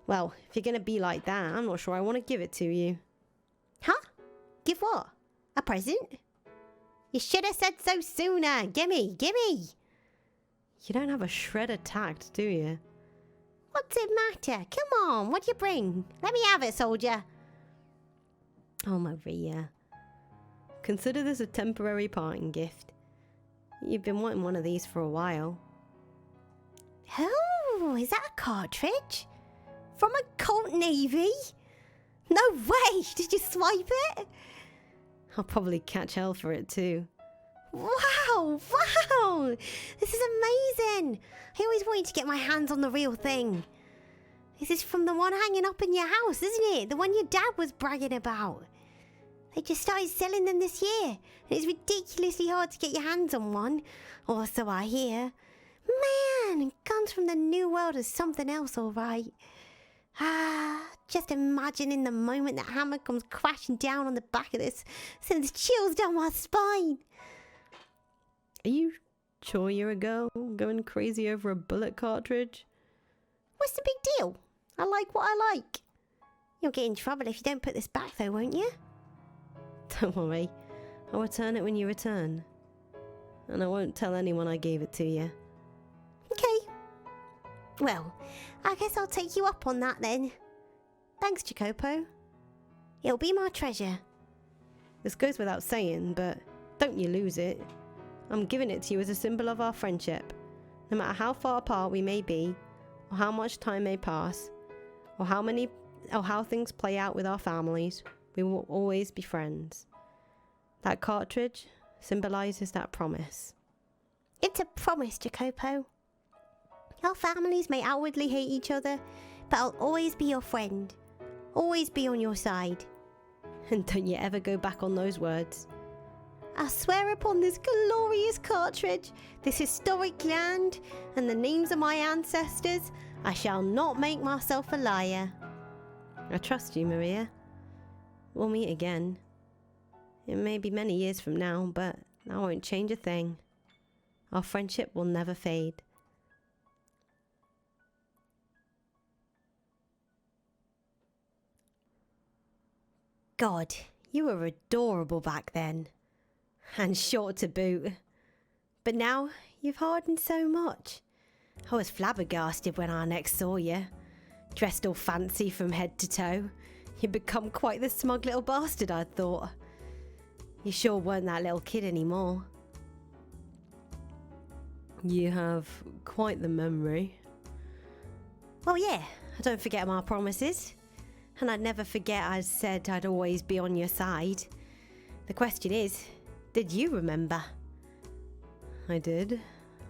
Well, if you're going to be like that, I'm not sure I want to give it to you. Huh? Give what? A present? You should have said so sooner. Gimme, gimme. You don't have a shred of tact, do you? What's it matter? Come on, what do you bring? Let me have it, soldier. Oh, Maria. Consider this a temporary parting gift. You've been wanting one of these for a while. Oh, is that a cartridge? From a Colt Navy? No way! Did you swipe it? I'll probably catch hell for it too. Wow! Wow! This is amazing! I always wanted to get my hands on the real thing. This is from the one hanging up in your house, isn't it? The one your dad was bragging about. They just started selling them this year. And it's ridiculously hard to get your hands on one. Or so I hear. Man, guns from the New World is something else, alright. Just imagining the moment that hammer comes crashing down on the back of this sends chills down my spine. Are you sure you're a girl going crazy over a bullet cartridge? What's the big deal? I like what I like. You'll get in trouble if you don't put this back though, won't you? Don't worry. I'll return it when you return. And I won't tell anyone I gave it to you. Okay. Well, I guess I'll take you up on that then. Thanks, Jacopo. It'll be my treasure. This goes without saying, but don't you lose it. I'm giving it to you as a symbol of our friendship. No matter how far apart we may be, or how much time may pass, or how things play out with our families, we will always be friends. That cartridge symbolizes that promise. It's a promise, Jacopo. Our families may outwardly hate each other, but I'll always be your friend. Always be on your side. And don't you ever go back on those words. I swear upon this glorious cartridge, this historic land, and the names of my ancestors, I shall not make myself a liar. I trust you, Maria. We'll meet again. It may be many years from now, but I won't change a thing. Our friendship will never fade. God, you were adorable back then. And short to boot. But now, you've hardened so much. I was flabbergasted when I next saw you. Dressed all fancy from head to toe. You'd become quite the smug little bastard, I'd thought. You sure weren't that little kid anymore. You have quite the memory. Well, yeah, I don't forget my promises. And I'd never forget I said I'd always be on your side. The question is, did you remember? I did.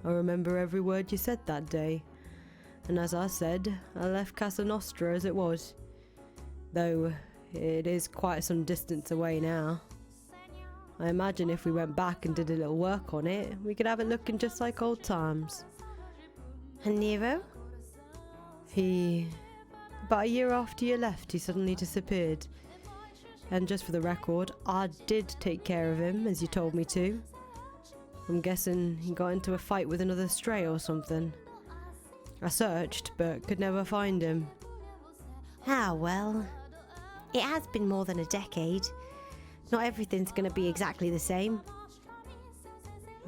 I remember every word you said that day. And as I said, I left Casa Nostra as it was. Though it is quite some distance away now. I imagine if we went back and did a little work on it, we could have it looking just like old times. And Nero? About a year after you left, he suddenly disappeared. And just for the record, I did take care of him, as you told me to. I'm guessing he got into a fight with another stray or something. I searched, but could never find him. Ah, well. It has been more than a decade. Not everything's going to be exactly the same.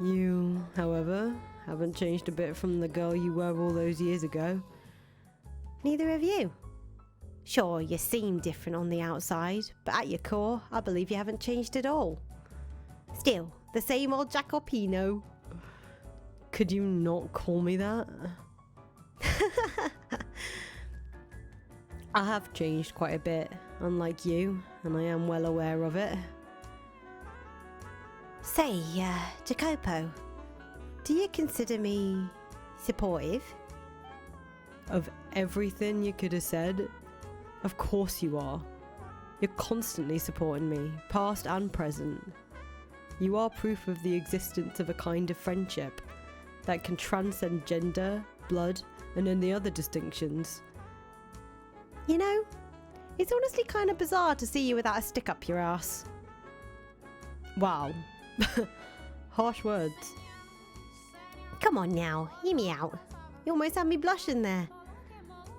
You, however, haven't changed a bit from the girl you were all those years ago. Neither have you. Sure, you seem different on the outside, but at your core, I believe you haven't changed at all. Still, the same old Jacopino. Could you not call me that? I have changed quite a bit, unlike you, and I am well aware of it. Say, Jacopo, do you consider me supportive? Of everything you could have said, of course you are. You're constantly supporting me, past and present. You are proof of the existence of a kind of friendship that can transcend gender, blood, and any other distinctions. You know, it's honestly kind of bizarre to see you without a stick up your ass. Wow. Harsh words. Come on now, hear me out. You almost had me blushing there.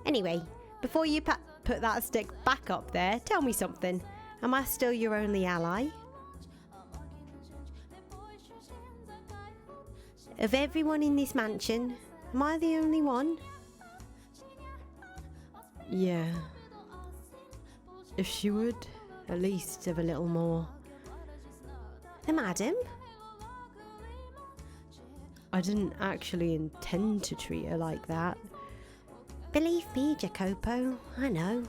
Anyway, before you put that stick back up there, tell me something. Am I still your only ally? Of everyone in this mansion, am I the only one? Yeah. If she would, at least have a little more. The madam? I didn't actually intend to treat her like that. Believe me, Jacopo, I know.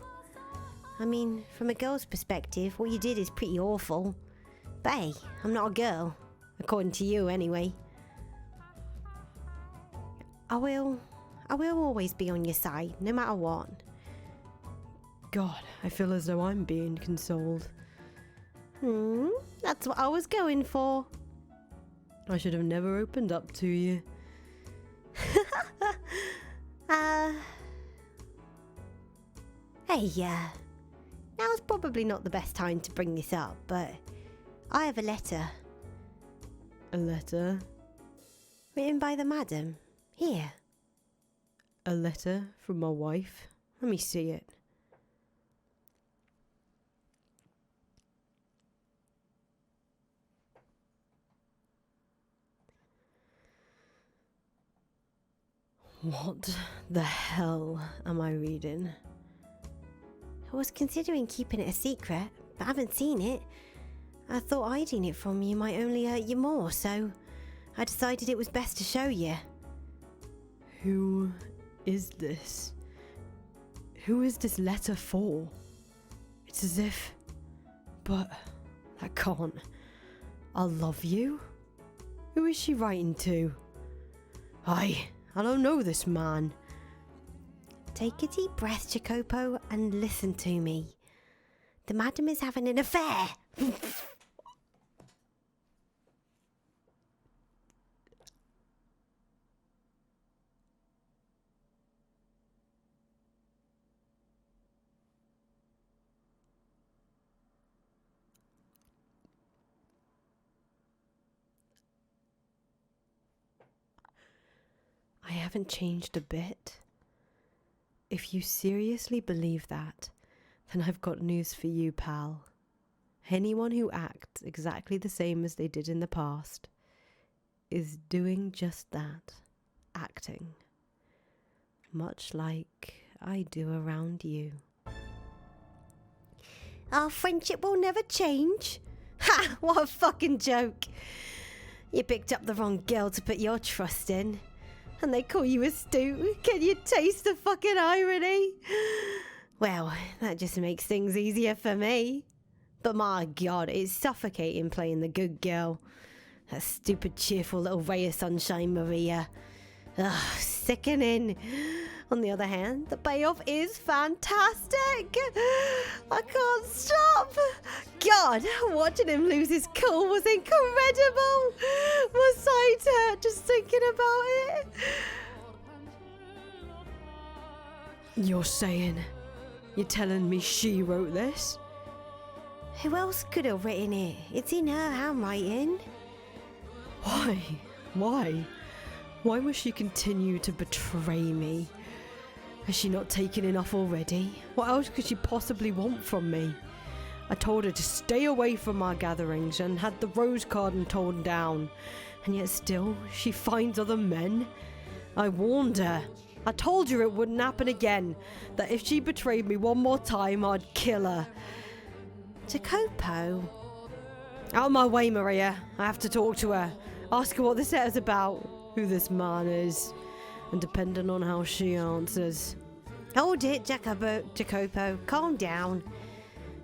I mean, from a girl's perspective, what you did is pretty awful. But hey, I'm not a girl. According to you, anyway. I will always be on your side, no matter what. God, I feel as though I'm being consoled. That's what I was going for. I should have never opened up to you. Hey, now's probably not the best time to bring this up, but I have a letter. A letter? Written by the madam. Here. A letter from my wife? Let me see it. What the hell am I reading? I was considering keeping it a secret, but I haven't seen it. I thought hiding it from you might only hurt you more, so I decided it was best to show you. Who is this? Who is this letter for? It's as if... But that can't. I love you? Who is she writing to? I don't know this man. Take a deep breath, Jacopo, and listen to me. The madam is having an affair. I haven't changed a bit. If you seriously believe that, then I've got news for you, pal. Anyone who acts exactly the same as they did in the past is doing just that, acting. Much like I do around you. Our friendship will never change. Ha! What a fucking joke. You picked up the wrong girl to put your trust in. And they call you astute. Can you taste the fucking irony? Well, that just makes things easier for me. But my God, it's suffocating playing the good girl. That stupid, cheerful little ray of sunshine, Maria. Ugh, sickening. On the other hand, the payoff is fantastic. I can't stop. God, watching him lose his cool was incredible. My sides hurt just thinking about it. You're telling me she wrote this? Who else could have written it? It's in her handwriting. Why? Why must she continue to betray me? Has she not taken enough already? What else could she possibly want from me? I told her to stay away from our gatherings and had the rose garden torn down. And yet still, she finds other men. I warned her. I told her it wouldn't happen again. That if she betrayed me one more time, I'd kill her. Jacopo? Out of my way, Maria. I have to talk to her. Ask her what this letter's about, who this man is. And depending on how she answers. Hold it, Jacopo. Calm down.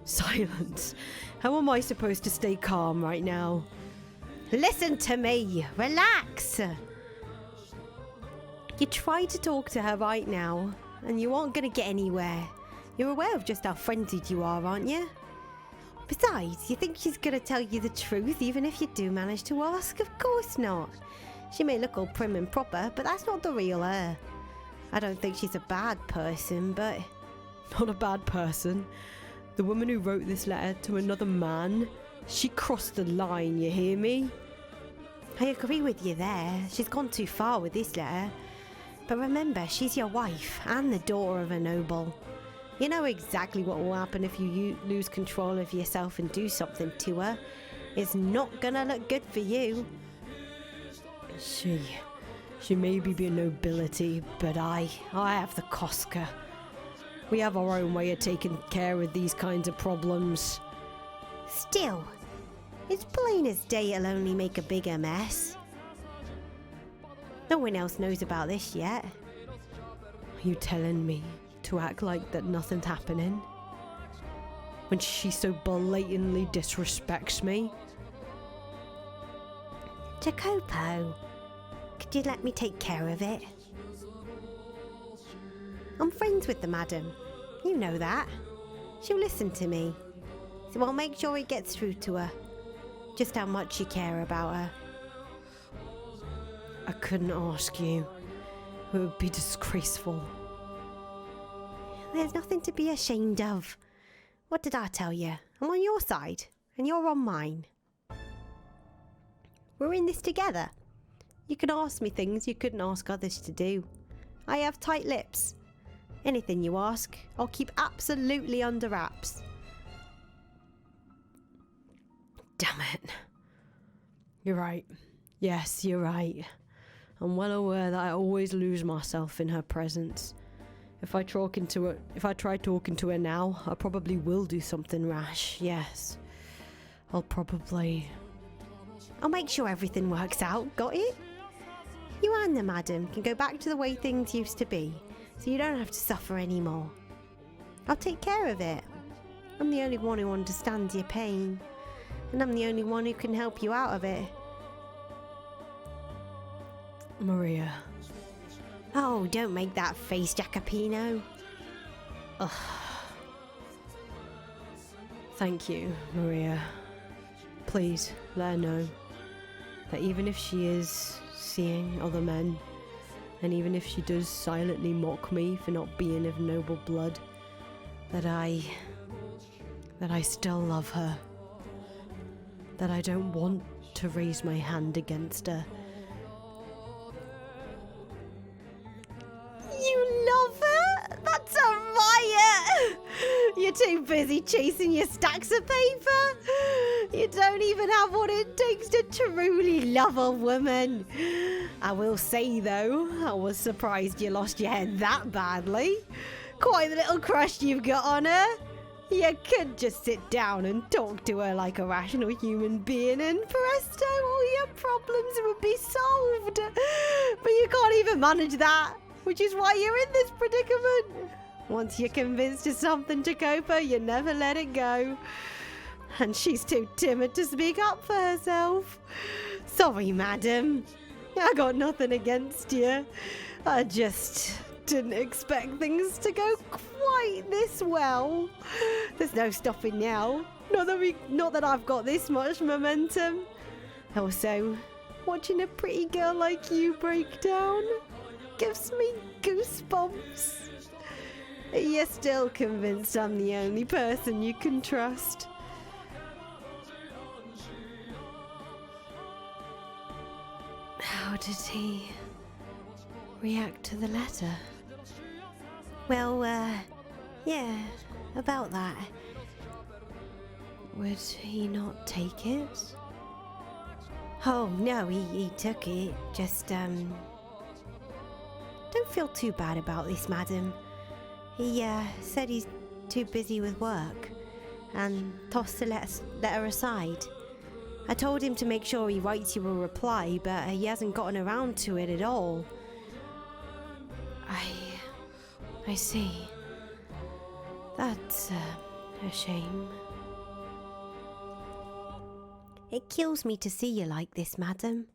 Silence. How am I supposed to stay calm right now? Listen to me. Relax. You try to talk to her right now, and you aren't going to get anywhere. You're aware of just how frenzied you are, aren't you? Besides, you think she's going to tell you the truth even if you do manage to ask? Of course not. She may look all prim and proper, but that's not the real her. I don't think she's a bad person, but... Not a bad person. The woman who wrote this letter to another man, she crossed the line, you hear me? I agree with you there. She's gone too far with this letter. But remember, she's your wife and the daughter of a noble. You know exactly what will happen if you lose control of yourself and do something to her. It's not gonna look good for you. She may be a nobility, but I have the Cosca. We have our own way of taking care of these kinds of problems. Still, it's plain as day it'll only make a bigger mess. No one else knows about this yet. Are you telling me to act like that nothing's happening? When she so blatantly disrespects me? Jacopo, could you let me take care of it? I'm friends with the madam. You know that. She'll listen to me. So I'll make sure it gets through to her. Just how much you care about her. I couldn't ask you. It would be disgraceful. There's nothing to be ashamed of. What did I tell you? I'm on your side, and you're on mine. We're in this together. You can ask me things you couldn't ask others to do. I have tight lips. Anything you ask, I'll keep absolutely under wraps. Damn it. You're right. Yes, you're right. I'm well aware that I always lose myself in her presence. If I try talking to her now, I probably will do something rash, yes. I'll make sure everything works out, got it? You and the madam can go back to the way things used to be, so you don't have to suffer anymore. I'll take care of it. I'm the only one who understands your pain, and I'm the only one who can help you out of it. Maria. Oh, don't make that face, Jacopino. Ugh. Thank you, Maria. Please, let her know that even if she is seeing other men, and even if she does silently mock me for not being of noble blood, that I still love her. That I don't want to raise my hand against her. You love her? That's a riot! You're too busy chasing your stacks of paper. You don't even have what it takes to truly love a woman. I will say though, I was surprised you lost your head that badly. Quite the little crush you've got on her. You could just sit down and talk to her like a rational human being and presto, all your problems would be solved. But you can't even manage that, which is why you're in this predicament. Once you're convinced of something, Jacopo, you never let it go. and she's too timid to speak up for herself. Sorry, madam. I got nothing against you. I just didn't expect things to go quite this well. There's no stopping now. Not that I've got this much momentum. Also, watching a pretty girl like you break down gives me goosebumps. You're still convinced I'm the only person you can trust. How did he react to the letter? Well, yeah, about that. Would he not take it? Oh, no, he took it. Just, don't feel too bad about this, madam. He, said he's too busy with work and tossed the letter aside. I told him to make sure he writes you a reply, but he hasn't gotten around to it at all. I see. That's a shame. It kills me to see you like this, madam.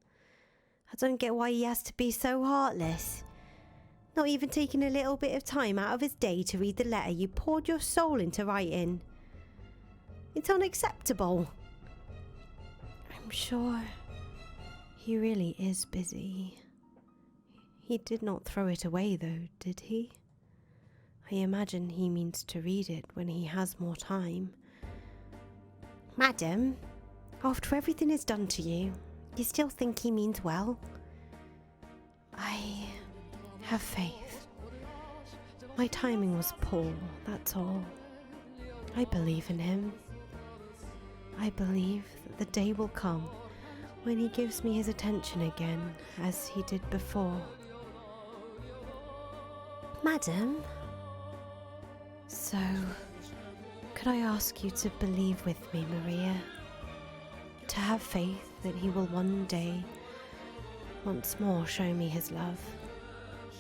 I don't get why he has to be so heartless. Not even taking a little bit of time out of his day to read the letter you poured your soul into writing. It's unacceptable. I'm sure he really is busy. He did not throw it away though, did he? I imagine he means to read it when he has more time. Madam, after everything is done to you, you still think he means well? I have faith. My timing was poor, that's all. I believe in him. I believe that the day will come when he gives me his attention again, as he did before. Madam? So, could I ask you to believe with me, Maria? To have faith that he will one day once more show me his love,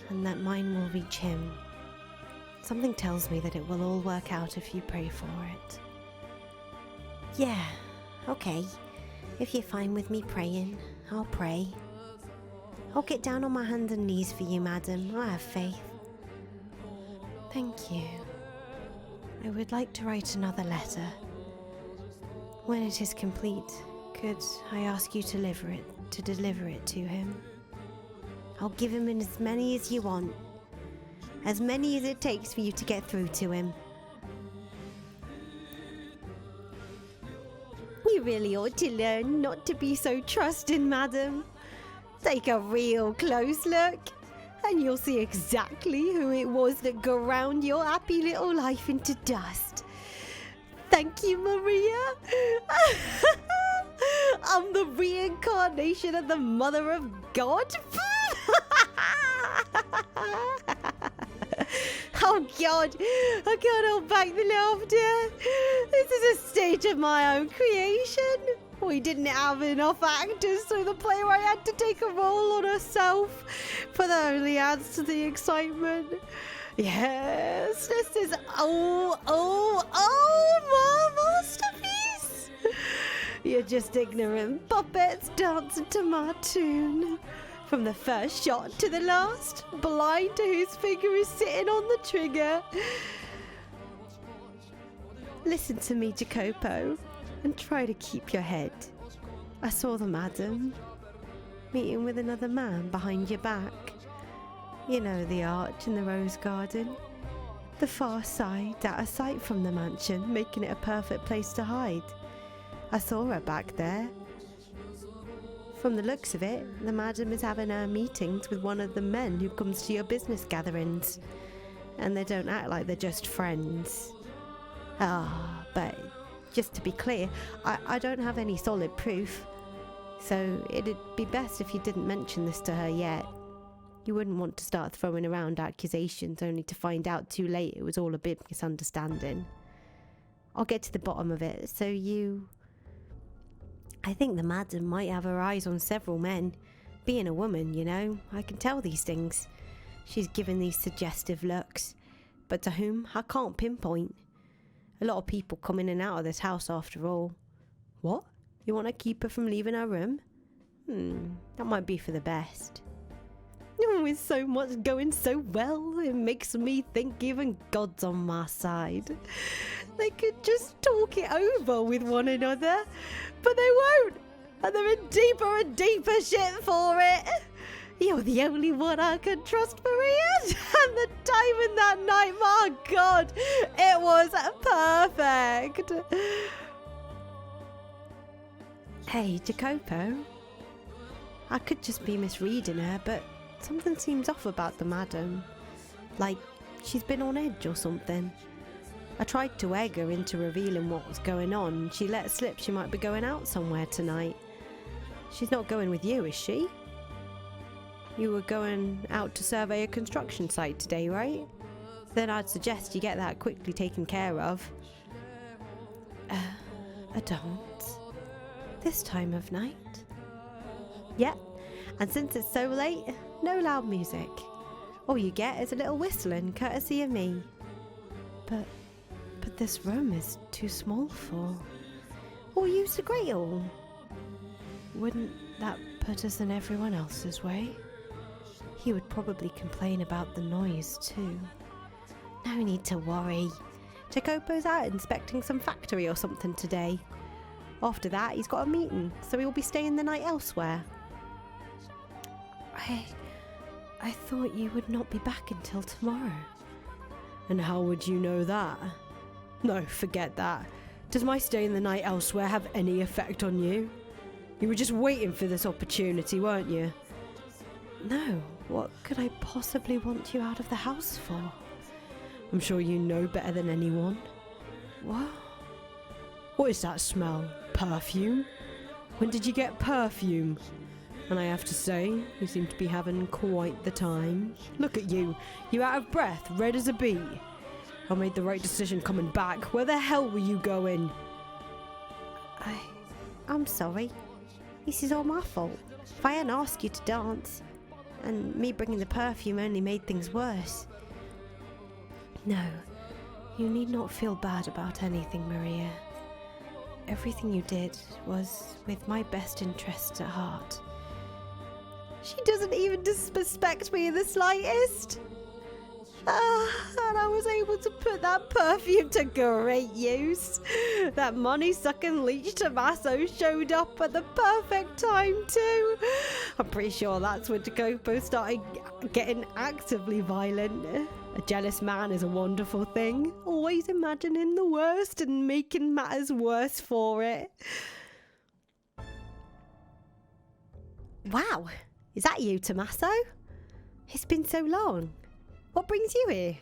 and that mine will reach him. Something tells me that it will all work out if you pray for it. Yeah, okay. If you're fine with me praying, I'll pray. I'll get down on my hands and knees for you, madam. I have faith. Thank you. I would like to write another letter. When it is complete, could I ask you to deliver it to him? I'll give him as many as you want. As many as it takes for you to get through to him. You really ought to learn not to be so trusting, madam. Take a real close look, and you'll see exactly who it was that ground your happy little life into dust. Thank you, Maria. I'm the reincarnation of the Mother of God. Oh God, I can't hold back the laughter. This is a stage of my own creation. We didn't have enough actors, so the playwright had to take a role on herself, but that only adds to the excitement. Yes, this is my masterpiece. You're just ignorant puppets dancing to my tune. From the first shot to the last, blind to whose finger is sitting on the trigger. Listen to me, Jacopo, and try to keep your head. I saw the madam meeting with another man behind your back. You know the arch in the rose garden? The far side, out of sight from the mansion, making it a perfect place to hide. I saw her back there. From the looks of it, the madam is having her meetings with one of the men who comes to your business gatherings. And they don't act like they're just friends. But just to be clear, I don't have any solid proof. So it'd be best if you didn't mention this to her yet. You wouldn't want to start throwing around accusations only to find out too late it was all a big misunderstanding. I'll get to the bottom of it, so I think the madam might have her eyes on several men. Being a woman, you know, I can tell these things. She's given these suggestive looks, but to whom I can't pinpoint. A lot of people come in and out of this house after all. What? You want to keep her from leaving her room? That might be for the best. With so much going so well, it makes me think even God's on my side. They could just talk it over with one another, but they won't. And they're in deeper and deeper shit for it. You're the only one I can trust, Maria. And the time in that night, my God, it was perfect. Hey, Jacopo. I could just be misreading her, but something seems off about the madam. Like she's been on edge or something. I tried to egg her into revealing what was going on. She let slip she might be going out somewhere tonight. She's not going with you, is she? You were going out to survey a construction site today, right? Then I'd suggest you get that quickly taken care of. I don't. This time of night? Yep, and since it's so late, no loud music. All you get is a little whistling, courtesy of me. But this room is too small for... We'll use the great hall. Wouldn't that put us in everyone else's way? He would probably complain about the noise too. No need to worry. Jacopo's out inspecting some factory or something today. After that, he's got a meeting, so he'll be staying the night elsewhere. I thought you would not be back until tomorrow. And how would you know that? No, forget that. Does my staying the night elsewhere have any effect on you? You were just waiting for this opportunity, weren't you? No, what could I possibly want you out of the house for? I'm sure you know better than anyone. What? What is that smell? Perfume? When did you get perfume? And I have to say, you seem to be having quite the time. Look at you. You out of breath, red as a bee. I made the right decision coming back. Where the hell were you going? I'm sorry. This is all my fault. If I hadn't asked you to dance, and me bringing the perfume only made things worse. No, you need not feel bad about anything, Maria. Everything you did was with my best interests at heart. She doesn't even disrespect me in the slightest. And I was able to put that perfume to great use. That money-sucking leech Tommaso showed up at the perfect time too. I'm pretty sure that's when Jacopo started getting actively violent. A jealous man is a wonderful thing, always imagining the worst and making matters worse for it. Wow, is that you, Tommaso? It's been so long. What brings you here?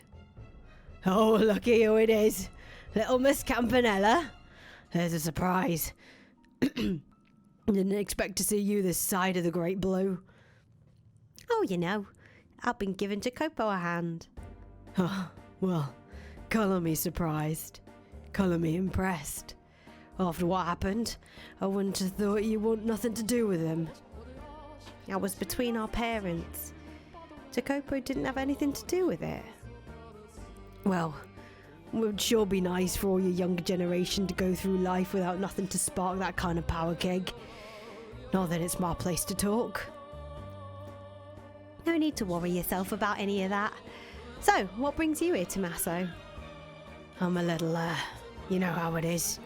Oh, lucky who it is. Little Miss Campanella. There's a surprise. Didn't expect to see you this side of the Great Blue. Oh, you know, I've been giving Jacopo a hand. Oh, well, colour me surprised. Colour me impressed. After what happened, I wouldn't have thought you want nothing to do with him. I was between our parents. Jacopo didn't have anything to do with it. Well, it would sure be nice for all your younger generation to go through life without nothing to spark that kind of power keg. Not that it's my place to talk. No need to worry yourself about any of that. So, what brings you here, Tommaso? I'm a little, you know how it is.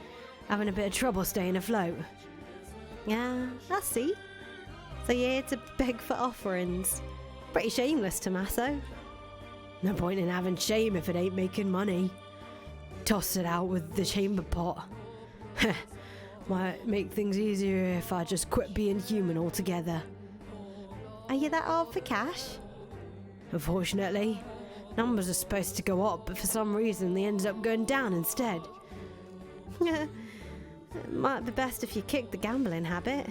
Having a bit of trouble staying afloat. Yeah, I see. So you're here to beg for offerings. Pretty shameless, Tommaso. No point in having shame if it ain't making money. Toss it out with the chamber pot. Might make things easier if I just quit being human altogether. Are you that hard for cash? Unfortunately, numbers are supposed to go up, but for some reason they ended up going down instead. It might be best if you kick the gambling habit.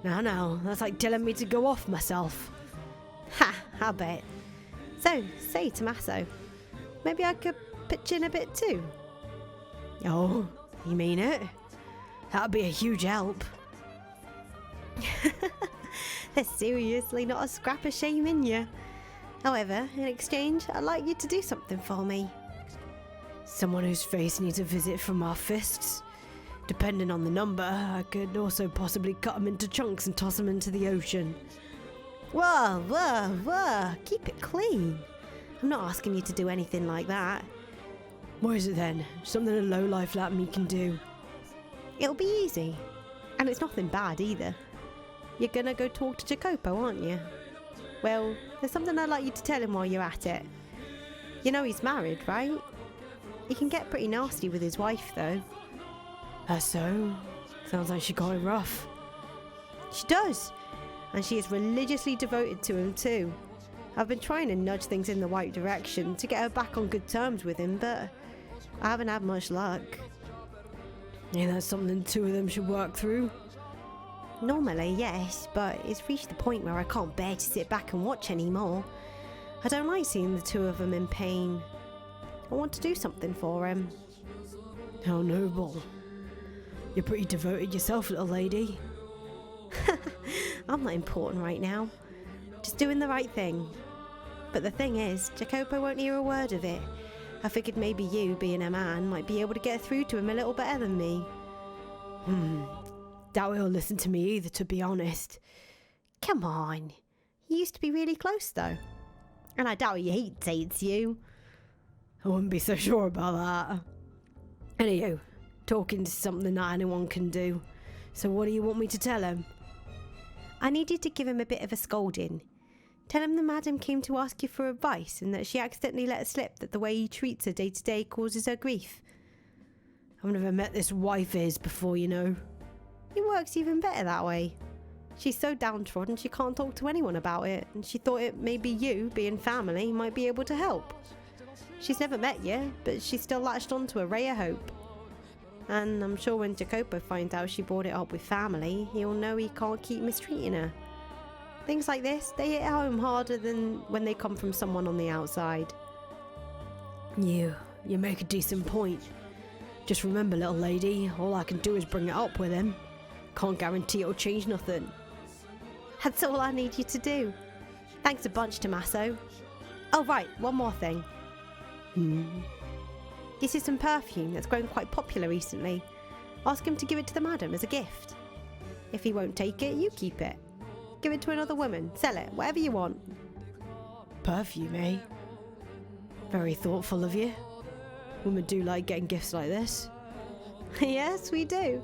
No, that's like telling me to go off myself. Ha, I bet. So, say, Tommaso, maybe I could pitch in a bit too. Oh, you mean it? That'd be a huge help. There's seriously not a scrap of shame in you. However, in exchange, I'd like you to do something for me. Someone whose face needs a visit from our fists. Depending on the number, I could also possibly cut them into chunks and toss them into the ocean. Whoa, whoa, whoa. Keep it clean. I'm not asking you to do anything like that. What is it then? Something a lowlife like me can do? It'll be easy. And it's nothing bad either. You're gonna go talk to Jacopo, aren't you? Well, there's something I'd like you to tell him while you're at it. You know he's married, right? He can get pretty nasty with his wife, though. So? Sounds like she got it rough. She does. And she is religiously devoted to him, too. I've been trying to nudge things in the right direction to get her back on good terms with him, but I haven't had much luck. Ain't that something the two of them should work through? Normally, yes, but it's reached the point where I can't bear to sit back and watch anymore. I don't like seeing the two of them in pain. I want to do something for him. How noble. You're pretty devoted yourself, little lady. I'm not important right now. Just doing the right thing. But the thing is, Jacopo won't hear a word of it. I figured maybe you, being a man, might be able to get through to him a little better than me. Doubt he'll listen to me either, to be honest. Come on. You used to be really close, though. And I doubt he hates you. I wouldn't be so sure about that. Anywho, talking's something that anyone can do. So what do you want me to tell him? I need you to give him a bit of a scolding. Tell him the madam came to ask you for advice and that she accidentally let slip that the way he treats her day to day causes her grief. I've never met this wife of his before, you know. It works even better that way. She's so downtrodden she can't talk to anyone about it, and she thought it maybe you, being family, might be able to help. She's never met you, but she's still latched on to a ray of hope. And I'm sure when Jacopo finds out she brought it up with family, he'll know he can't keep mistreating her. Things like this, they hit home harder than when they come from someone on the outside. You make a decent point. Just remember, little lady, all I can do is bring it up with him. Can't guarantee it'll change nothing. That's all I need you to do. Thanks a bunch, Tommaso. Oh right, one more thing. This is some perfume that's grown quite popular recently. Ask him to give it to the madam as a gift. If he won't take it, you keep it. Give it to another woman, sell it, whatever you want. Perfume, eh? Very thoughtful of you. Women do like getting gifts like this. Yes, we do.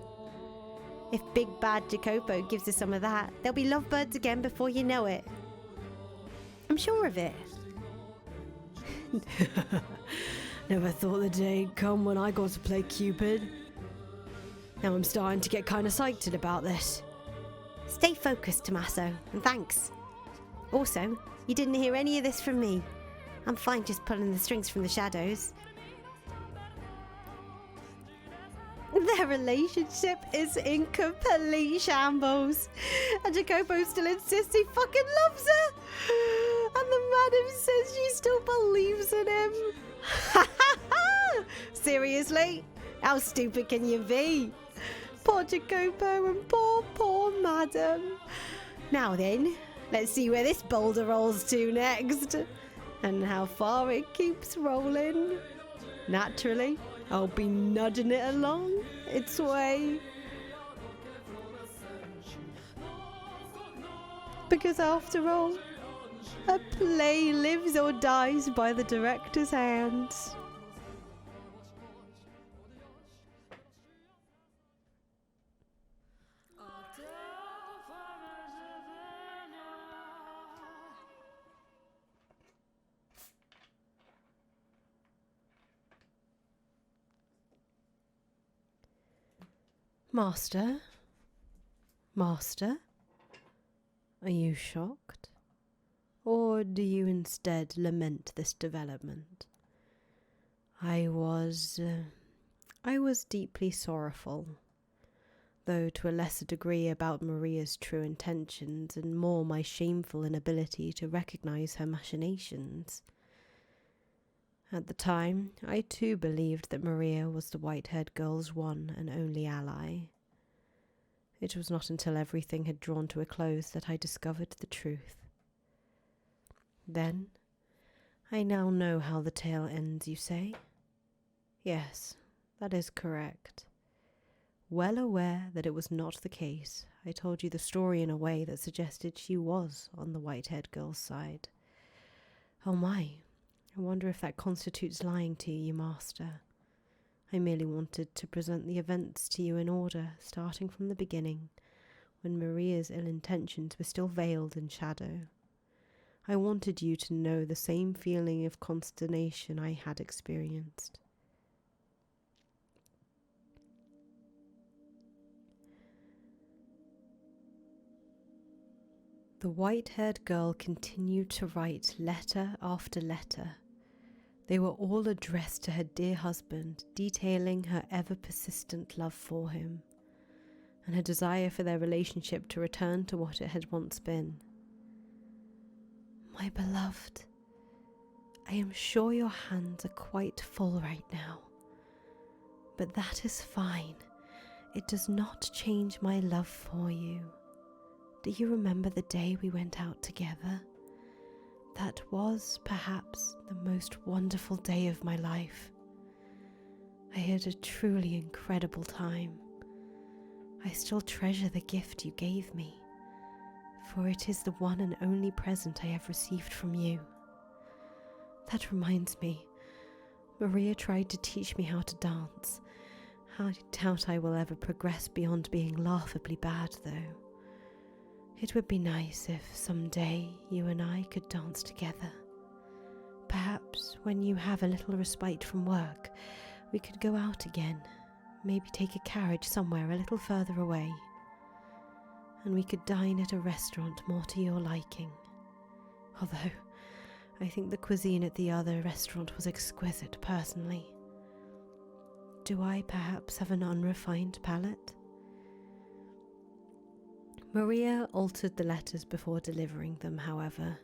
If big bad Jacopo gives us some of that, they'll be lovebirds again before you know it. I'm sure of it. Never thought the day'd come when I got to play Cupid. Now I'm starting to get kind of psyched about this. Stay focused, Tommaso, and thanks. Also, you didn't hear any of this from me. I'm fine just pulling the strings from the shadows. Their relationship is in complete shambles. And Jacopo still insists he fucking loves her. And the madam says she still believes in him. Seriously? How stupid can you be? Poor Jacopo and poor madam. Now then, let's see where this boulder rolls to next. And how far it keeps rolling. Naturally, I'll be nudging it along its way. Because after all, a play lives or dies by the director's hands. Master? Are you shocked? Or do you instead lament this development? I was deeply sorrowful, though to a lesser degree about Maria's true intentions and more my shameful inability to recognize her machinations. At the time, I too believed that Maria was the white-haired girl's one and only ally. It was not until everything had drawn to a close that I discovered the truth. Then, I now know how the tale ends, you say? Yes, that is correct. Well aware that it was not the case, I told you the story in a way that suggested she was on the white-haired girl's side. Oh my, I wonder if that constitutes lying to you, Master. I merely wanted to present the events to you in order, starting from the beginning, when Maria's ill intentions were still veiled in shadow. I wanted you to know the same feeling of consternation I had experienced. The white-haired girl continued to write letter after letter. They were all addressed to her dear husband, detailing her ever-persistent love for him, and her desire for their relationship to return to what it had once been. My beloved, I am sure your hands are quite full right now, but that is fine. It does not change my love for you. Do you remember the day we went out together? That was perhaps the most wonderful day of my life. I had a truly incredible time. I still treasure the gift you gave me, for it is the one and only present I have received from you. That reminds me, Maria tried to teach me how to dance. I doubt I will ever progress beyond being laughably bad, though. It would be nice if someday you and I could dance together. Perhaps when you have a little respite from work, we could go out again, maybe take a carriage somewhere a little further away, and we could dine at a restaurant more to your liking. Although, I think the cuisine at the other restaurant was exquisite, personally. Do I perhaps have an unrefined palate? Maria altered the letters before delivering them, however.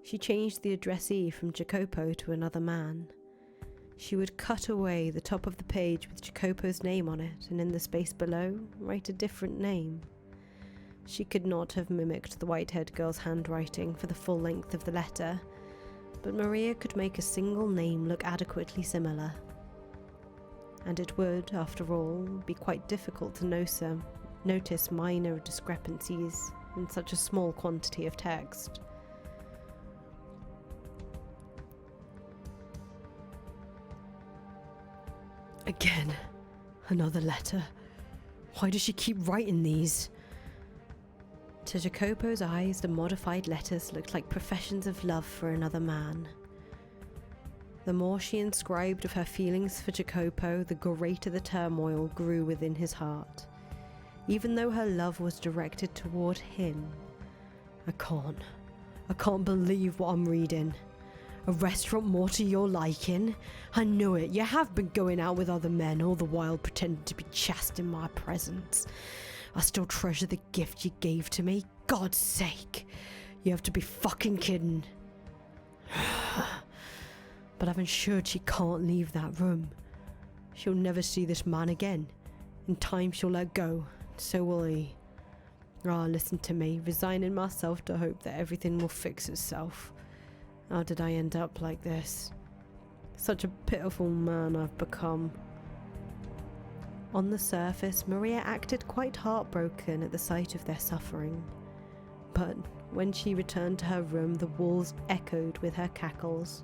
She changed the addressee from Jacopo to another man. She would cut away the top of the page with Jacopo's name on it, and in the space below, write a different name. She could not have mimicked the white-haired girl's handwriting for the full length of the letter, but Maria could make a single name look adequately similar. And it would, after all, be quite difficult to notice minor discrepancies in such a small quantity of text. Again, another letter. Why does she keep writing these? To Jacopo's eyes, the modified letters looked like professions of love for another man. The more she inscribed of her feelings for Jacopo, the greater the turmoil grew within his heart. Even though her love was directed toward him. I can't believe what I'm reading. A restaurant more to your liking? I knew it. You have been going out with other men, all the while pretending to be chaste in my presence. I still treasure the gift you gave to me. God's sake. You have to be fucking kidding. But I've ensured she can't leave that room. She'll never see this man again. In time she'll let go. So will he. Listen to me, resigning myself to hope that everything will fix itself. How did I end up like this? Such a pitiful man I've become. On the surface, Maria acted quite heartbroken at the sight of their suffering. But when she returned to her room, the walls echoed with her cackles.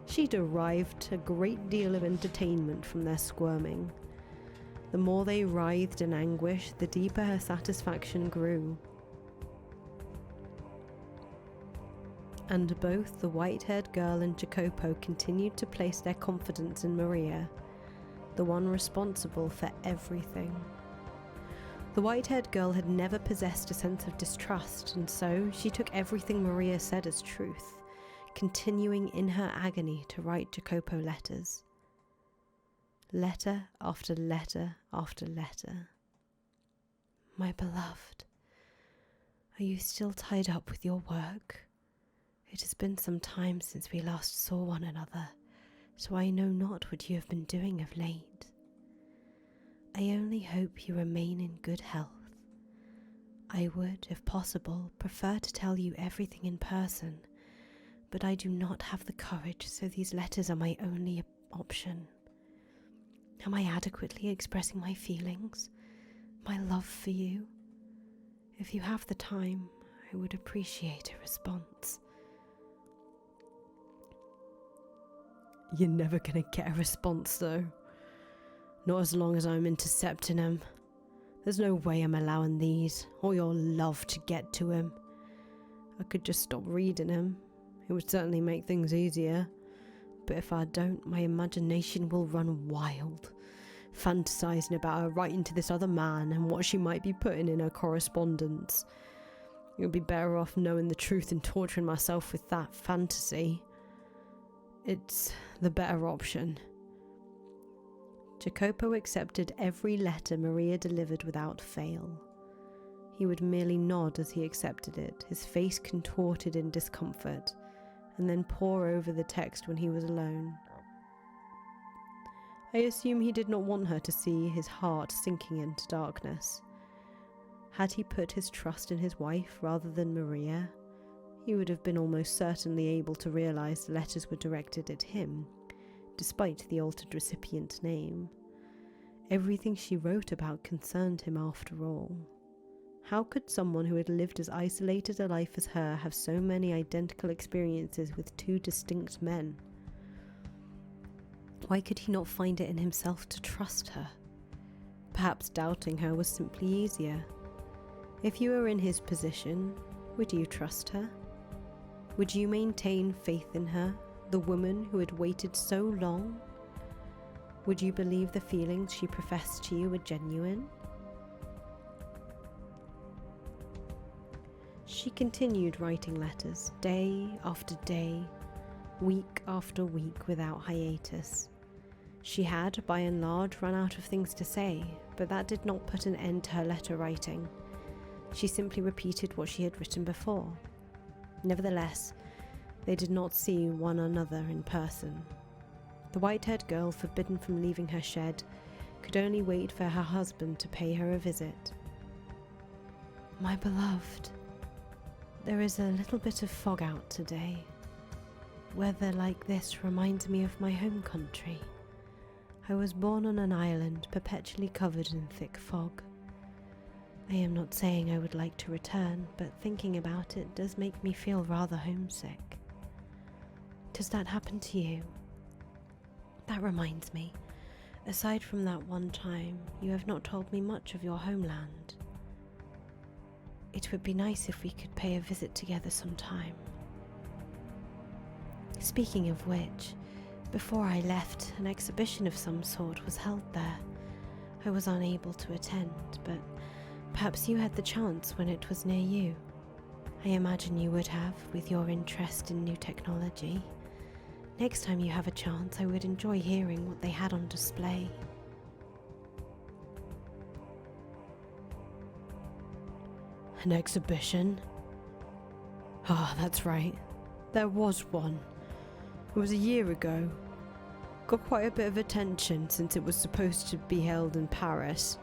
She derived a great deal of entertainment from their squirming. The more they writhed in anguish, the deeper her satisfaction grew. And both the white-haired girl and Jacopo continued to place their confidence in Maria, the one responsible for everything. The white-haired girl had never possessed a sense of distrust, and so she took everything Maria said as truth, continuing in her agony to write Jacopo letters. Letter after letter after letter. My beloved, are you still tied up with your work? It has been some time since we last saw one another, so I know not what you have been doing of late. I only hope you remain in good health. I would, if possible, prefer to tell you everything in person, but I do not have the courage, so these letters are my only option. Am I adequately expressing my feelings, my love for you? If you have the time, I would appreciate a response. You're never gonna get a response though. Not as long as I'm intercepting him. There's no way I'm allowing these, or your love, to get to him. I could just stop reading him. It would certainly make things easier. But if I don't, my imagination will run wild, fantasizing about her writing to this other man and what she might be putting in her correspondence. It would be better off knowing the truth and torturing myself with that fantasy. It's the better option. Jacopo accepted every letter Maria delivered without fail. He would merely nod as he accepted it, his face contorted in discomfort, and then pore over the text when he was alone. I assume he did not want her to see his heart sinking into darkness. Had he put his trust in his wife rather than Maria, he would have been almost certainly able to realize the letters were directed at him, despite the altered recipient name. Everything she wrote about concerned him after all. How could someone who had lived as isolated a life as her have so many identical experiences with two distinct men? Why could he not find it in himself to trust her? Perhaps doubting her was simply easier. If you were in his position, would you trust her? Would you maintain faith in her, the woman who had waited so long? Would you believe the feelings she professed to you were genuine? She continued writing letters, day after day, week after week, without hiatus. She had, by and large, run out of things to say, but that did not put an end to her letter writing. She simply repeated what she had written before. Nevertheless, they did not see one another in person. The white-haired girl, forbidden from leaving her shed, could only wait for her husband to pay her a visit. My beloved, there is a little bit of fog out today. Weather like this reminds me of my home country. I was born on an island perpetually covered in thick fog. I am not saying I would like to return, but thinking about it does make me feel rather homesick. Does that happen to you? That reminds me, aside from that one time, you have not told me much of your homeland. It would be nice if we could pay a visit together sometime. Speaking of which, before I left, an exhibition of some sort was held there. I was unable to attend, but perhaps you had the chance when it was near you. I imagine you would have, with your interest in new technology. Next time you have a chance, I would enjoy hearing what they had on display. An exhibition? Ah, that's right. There was one. It was a year ago. Got quite a bit of attention since it was supposed to be held in Paris.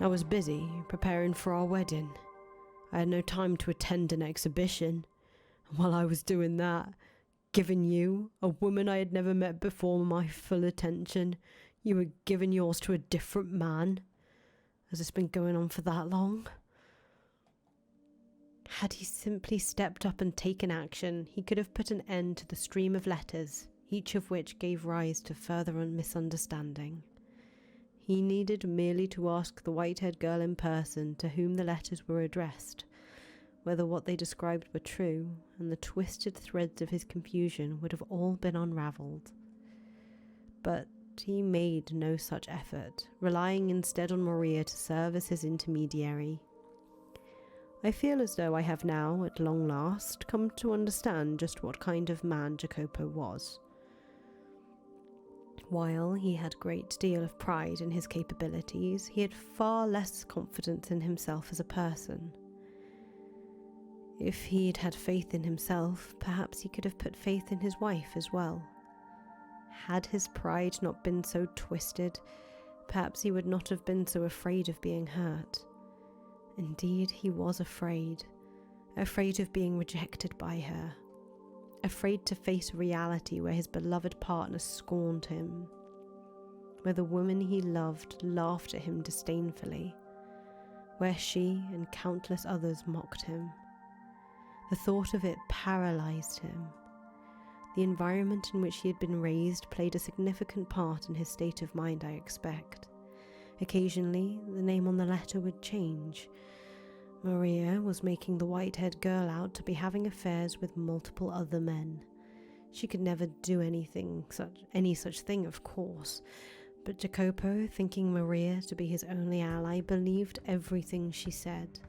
I was busy preparing for our wedding. I had no time to attend an exhibition. And while I was doing that, giving you, a woman I had never met before, my full attention, you were giving yours to a different man. Has this been going on for that long? Had he simply stepped up and taken action, he could have put an end to the stream of letters, each of which gave rise to further misunderstanding. He needed merely to ask the white-haired girl in person to whom the letters were addressed, whether what they described were true, and the twisted threads of his confusion would have all been unravelled. But he made no such effort, relying instead on Maria to serve as his intermediary. I feel as though I have now, at long last, come to understand just what kind of man Jacopo was. While he had a great deal of pride in his capabilities, he had far less confidence in himself as a person. If he'd had faith in himself, perhaps he could have put faith in his wife as well. Had his pride not been so twisted, perhaps he would not have been so afraid of being hurt. Indeed, he was afraid of being rejected by her, afraid to face reality where his beloved partner scorned him. where the woman he loved laughed at him disdainfully, where she and countless others mocked him. The thought of it paralyzed him. The environment in which he had been raised played a significant part in his state of mind, I expect. Occasionally, the name on the letter would change. Maria was making the white-haired girl out to be having affairs with multiple other men. She could never do any such thing, of course, but Jacopo, thinking Maria to be his only ally, believed everything she said.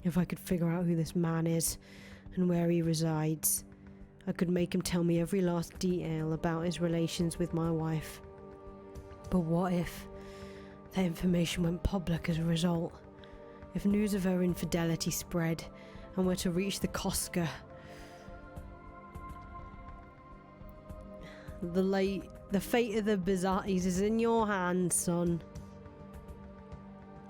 If I could figure out who this man is and where he resides, I could make him tell me every last detail about his relations with my wife. But what if that information went public as a result? If news of her infidelity spread and were to reach the Cosca? The fate of the Bizzatis is in your hands, son.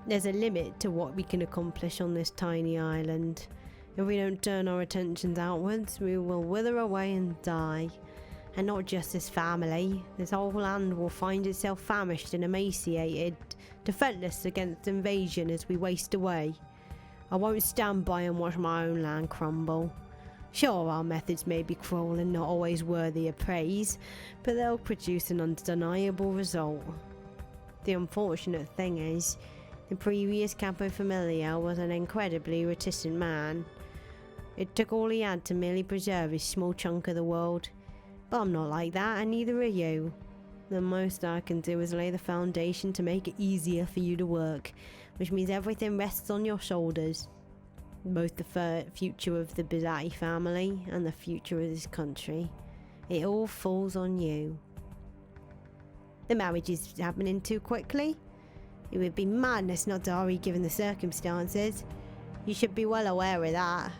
There's a limit to what we can accomplish on this tiny island. If we don't turn our attentions outwards, we will wither away and die. And not just this family. This whole land will find itself famished and emaciated, defenseless against invasion as we waste away. I won't stand by and watch my own land crumble. Sure, our methods may be cruel and not always worthy of praise, but they'll produce an undeniable result. The unfortunate thing is, the previous Capo Familiar was an incredibly reticent man. It took all he had to merely preserve his small chunk of the world. But I'm not like that, and neither are you. The most I can do is lay the foundation to make it easier for you to work, which means everything rests on your shoulders. Both the future of the Bizzatti family and the future of this country. It all falls on you. The marriage is happening too quickly. It would be madness not to hurry given the circumstances. You should be well aware of that.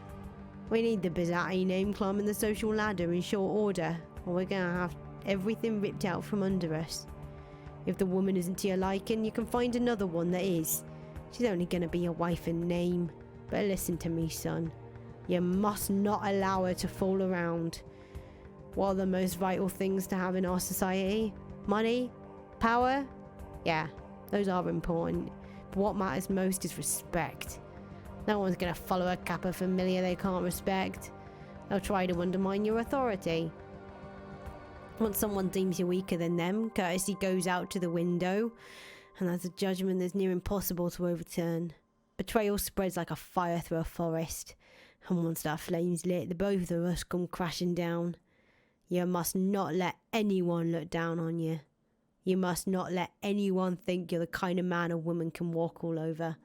We need the Bizzatti name climbing the social ladder in short order, or we're going to have everything ripped out from under us. If the woman isn't to your liking, you can find another one that is. She's only going to be your wife in name. But listen to me, son. You must not allow her to fool around. What are the most vital things to have in our society? Money? Power? Yeah, those are important. But what matters most is respect. No one's going to follow a Capo Familiar they can't respect. They'll try to undermine your authority. Once someone deems you weaker than them, courtesy goes out to the window, and that's a judgment that's near impossible to overturn. Betrayal spreads like a fire through a forest, and once that flame's lit, the both of us come crashing down. You must not let anyone look down on you. You must not let anyone think you're the kind of man a woman can walk all over.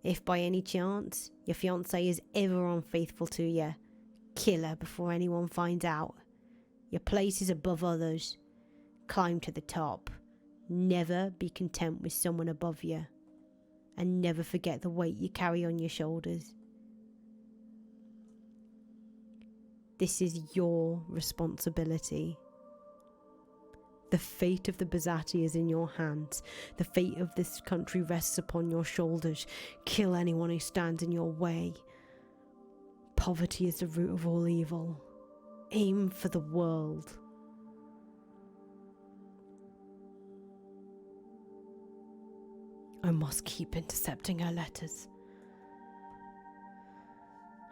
If by any chance your fiancée is ever unfaithful to you, kill her before anyone finds out. Your place is above others. Climb to the top. Never be content with someone above you. And never forget the weight you carry on your shoulders. This is your responsibility. The fate of the Bizzatti is in your hands. The fate of this country rests upon your shoulders. Kill anyone who stands in your way. Poverty is the root of all evil. Aim for the world. I must keep intercepting her letters.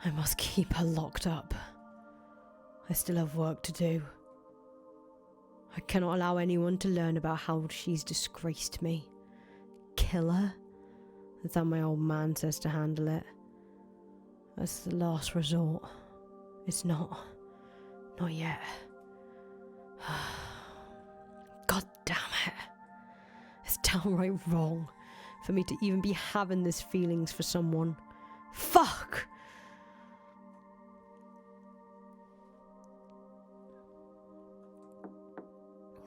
I must keep her locked up. I still have work to do. I cannot allow anyone to learn about how she's disgraced me. Kill her? That's how my old man says to handle it. That's the last resort. It's not. Not yet. God damn it. It's downright wrong for me to even be having these feelings for someone. Fuck!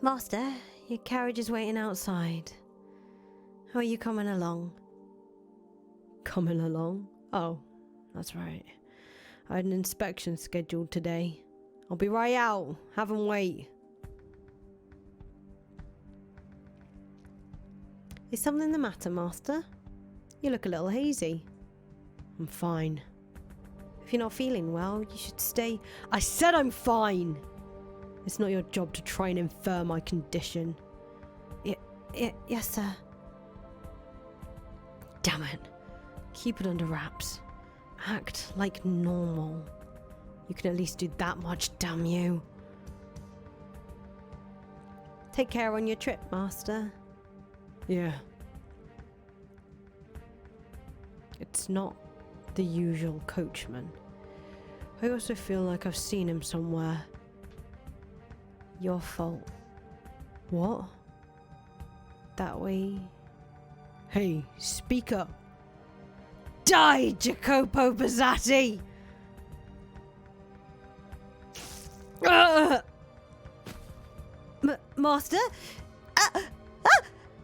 Master, your carriage is waiting outside. How are you coming along? Coming along? Oh, that's right. I had an inspection scheduled today. I'll be right out. Have 'em wait. Is something the matter, Master? You look a little hazy. I'm fine. If you're not feeling well, you should stay. I said I'm fine! It's not your job to try and infer my condition. Yes, sir. Damn it. Keep it under wraps. Act like normal. You can at least do that much, damn you. Take care on your trip, Master. Yeah. It's not the usual coachman. I also feel like I've seen him somewhere. Your fault. What? That way... Hey, speak up. Die, Jacopo Bazzati! Master?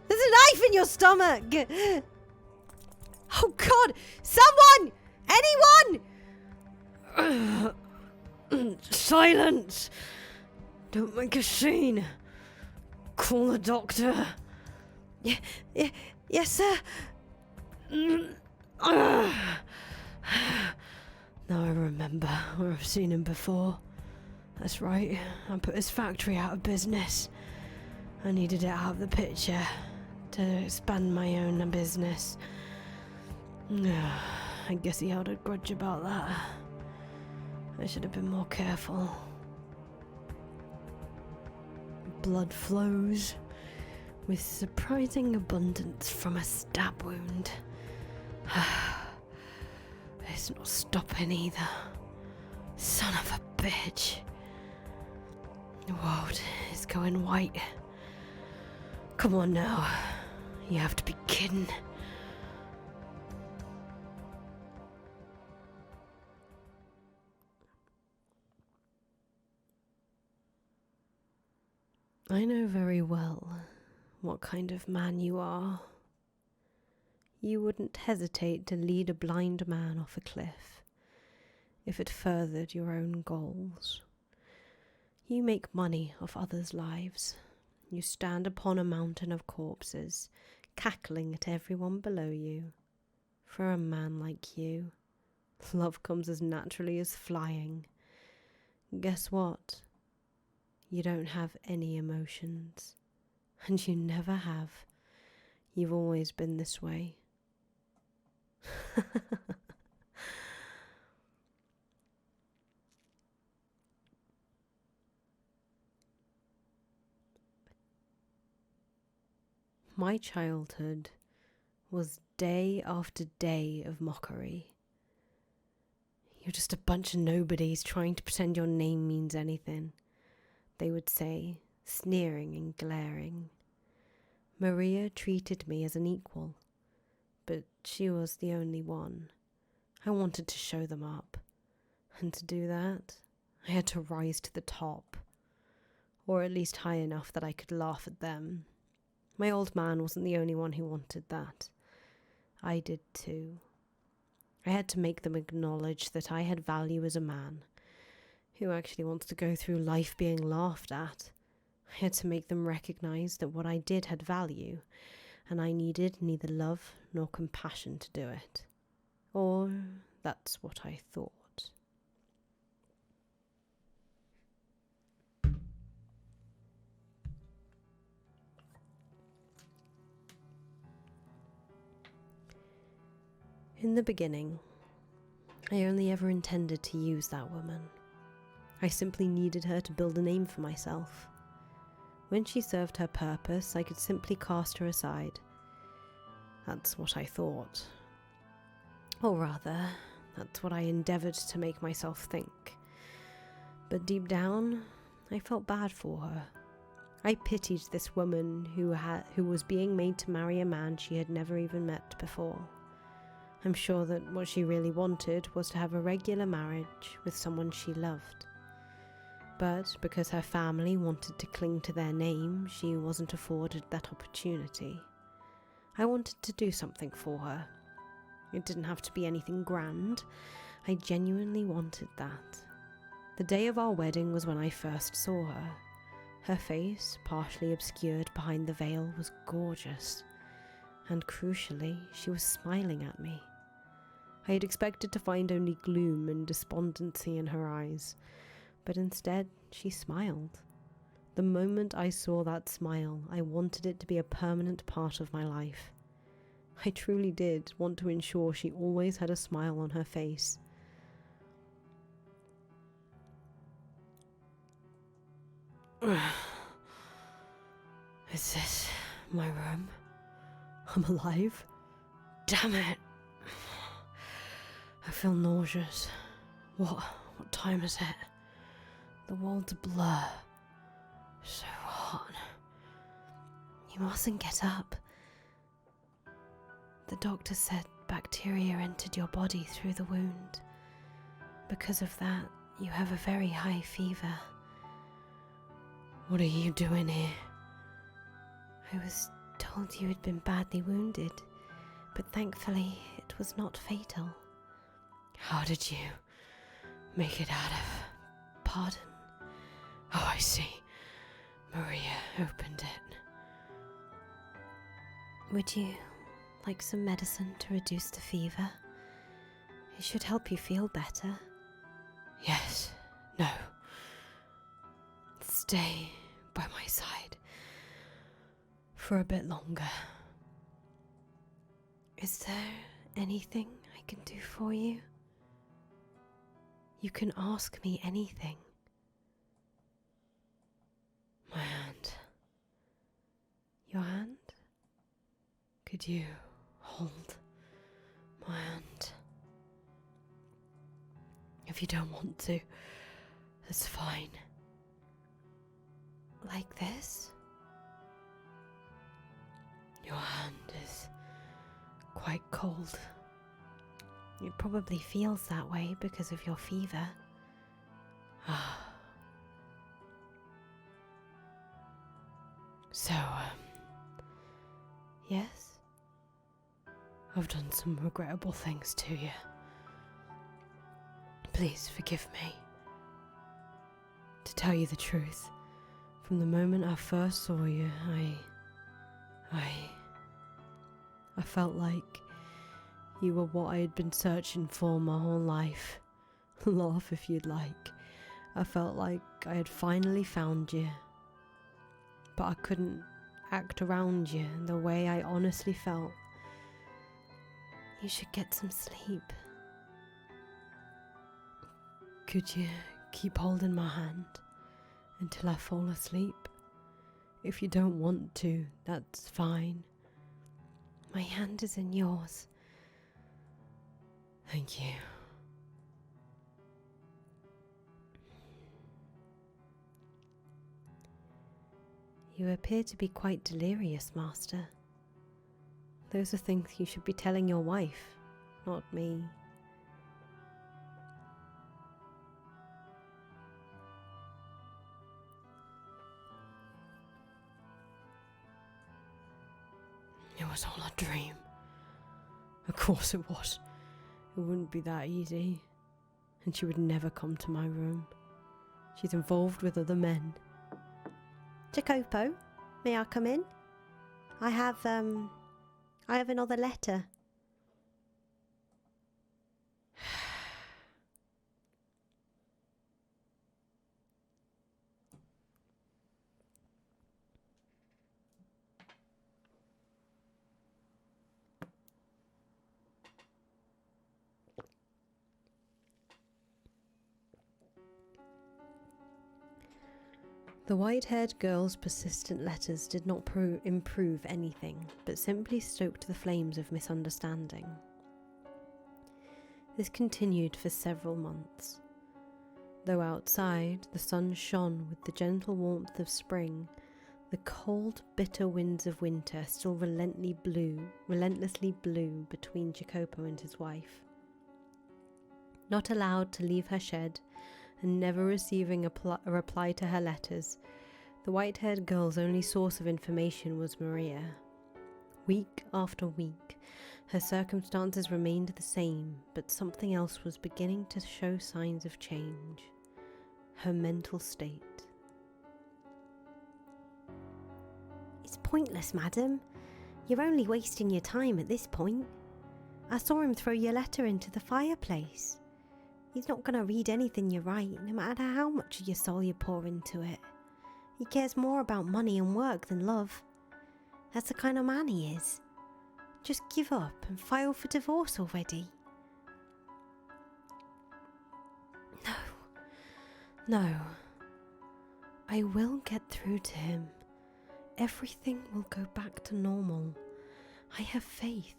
There's a knife in your stomach! Oh God! Someone! Anyone! Silence! Don't make a scene. Call the doctor. Yes, sir. Now I remember where I've seen him before. That's right, I put his factory out of business. I needed it out of the picture to expand my own business. I guess he held a grudge about that. I should have been more careful. Blood flows with surprising abundance from a stab wound. It's not stopping either. Son of a bitch. The world is going white. Come on now. You have to be kidding. I know very well what kind of man you are. You wouldn't hesitate to lead a blind man off a cliff if it furthered your own goals. You make money off others' lives. You stand upon a mountain of corpses, cackling at everyone below you. For a man like you, love comes as naturally as flying. Guess what? You don't have any emotions. And you never have. You've always been this way. My childhood was day after day of mockery. You're just a bunch of nobodies trying to pretend your name means anything, they would say, sneering and glaring. Maria treated me as an equal, but she was the only one. I wanted to show them up, and to do that, I had to rise to the top, or at least high enough that I could laugh at them. My old man wasn't the only one who wanted that. I did too. I had to make them acknowledge that I had value as a man. Who actually wants to go through life being laughed at? I had to make them recognize that what I did had value, and I needed neither love nor compassion to do it. Or that's what I thought. In the beginning, I only ever intended to use that woman. I simply needed her to build a name for myself. When she served her purpose, I could simply cast her aside. That's what I thought. Or rather, that's what I endeavoured to make myself think. But deep down, I felt bad for her. I pitied this woman who was being made to marry a man she had never even met before. I'm sure that what she really wanted was to have a regular marriage with someone she loved. But because her family wanted to cling to their name, she wasn't afforded that opportunity. I wanted to do something for her. It didn't have to be anything grand. I genuinely wanted that. The day of our wedding was when I first saw her. Her face, partially obscured behind the veil, was gorgeous. And crucially, she was smiling at me. I had expected to find only gloom and despondency in her eyes, but instead she smiled. The moment I saw that smile, I wanted it to be a permanent part of my life. I truly did want to ensure she always had a smile on her face. Is this my room? I'm alive? Damn it! I feel nauseous. What time is it? The world's a blur. So hot. You mustn't get up. The doctor said bacteria entered your body through the wound. Because of that, you have a very high fever. What are you doing here? I was told you had been badly wounded, but thankfully it was not fatal. How did you make it out of? Pardon? Oh, I see. Maria opened it. Would you like some medicine to reduce the fever? It should help you feel better. Yes. No. Stay by my side for a bit longer. Is there anything I can do for you? You can ask me anything. My hand. Your hand? Could you hold my hand? If you don't want to, that's fine. Like this? Your hand is quite cold. It probably feels that way because of your fever. So, yes? I've done some regrettable things to you. Please forgive me. To tell you the truth, from the moment I first saw you, I felt like you were what I had been searching for my whole life. Laugh if you'd like. I felt like I had finally found you. But I couldn't act around you the way I honestly felt. You should get some sleep. Could you keep holding my hand until I fall asleep? If you don't want to, that's fine. My hand is in yours. Thank you. You appear to be quite delirious, Master. Those are things you should be telling your wife, not me. It was all a dream. Of course it was. It wouldn't be that easy. And she would never come to my room. She's involved with other men. Jacopo, may I come in? I have another letter. The white-haired girl's persistent letters did not improve anything, but simply stoked the flames of misunderstanding. This continued for several months. Though outside the sun shone with the gentle warmth of spring, the cold, bitter winds of winter still relentlessly blew between Jacopo and his wife. Not allowed to leave her shed, and never receiving a reply to her letters, the white-haired girl's only source of information was Maria. Week after week, her circumstances remained the same, but something else was beginning to show signs of change. Her mental state. It's pointless, madam. You're only wasting your time at this point. I saw him throw your letter into the fireplace. He's not going to read anything you write, no matter how much of your soul you pour into it. He cares more about money and work than love. That's the kind of man he is. Just give up and file for divorce already. No. I will get through to him. Everything will go back to normal. I have faith.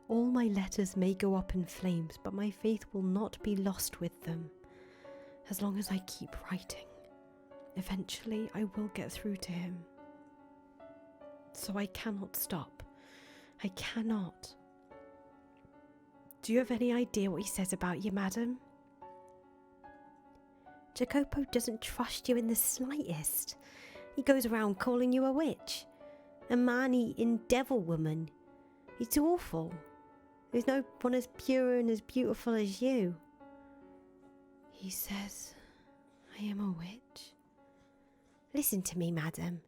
All my letters may go up in flames, but my faith will not be lost with them. As long as I keep writing, eventually I will get through to him. So I cannot stop. I cannot. Do you have any idea what he says about you, madam? Jacopo doesn't trust you in the slightest. He goes around calling you a witch, a man-eating devil woman. It's awful. There's no one as pure and as beautiful as you. He says I am a witch. Listen to me, madam.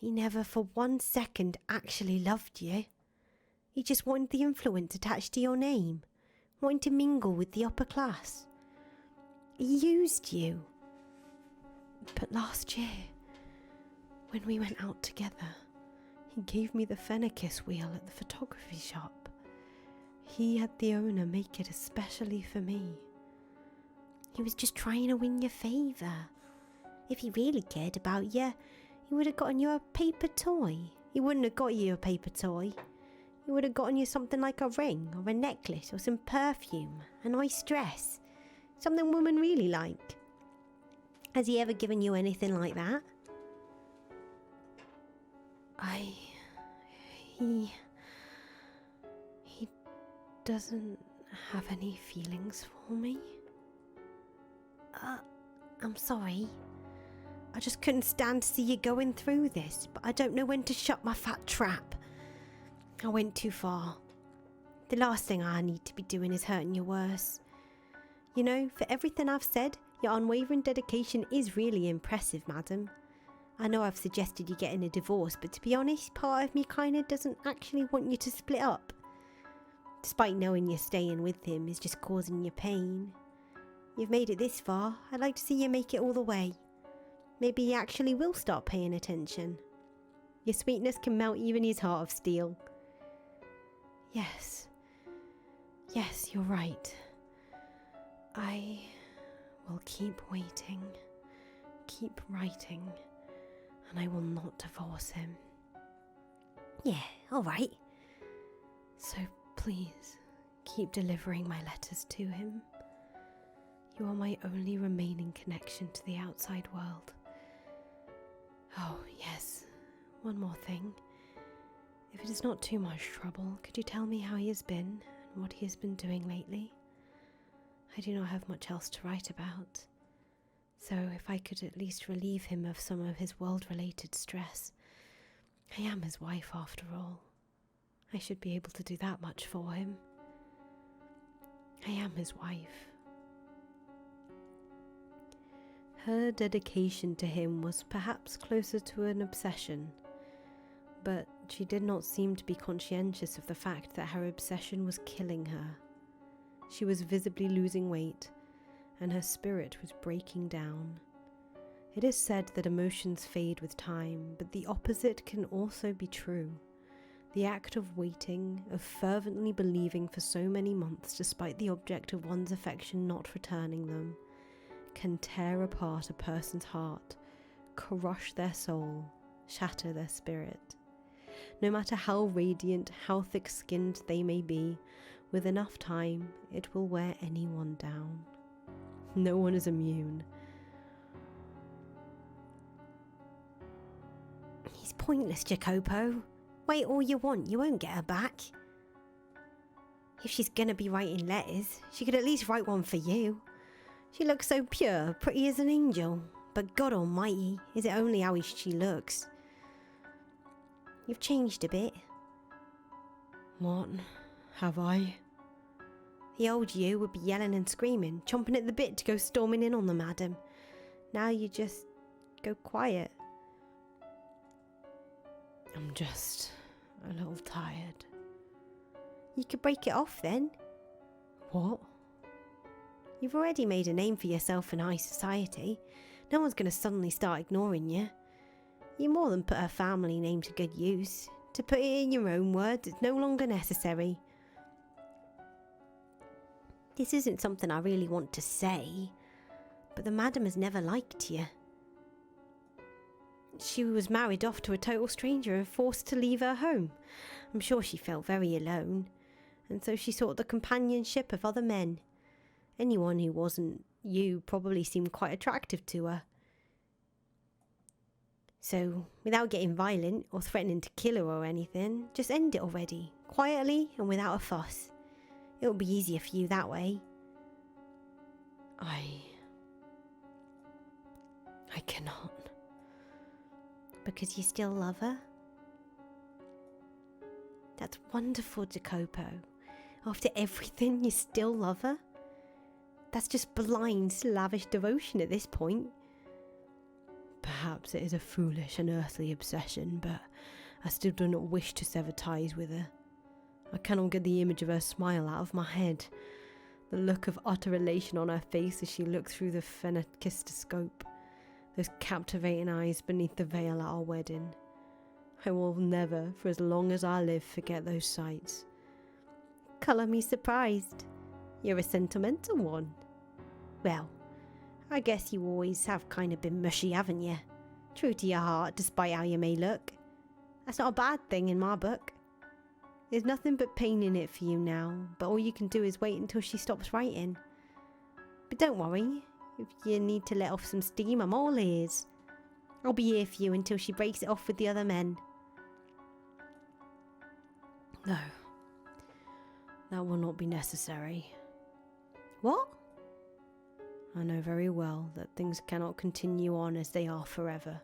He never for 1 second actually loved you. He just wanted the influence attached to your name, wanting to mingle with the upper class. He used you. But last year, when we went out together, he gave me the Fennekiss wheel at the photography shop. He had the owner make it especially for me. He was just trying to win your favour. If he really cared about you, he would have gotten you a paper toy. He wouldn't have got you a paper toy. He would have gotten you something like a ring or a necklace or some perfume, a nice dress. Something women really like. Has he ever given you anything like that? He doesn't have any feelings for me. I'm sorry. I just couldn't stand to see you going through this, but I don't know when to shut my fat trap. I went too far. The last thing I need to be doing is hurting you worse. You know, for everything I've said, your unwavering dedication is really impressive, madam. I know I've suggested you getting a divorce, but to be honest, part of me kinda doesn't actually want you to split up. Despite knowing you're staying with him is just causing you pain. You've made it this far, I'd like to see you make it all the way. Maybe he actually will start paying attention. Your sweetness can melt even his heart of steel. Yes, you're right. I will keep waiting, keep writing, and I will not divorce him. Yeah, alright. So please, keep delivering my letters to him. You are my only remaining connection to the outside world. Oh, yes, one more thing. If it is not too much trouble, could you tell me how he has been and what he has been doing lately? I do not have much else to write about, so if I could at least relieve him of some of his world-related stress. I am his wife after all. I should be able to do that much for him. I am his wife. Her dedication to him was perhaps closer to an obsession, but she did not seem to be conscientious of the fact that her obsession was killing her. She was visibly losing weight, and her spirit was breaking down. It is said that emotions fade with time, but the opposite can also be true. The act of waiting, of fervently believing for so many months despite the object of one's affection not returning them, can tear apart a person's heart, crush their soul, shatter their spirit. No matter how radiant, how thick-skinned they may be, with enough time, it will wear anyone down. No one is immune. He's pointless, Jacopo. Wait all you want, you won't get her back. If she's gonna be writing letters, she could at least write one for you. She looks so pure, pretty as an angel, but God almighty, is it only how she looks? You've changed a bit. What? Have I? The old you would be yelling and screaming, chomping at the bit to go storming in on the madam. Now you just go quiet. I'm just a little tired. You could break it off then. What? You've already made a name for yourself in high society. No one's going to suddenly start ignoring you. You more than put her family name to good use. To put it in your own words, it's no longer necessary. This isn't something I really want to say, but the madam has never liked you. She was married off to a total stranger and forced to leave her home. I'm sure she felt very alone, and so she sought the companionship of other men. Anyone who wasn't you probably seemed quite attractive to her. So, without getting violent or threatening to kill her or anything, just end it already, quietly and without a fuss. It'll be easier for you that way. I cannot. Because you still love her? That's wonderful, Jacopo. After everything, you still love her? That's just blind, lavish devotion at this point. Perhaps it is a foolish and earthly obsession, but I still do not wish to sever ties with her. I cannot get the image of her smile out of my head. The look of utter elation on her face as she looked through the phenakistoscope. Those captivating eyes beneath the veil at our wedding. I will never, for as long as I live, forget those sights. Colour me surprised. You're a sentimental one. Well, I guess you always have kind of been mushy, haven't you? True to your heart, despite how you may look. That's not a bad thing in my book. There's nothing but pain in it for you now, but all you can do is wait until she stops writing. But don't worry, if you need to let off some steam, I'm all ears. I'll be here for you until she breaks it off with the other men. No, that will not be necessary. What? I know very well that things cannot continue on as they are forever.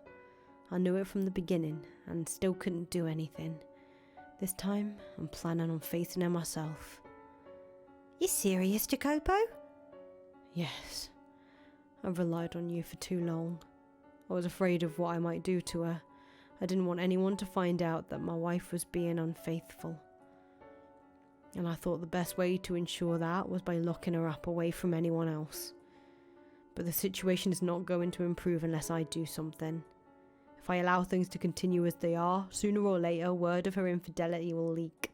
I knew it from the beginning and still couldn't do anything. This time, I'm planning on facing her myself. You serious, Jacopo? Yes. I've relied on you for too long. I was afraid of what I might do to her. I didn't want anyone to find out that my wife was being unfaithful. And I thought the best way to ensure that was by locking her up away from anyone else. But the situation is not going to improve unless I do something. If I allow things to continue as they are, sooner or later word of her infidelity will leak.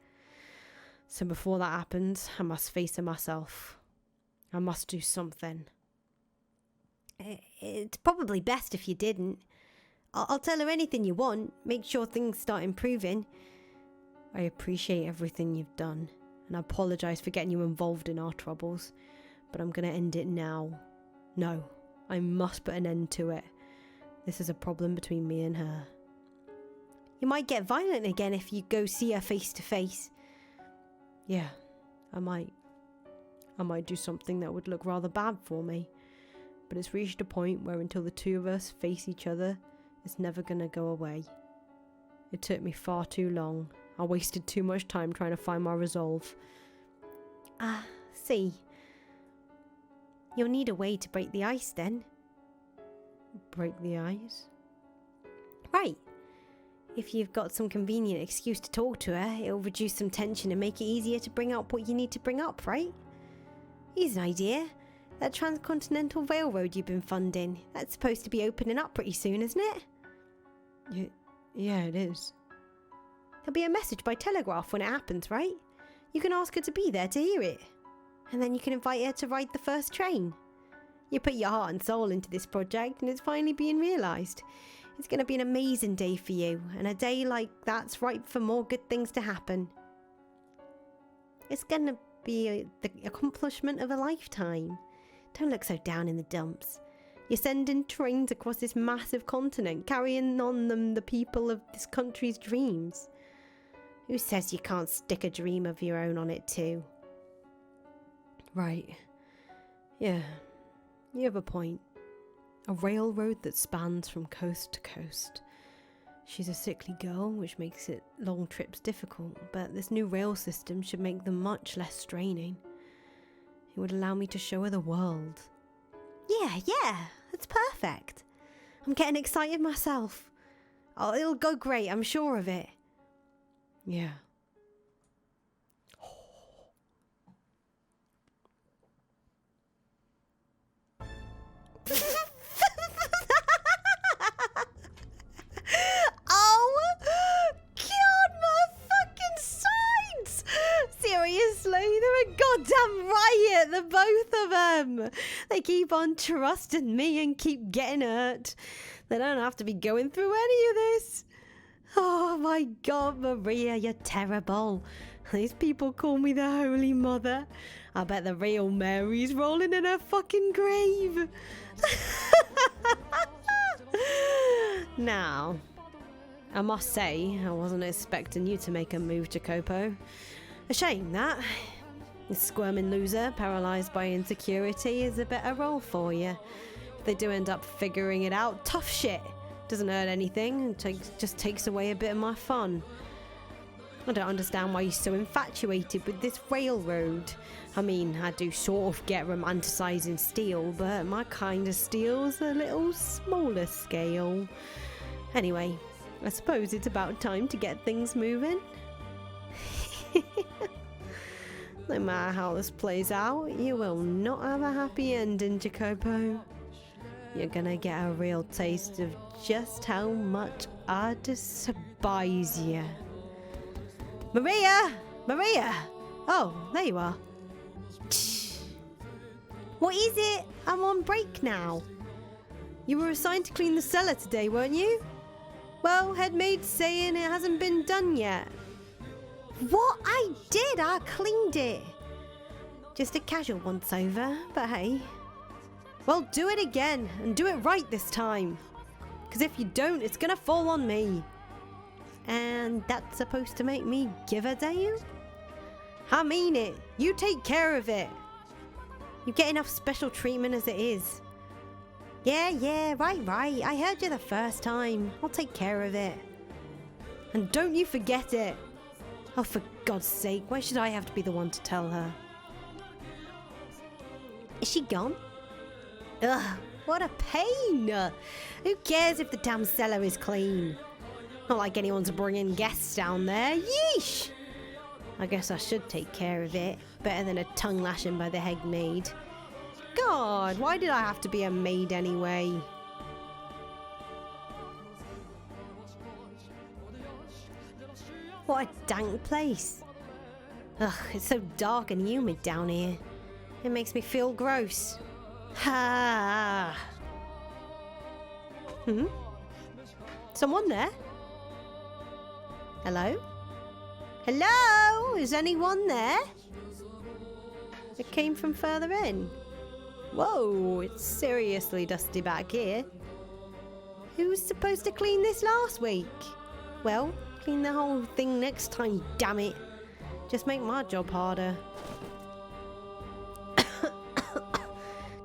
So before that happens, I must face her myself. I must do something. It's probably best if you didn't. I'll tell her anything you want, make sure things start improving. I appreciate everything you've done, and I apologise for getting you involved in our troubles, but I'm going to end it now. No, I must put an end to it. This is a problem between me and her. You might get violent again if you go see her face to face. Yeah, I might. I might do something that would look rather bad for me. But it's reached a point where until the two of us face each other, it's never going to go away. It took me far too long. I wasted too much time trying to find my resolve. See. You'll need a way to break the ice then. Break the ice? Right. If you've got some convenient excuse to talk to her, it'll reduce some tension and make it easier to bring up what you need to bring up, right? Here's an idea. That transcontinental railroad you've been funding, that's supposed to be opening up pretty soon, isn't it? Yeah, it is. There'll be a message by telegraph when it happens, right? You can ask her to be there to hear it. And then you can invite her to ride the first train. You put your heart and soul into this project and it's finally being realised. It's going to be an amazing day for you, and a day like that's ripe for more good things to happen. It's going to be the accomplishment of a lifetime. Don't look so down in the dumps. You're sending trains across this massive continent, carrying on them the people of this country's dreams. Who says you can't stick a dream of your own on it too? Right. Yeah, you have a point. A railroad that spans from coast to coast. She's a sickly girl, which makes it long trips difficult, but this new rail system should make them much less straining. It would allow me to show her the world. Yeah, that's perfect. I'm getting excited myself. Oh, it'll go great, I'm sure of it. Yeah. Goddamn riot, the both of them. They keep on trusting me and keep getting hurt. They don't have to be going through any of this. Oh my God, Maria, you're terrible. These people call me the Holy Mother. I bet the real Mary's rolling in her fucking grave. Now, I must say, I wasn't expecting you to make a move, Jacopo. A shame that. This squirming loser, paralysed by insecurity, is a better role for you. If they do end up figuring it out, tough shit. Doesn't hurt anything, and just takes away a bit of my fun. I don't understand why you're so infatuated with this railroad. I mean, I do sort of get romanticising steel, but my kind of steel's a little smaller scale. Anyway, I suppose it's about time to get things moving. No matter how this plays out, you will not have a happy ending, Jacopo. You're gonna get a real taste of just how much I despise you. Maria! Maria! Oh, there you are. What is it? I'm on break now. You were assigned to clean the cellar today, weren't you? Well, head maid's saying it hasn't been done yet. What? I did. I cleaned it. Just a casual once over, but hey. Well, do it again, and do it right this time. Because if you don't, it's going to fall on me. And that's supposed to make me give a damn? I mean it. You take care of it. You get enough special treatment as it is. Yeah, right. I heard you the first time. I'll take care of it. And don't you forget it. Oh, for God's sake, why should I have to be the one to tell her? Is she gone? Ugh, what a pain. Who cares if the damn cellar is clean? Not like anyone's bringing guests down there. Yeesh! I guess I should take care of it. Better than a tongue lashing by the head maid. God, why did I have to be a maid anyway? What a dank place. Ugh, it's so dark and humid down here. It makes me feel gross. Ha! Someone there? Hello? Hello? Is anyone there? It came from further in. Whoa, it's seriously dusty back here. Who was supposed to clean this last week? Well, clean the whole thing next time, damn it. Just make my job harder.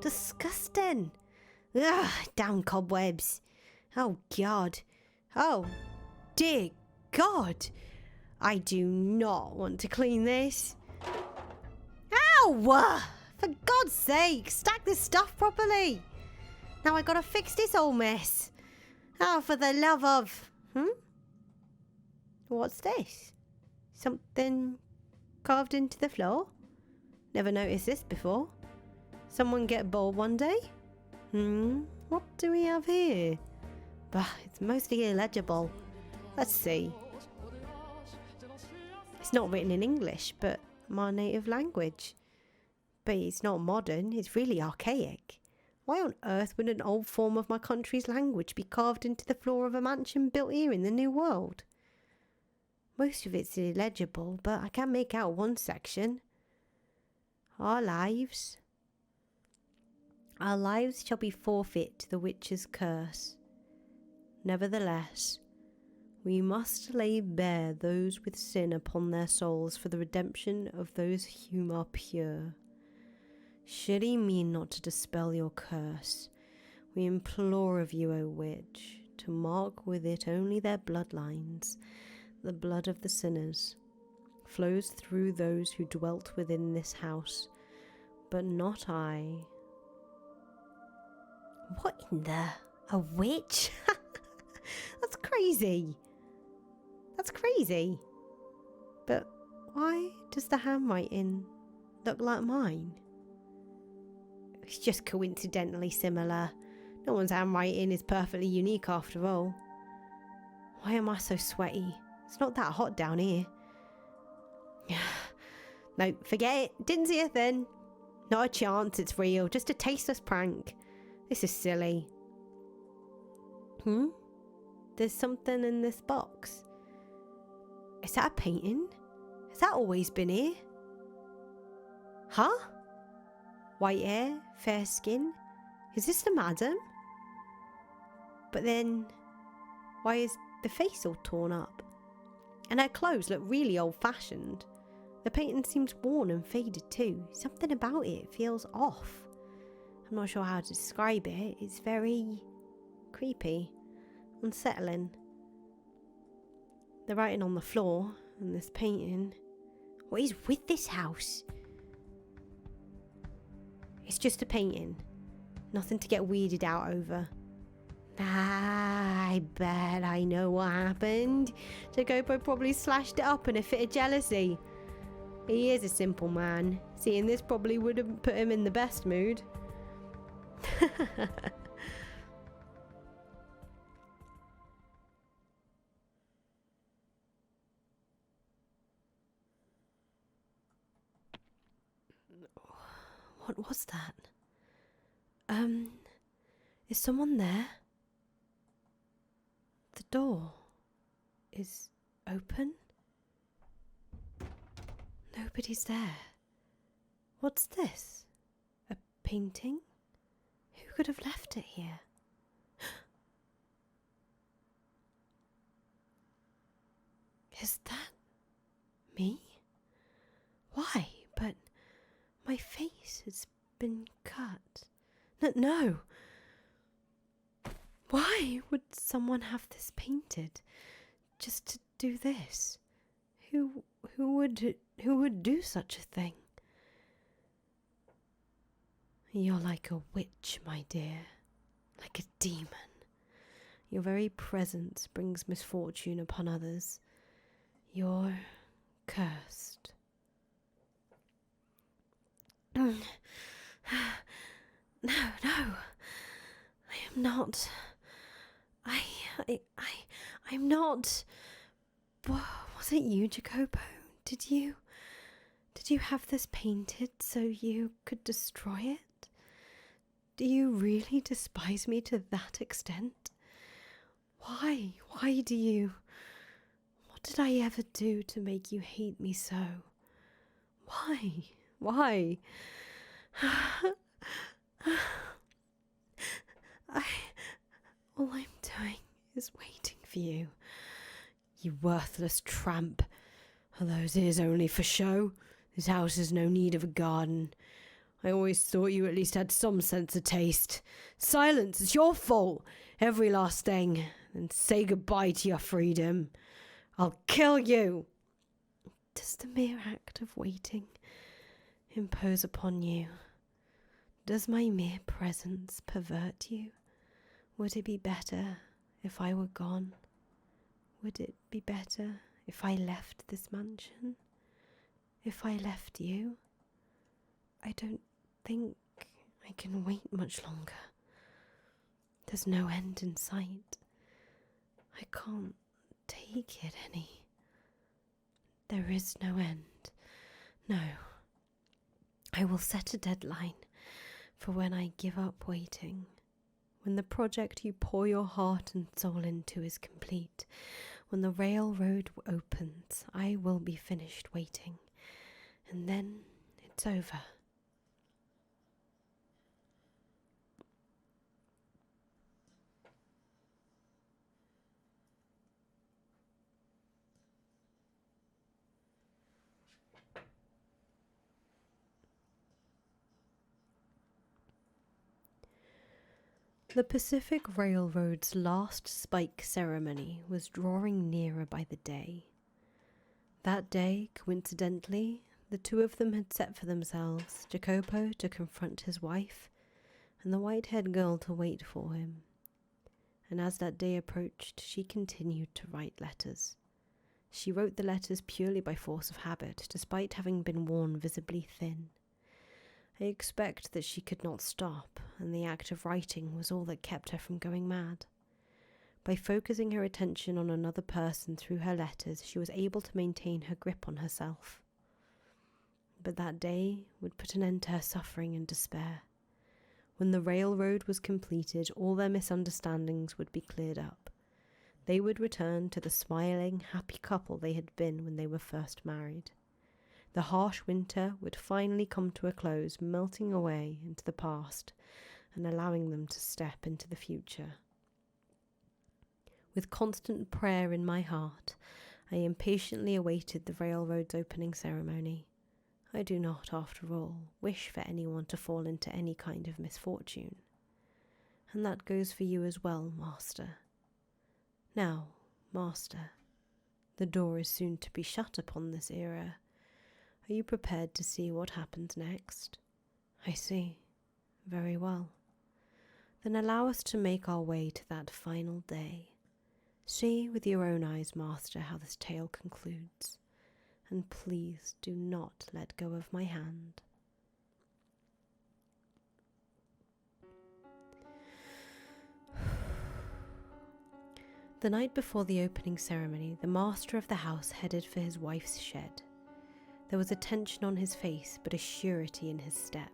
Disgusting. Ugh, damn cobwebs. Oh, God. Oh, dear God. I do not want to clean this. Ow! For God's sake, stack this stuff properly. Now I gotta fix this whole mess. Oh, for the love of... What's this? Something carved into the floor? Never noticed this before. Someone get bored one day? What do we have here? Bah, it's mostly illegible. Let's see. It's not written in English, but my native language. But it's not modern, it's really archaic. Why on earth would an old form of my country's language be carved into the floor of a mansion built here in the New World? Most of it's illegible, but I can make out one section. Our lives shall be forfeit to the witch's curse. Nevertheless, we must lay bare those with sin upon their souls for the redemption of those whom are pure. Should he mean not to dispel your curse, we implore of you, O witch, to mark with it only their bloodlines. The blood of the sinners flows through those who dwelt within this house, but not I. What in the... A witch? That's crazy. That's crazy. But why does the handwriting look like mine? It's just coincidentally similar. No one's handwriting is perfectly unique after all. Why am I so sweaty? It's not that hot down here. No, forget it. Didn't see a thing. Not a chance it's real. Just a tasteless prank. This is silly. There's something in this box. Is that a painting? Has that always been here? Huh? White hair, fair skin. Is this the madam? But then, why is the face all torn up? And her clothes look really old-fashioned. The painting seems worn and faded too. Something about it feels off. I'm not sure how to describe it. It's very creepy, unsettling. The writing on the floor and this painting. What is with this house? It's just a painting. Nothing to get weirded out over. I bet I know what happened. Jacopo probably slashed it up in a fit of jealousy. He is a simple man. Seeing this probably would have put him in the best mood. What was that? Is someone there? The door is open. Nobody's there. What's this? A painting? Who could have left it here? Is that me? Why? But my face has been cut. No. Why would someone have this painted? Just to do this? Who would do such a thing? You're like a witch, my dear. Like a demon. Your very presence brings misfortune upon others. You're cursed. No. I am not. I'm not. Was it you, Jacopo? Did you have this painted so you could destroy it? Do you really despise me to that extent? Why? Why do you? What did I ever do to make you hate me so? Why? All I'm doing is waiting for you. You worthless tramp. Are those ears only for show? This house has no need of a garden. I always thought you at least had some sense of taste. Silence, it's your fault. Every last thing. And say goodbye to your freedom. I'll kill you. Does the mere act of waiting impose upon you? Does my mere presence pervert you? Would it be better if I were gone? Would it be better if I left this mansion? If I left you? I don't think I can wait much longer. There's no end in sight. I can't take it any. There is no end. No. I will set a deadline for when I give up waiting. When the project you pour your heart and soul into is complete. When the railroad opens, I will be finished waiting. And then it's over. The Pacific Railroad's last spike ceremony was drawing nearer by the day. That day, coincidentally, the two of them had set for themselves, Jacopo to confront his wife, and the white-haired girl to wait for him. And as that day approached, she continued to write letters. She wrote the letters purely by force of habit, despite having been worn visibly thin. I expect that she could not stop, and the act of writing was all that kept her from going mad. By focusing her attention on another person through her letters, she was able to maintain her grip on herself. but that day would put an end to her suffering and despair. When the railroad was completed, all their misunderstandings would be cleared up. They would return to the smiling, happy couple they had been when they were first married. The harsh winter would finally come to a close, melting away into the past and allowing them to step into the future. With constant prayer in my heart, I impatiently awaited the railroad's opening ceremony. I do not, after all, wish for anyone to fall into any kind of misfortune. And that goes for you as well, Master. Now, Master, the door is soon to be shut upon this era. Are you prepared to see what happens next? I see. Very well. Then allow us to make our way to that final day. See with your own eyes, Master, how this tale concludes. And please do not let go of my hand. The night before the opening ceremony, the master of the house headed for his wife's shed. There was a tension on his face, but a surety in his step.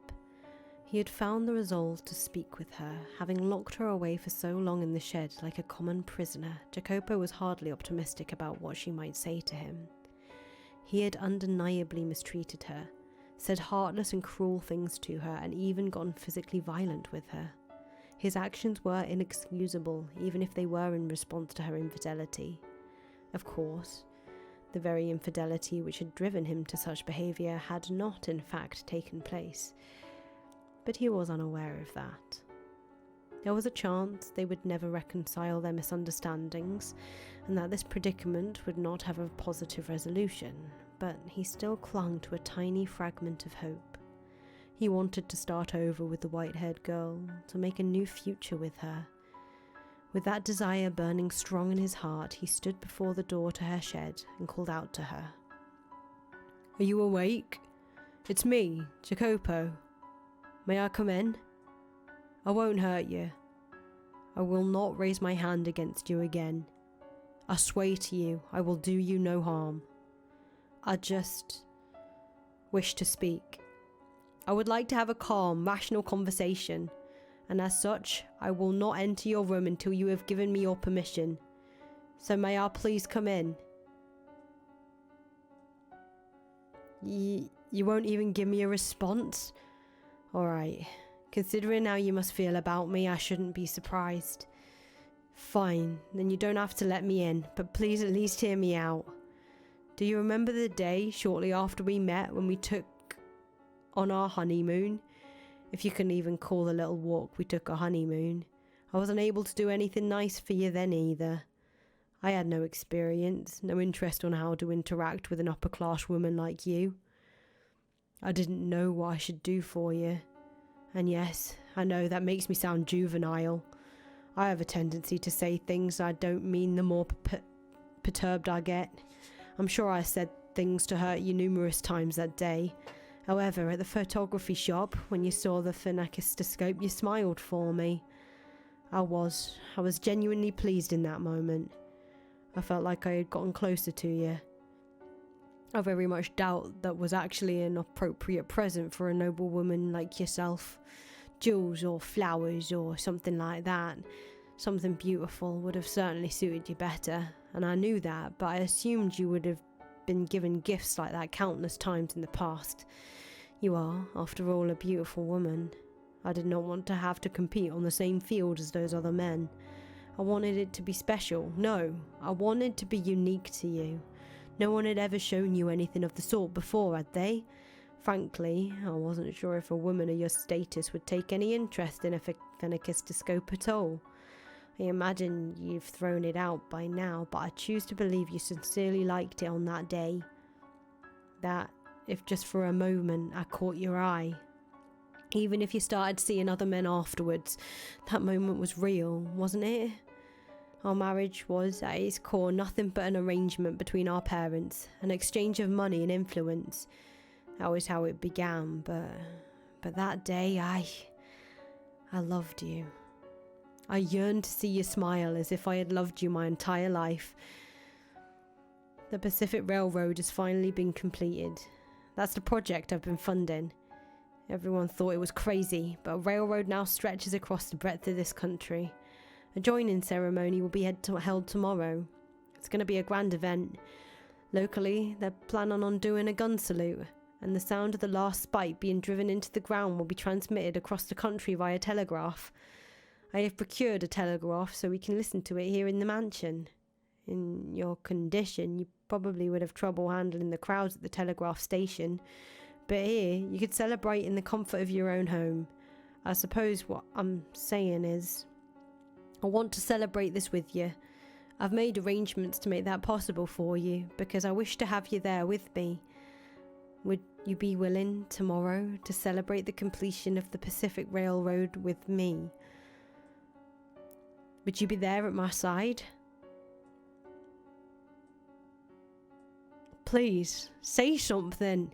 He had found the resolve to speak with her. Having locked her away for so long in the shed like a common prisoner, Jacopo was hardly optimistic about what she might say to him. He had undeniably mistreated her, said heartless and cruel things to her, and even gotten physically violent with her. His actions were inexcusable, even if they were in response to her infidelity. Of course, the very infidelity which had driven him to such behaviour had not, in fact, taken place. But he was unaware of that. There was a chance they would never reconcile their misunderstandings, and that this predicament would not have a positive resolution, but he still clung to a tiny fragment of hope. He wanted to start over with the white-haired girl, to make a new future with her. With that desire burning strong in his heart, he stood before the door to her shed and called out to her. "Are you awake? It's me, Jacopo. May I come in? I won't hurt you. I will not raise my hand against you again. I swear to you, I will do you no harm. I just wish to speak. I would like to have a calm, rational conversation, and as such, I will not enter your room until you have given me your permission. So may I please come in?" You won't even give me a response? Alright, considering how you must feel about me, I shouldn't be surprised. Fine, then you don't have to let me in, but please at least hear me out. Do you remember the day shortly after we met when we took on our honeymoon? If you can even call the little walk we took a honeymoon. I wasn't able to do anything nice for you then either. I had no experience, no interest on how to interact with an upper-class woman like you. I didn't know what I should do for you. And yes, I know that makes me sound juvenile. I have a tendency to say things I don't mean the more perturbed I get. I'm sure I said things to hurt you numerous times that day. However, at the photography shop, when you saw the phenakistoscope, you smiled for me. I was genuinely pleased in that moment. I felt like I had gotten closer to you. I very much doubt that was actually an appropriate present for a noble woman like yourself. Jewels or flowers or something like that. Something beautiful would have certainly suited you better, and I knew that, but I assumed you would have been given gifts like that countless times in the past. You are, after all, a beautiful woman. I did not want to have to compete on the same field as those other men. I wanted it to be special. No, I wanted to be unique to you. No one had ever shown you anything of the sort before, had they? Frankly, I wasn't sure if a woman of your status would take any interest in a phenakistoscope at all. I imagine you've thrown it out by now, but I choose to believe you sincerely liked it on that day. That, if just for a moment I caught your eye. Even if you started seeing other men afterwards, that moment was real, wasn't it? Our marriage was, at its core, nothing but an arrangement between our parents, an exchange of money and influence. That was how it began, but that day, I loved you. I yearned to see you smile as if I had loved you my entire life. The Pacific Railroad has finally been completed. That's the project I've been funding. Everyone thought it was crazy, but a railroad now stretches across the breadth of this country. A joining ceremony will be held tomorrow. It's going to be a grand event. Locally, they're planning on doing a gun salute, and the sound of the last spike being driven into the ground will be transmitted across the country via telegraph. I have procured a telegraph so we can listen to it here in the mansion. In your condition, you probably would have trouble handling the crowds at the telegraph station, but here you could celebrate in the comfort of your own home. I suppose what I'm saying is, I want to celebrate this with you. I've made arrangements to make that possible for you because I wish to have you there with me. Would you be willing tomorrow to celebrate the completion of the Pacific Railroad with me? Would you be there at my side? Please, say something.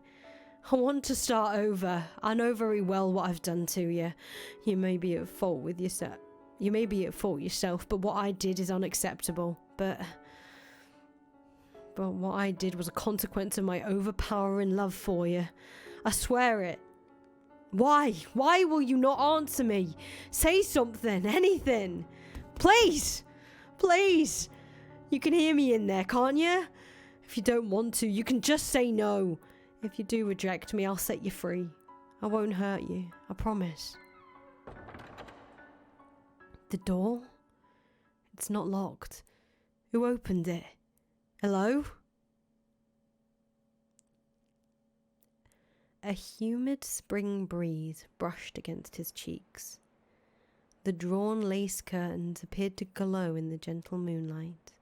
I want to start over. I know very well what I've done to you. You may be at fault with yourself. You may be at fault yourself, but what I did is unacceptable. But what I did was a consequence of my overpowering love for you. I swear it. Why? Why will you not answer me? Say something, anything. Please! Please! You can hear me in there, can't you? If you don't want to, you can just say no. If you do reject me, I'll set you free. I won't hurt you, I promise. The door? It's not locked. Who opened it? Hello? A humid spring breeze brushed against his cheeks. The drawn lace curtains appeared to glow in the gentle moonlight.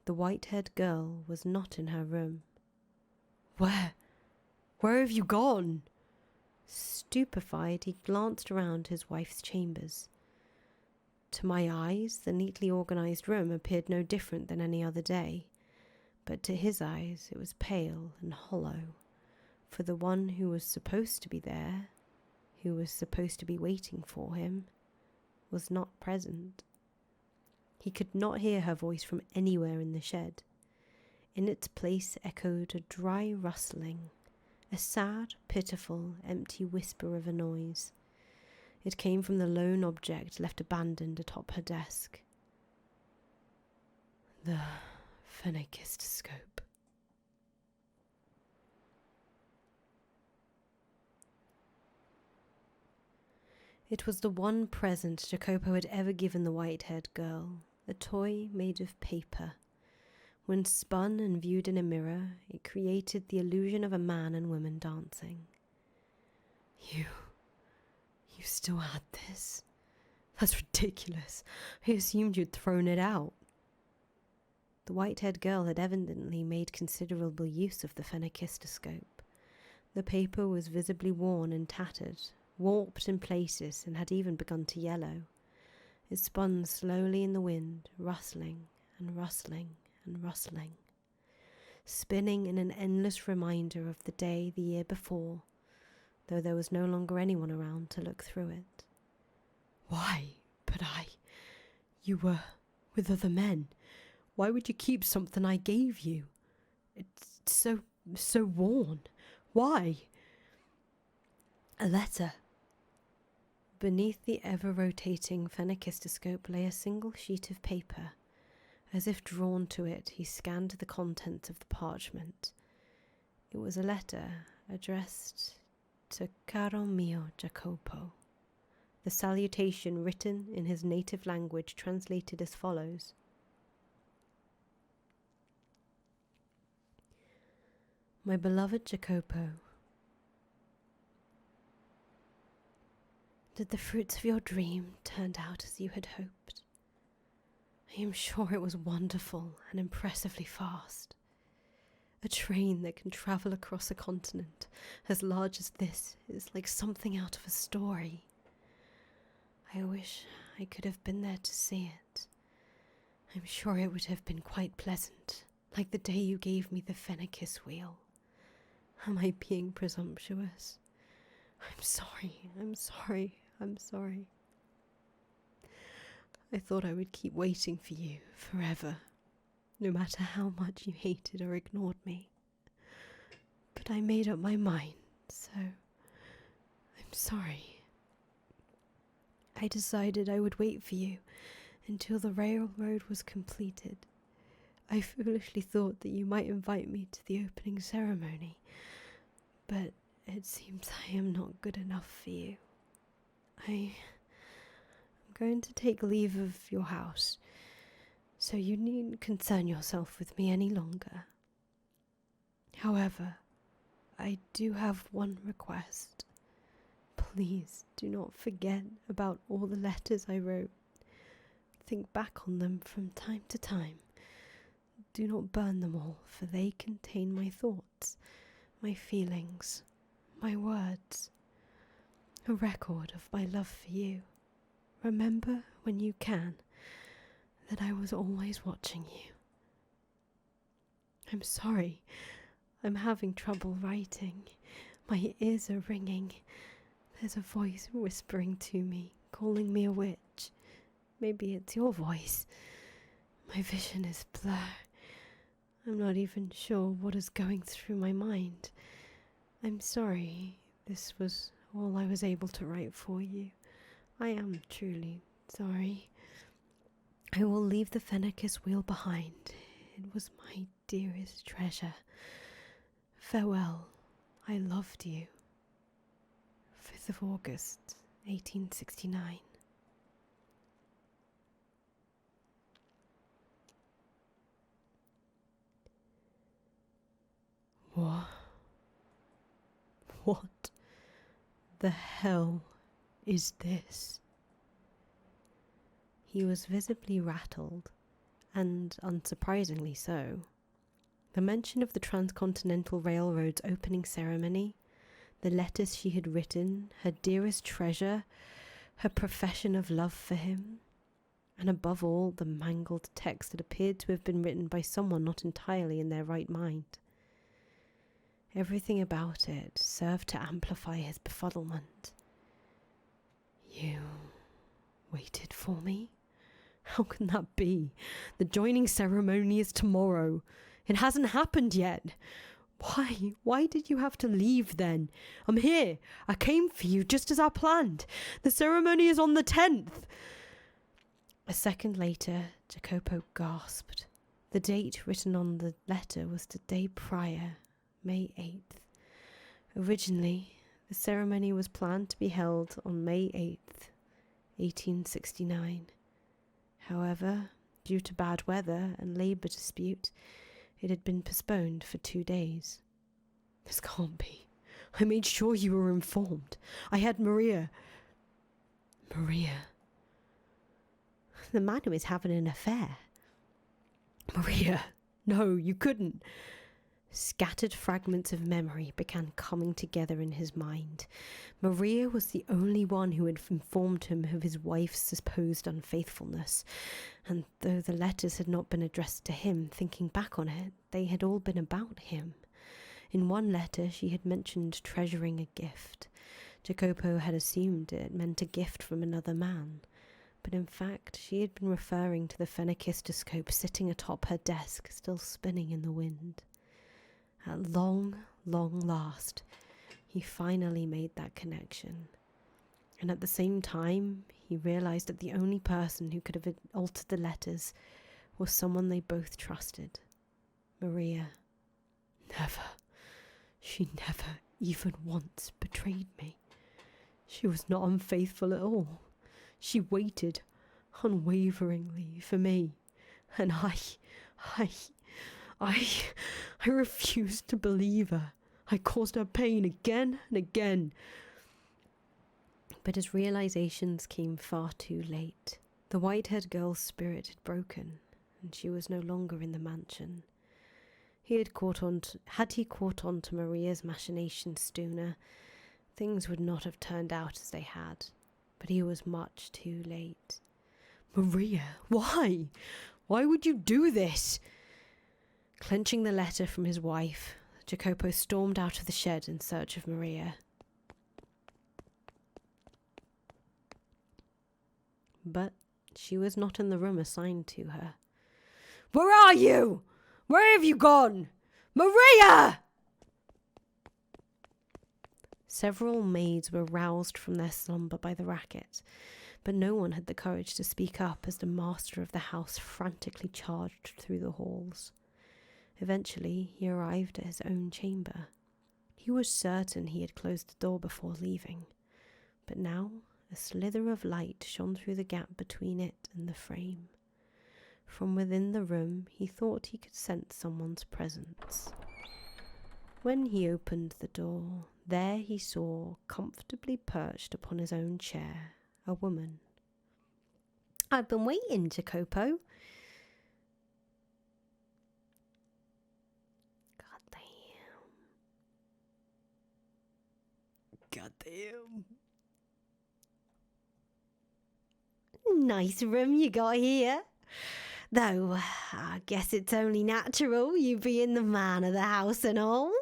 The white-haired girl was not in her room. Where have you gone? Stupefied, he glanced around his wife's chambers. To my eyes, the neatly organised room appeared no different than any other day, but to his eyes it was pale and hollow, for the one who was supposed to be there, who was supposed to be waiting for him, was not present. He could not hear her voice from anywhere in the shed. In its place echoed a dry rustling, a sad, pitiful, empty whisper of a noise. It came from the lone object left abandoned atop her desk. The phenakistoscope. It was the one present Jacopo had ever given the white-haired girl, a toy made of paper. When spun and viewed in a mirror, it created the illusion of a man and woman dancing. You still had this? That's ridiculous. I assumed you'd thrown it out. The white-haired girl had evidently made considerable use of the phenakistoscope. The paper was visibly worn and tattered, warped in places, and had even begun to yellow. It spun slowly in the wind, rustling and rustling and rustling, spinning in an endless reminder of the day the year before, though there was no longer anyone around to look through it. Why? But you were with other men. Why would you keep something I gave you? It's so worn. Why? A letter. Beneath the ever-rotating phenakistoscope lay a single sheet of paper. As if drawn to it, he scanned the contents of the parchment. It was a letter addressed to Caro mio Jacopo. The salutation, written in his native language, translated as follows. My beloved Jacopo, did the fruits of your dream turn out as you had hoped? I am sure it was wonderful and impressively fast. A train that can travel across a continent as large as this is like something out of a story. I wish I could have been there to see it. I'm sure it would have been quite pleasant, like the day you gave me the Fenakis wheel. Am I being presumptuous? I'm sorry. I thought I would keep waiting for you forever, no matter how much you hated or ignored me. But I made up my mind, so I'm sorry. I decided I would wait for you until the railroad was completed. I foolishly thought that you might invite me to the opening ceremony, but it seems I am not good enough for you. I'm going to take leave of your house, so you needn't concern yourself with me any longer. However, I do have one request. Please do not forget about all the letters I wrote. Think back on them from time to time. Do not burn them all, for they contain my thoughts, my feelings, my words, a record of my love for you. Remember, when you can, that I was always watching you. I'm sorry. I'm having trouble writing. My ears are ringing. There's a voice whispering to me, calling me a witch. Maybe it's your voice. My vision is blurred. I'm not even sure what is going through my mind. I'm sorry. This was all I was able to write for you. I am truly sorry. I will leave the Fennecis wheel behind. It was my dearest treasure. Farewell. I loved you. 5th of August, 1869. What the hell is this? He was visibly rattled, and unsurprisingly so. The mention of the Transcontinental Railroad's opening ceremony, the letters she had written, her dearest treasure, her profession of love for him, and above all, the mangled text that appeared to have been written by someone not entirely in their right mind. Everything about it served to amplify his befuddlement. You waited for me? How can that be? The joining ceremony is tomorrow. It hasn't happened yet. Why? Why did you have to leave then? I'm here. I came for you just as I planned. The ceremony is on the 10th. A second later, Jacopo gasped. The date written on the letter was the day prior, May 8th. Originally, the ceremony was planned to be held on May 8th, 1869. However, due to bad weather and labour dispute, it had been postponed for 2 days. This can't be. I made sure you were informed. I had Maria. The man who is having an affair. Maria. No, you couldn't. Scattered fragments of memory began coming together in his mind. Maria was the only one who had informed him of his wife's supposed unfaithfulness, and though the letters had not been addressed to him, thinking back on it, they had all been about him. In one letter she had mentioned treasuring a gift. Jacopo had assumed it meant a gift from another man, but in fact she had been referring to the phenakistoscope sitting atop her desk, still spinning in the wind. At long last, he finally made that connection. And at the same time, he realized that the only person who could have altered the letters was someone they both trusted. Maria. She never even once betrayed me. She was not unfaithful at all. She waited unwaveringly for me. And I refused to believe her. I caused her pain again and again. But his realizations came far too late. The white-haired girl's spirit had broken, and she was no longer in the mansion. Had he caught on to Maria's machinations sooner, things would not have turned out as they had. But he was much too late. Maria, why? Why would you do this? Clenching the letter from his wife, Jacopo stormed out of the shed in search of Maria. But she was not in the room assigned to her. Where are you? Where have you gone? Maria! Several maids were roused from their slumber by the racket, but no one had the courage to speak up as the master of the house frantically charged through the halls. Eventually, he arrived at his own chamber. He was certain he had closed the door before leaving, but now a slither of light shone through the gap between it and the frame. From within the room, he thought he could sense someone's presence. When he opened the door, there he saw, comfortably perched upon his own chair, a woman. "I've been waiting, Jacopo." Goddamn. Nice room you got here. Though, I guess it's only natural, you being the man of the house and all.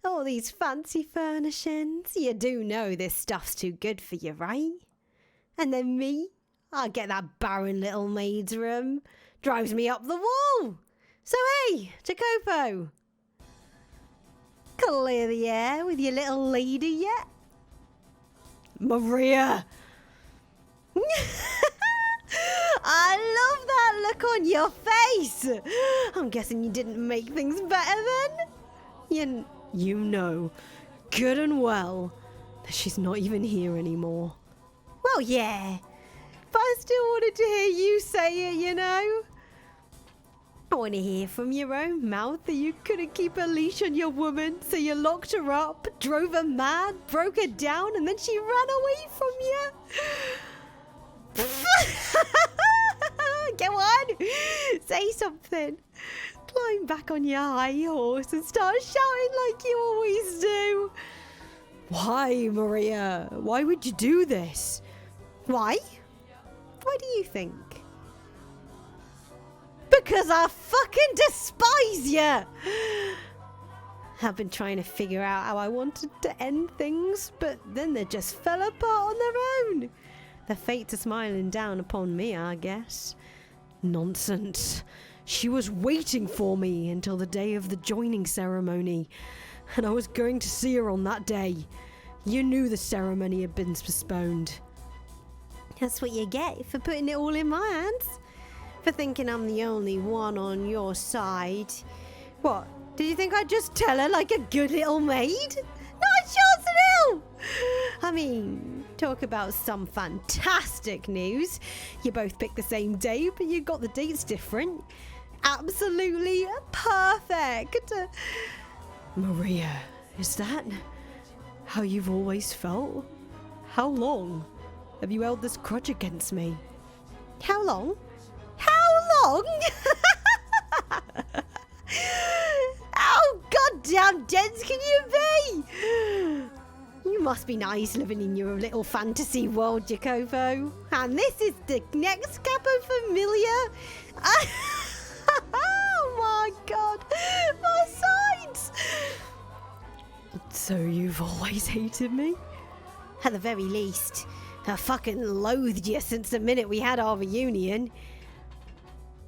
All these fancy furnishings. You do know this stuff's too good for you, right? And then me, I get that barren little maid's room. Drives me up the wall. So hey, Jacopo, clear the air with your little lady yet? Maria! I love that look on your face. I'm guessing you didn't make things better then? You know, good and well, that she's not even here anymore. Well, yeah, but I still wanted to hear you say it, you know. I want to hear from your own mouth that you couldn't keep a leash on your woman, so you locked her up, drove her mad, broke her down, and then she ran away from you. Go on, say something. Climb back on your high horse and start shouting like you always do. Why, Maria? Why would you do this? Why? Why do you think? Because I fucking despise you! I've been trying to figure out how I wanted to end things, but then they just fell apart on their own. The fates are smiling down upon me, I guess. Nonsense. She was waiting for me until the day of the joining ceremony, and I was going to see her on that day. You knew the ceremony had been postponed. That's what you get for putting it all in my hands. For thinking I'm the only one on your side. What? Did you think I'd just tell her like a good little maid? Not a chance in hell! I mean, talk about some fantastic news. You both picked the same day, but you got the dates different. Absolutely perfect. Maria, is that how you've always felt? How long have you held this grudge against me? How long? How long? How goddamn dense can you be? You must be nice living in your little fantasy world, Jacopo. And this is the next capo familia. Oh my god, my sides. So you've always hated me? At the very least, I fucking loathed you since the minute we had our reunion.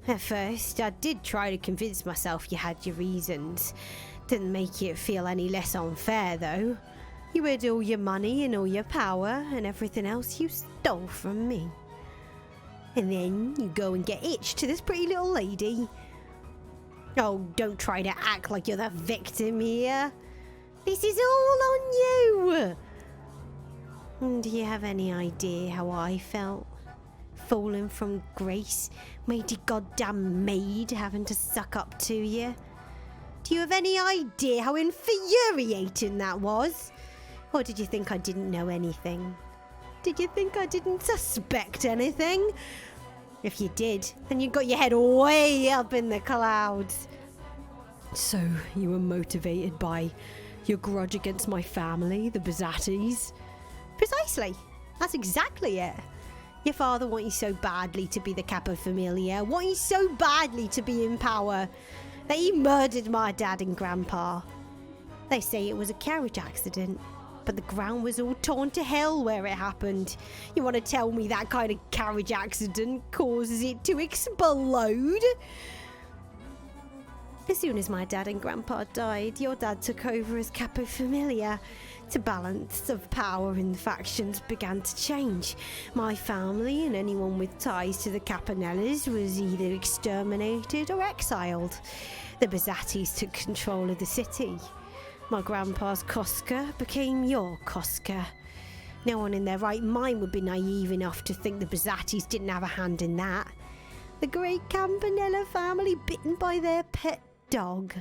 At first, I did try to convince myself you had your reasons. Didn't make it feel any less unfair, though. You had all your money and all your power and everything else you stole from me. And then you go and get hitched to this pretty little lady. Oh, don't try to act like you're the victim here. This is all on you. Do you have any idea how I felt? Falling from grace, made your goddamn maid having to suck up to you? Do you have any idea how infuriating that was? Or did you think I didn't know anything? Did you think I didn't suspect anything? If you did, then you got your head way up in the clouds. So you were motivated by your grudge against my family, the Bizattis? Precisely. That's exactly it. Your father want you so badly to be the capo familia, want you so badly to be in power, that he murdered my dad and grandpa. They say it was a carriage accident, but the ground was all torn to hell where it happened. You want to tell me that kind of carriage accident causes it to explode? As soon as my dad and grandpa died, your dad took over as capo familiar. The balance of power in the factions began to change. My family and anyone with ties to the Campanellas was either exterminated or exiled. The Bazzatis took control of the city. My grandpa's Cosca became your Cosca. No one in their right mind would be naive enough to think the Bazzatis didn't have a hand in that. The great Campanella family bitten by their pet dog.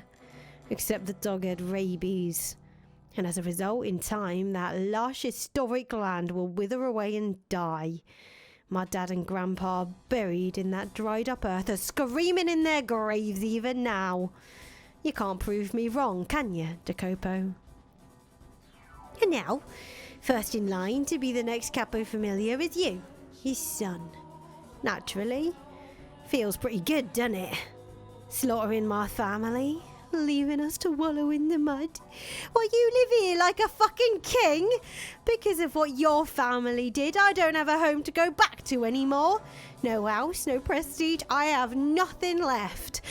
Except the dog had rabies. And as a result, in time, that lush historic land will wither away and die. My dad and grandpa are buried in that dried up earth, are screaming in their graves even now. You can't prove me wrong, can you, Jacopo? And now, first in line to be the next capo familiar is you, his son. Naturally. Feels pretty good, doesn't it? Slaughtering my family, leaving us to wallow in the mud, while you live here like a fucking king. Because of what your family did, I don't have a home to go back to anymore. No house, no prestige, I have nothing left.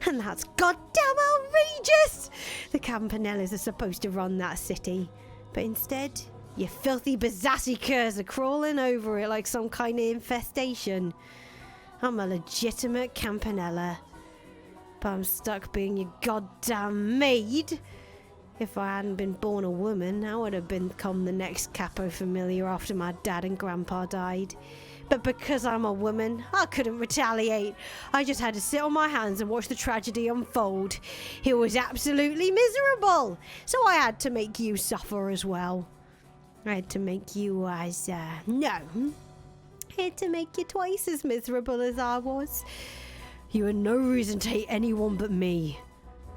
And that's goddamn outrageous! The Campanellas are supposed to run that city, but instead, you filthy Bazzati curs are crawling over it like some kind of infestation. I'm a legitimate Campanella, but I'm stuck being your goddamn maid. If I hadn't been born a woman, I would have become the next capo familiar after my dad and grandpa died. But because I'm a woman, I couldn't retaliate. I just had to sit on my hands and watch the tragedy unfold. It was absolutely miserable, so I had to make you suffer as well. I had to make you I had to make you twice as miserable as I was. You had no reason to hate anyone but me.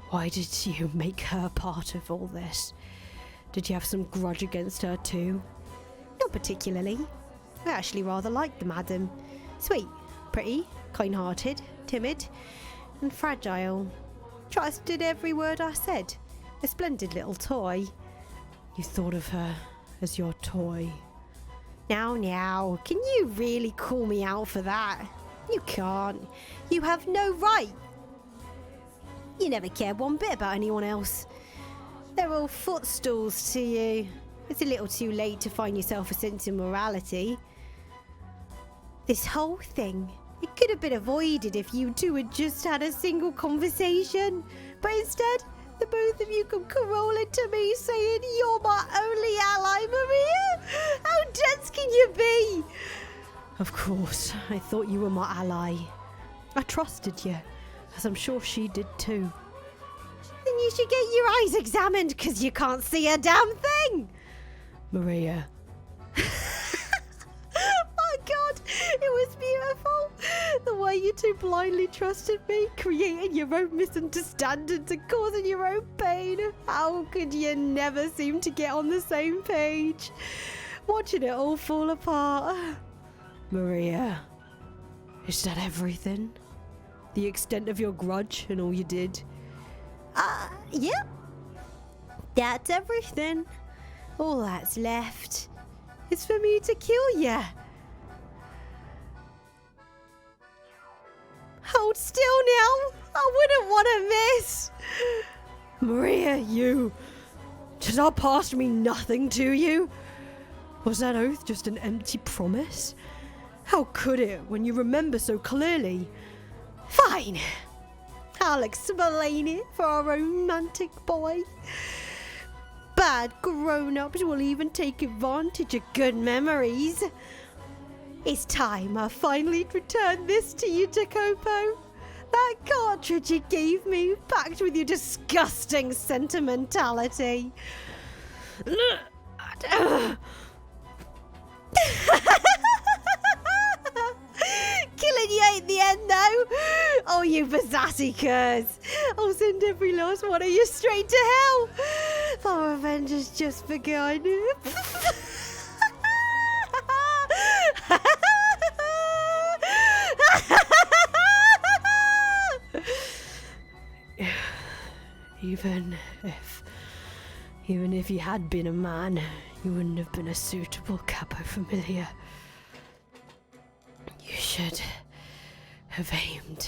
Why did you make her part of all this? Did you have some grudge against her too? Not particularly. I actually rather liked the madam. Sweet, pretty, kind-hearted, timid, and fragile. Trusted every word I said. A splendid little toy. You thought of her as your toy. Now, can you really call me out for that? You can't. You have no right. You never cared one bit about anyone else. They're all footstools to you. It's a little too late to find yourself a sense of morality. This whole thing, it could have been avoided if you two had just had a single conversation. But instead, the both of you come crawling to me saying you're my only ally, Maria. How dense can you be? Of course, I thought you were my ally. I trusted you, as I'm sure she did too. Then you should get your eyes examined, because you can't see a damn thing. Maria. My God, it was beautiful. The way you two blindly trusted me, creating your own misunderstandings and causing your own pain. How could you never seem to get on the same page? Watching it all fall apart. Maria, is that everything? The extent of your grudge and all you did? Yep. That's everything. All that's left is for me to kill you. Hold still now. I wouldn't want to miss. Maria, you. Does our past mean nothing to you? Was that oath just an empty promise? How could it when you remember so clearly? Fine. I'll explain it for our romantic boy. Bad grown-ups will even take advantage of good memories. It's time I finally returned this to you, Jacopo. That cartridge you gave me, packed with your disgusting sentimentality. Killing you ain't the end, though. Oh, you Bazzati curs. I'll send every last one of you straight to hell. Our revenge has just begun. Even if you had been a man, you wouldn't have been a suitable capo familiar. You should have aimed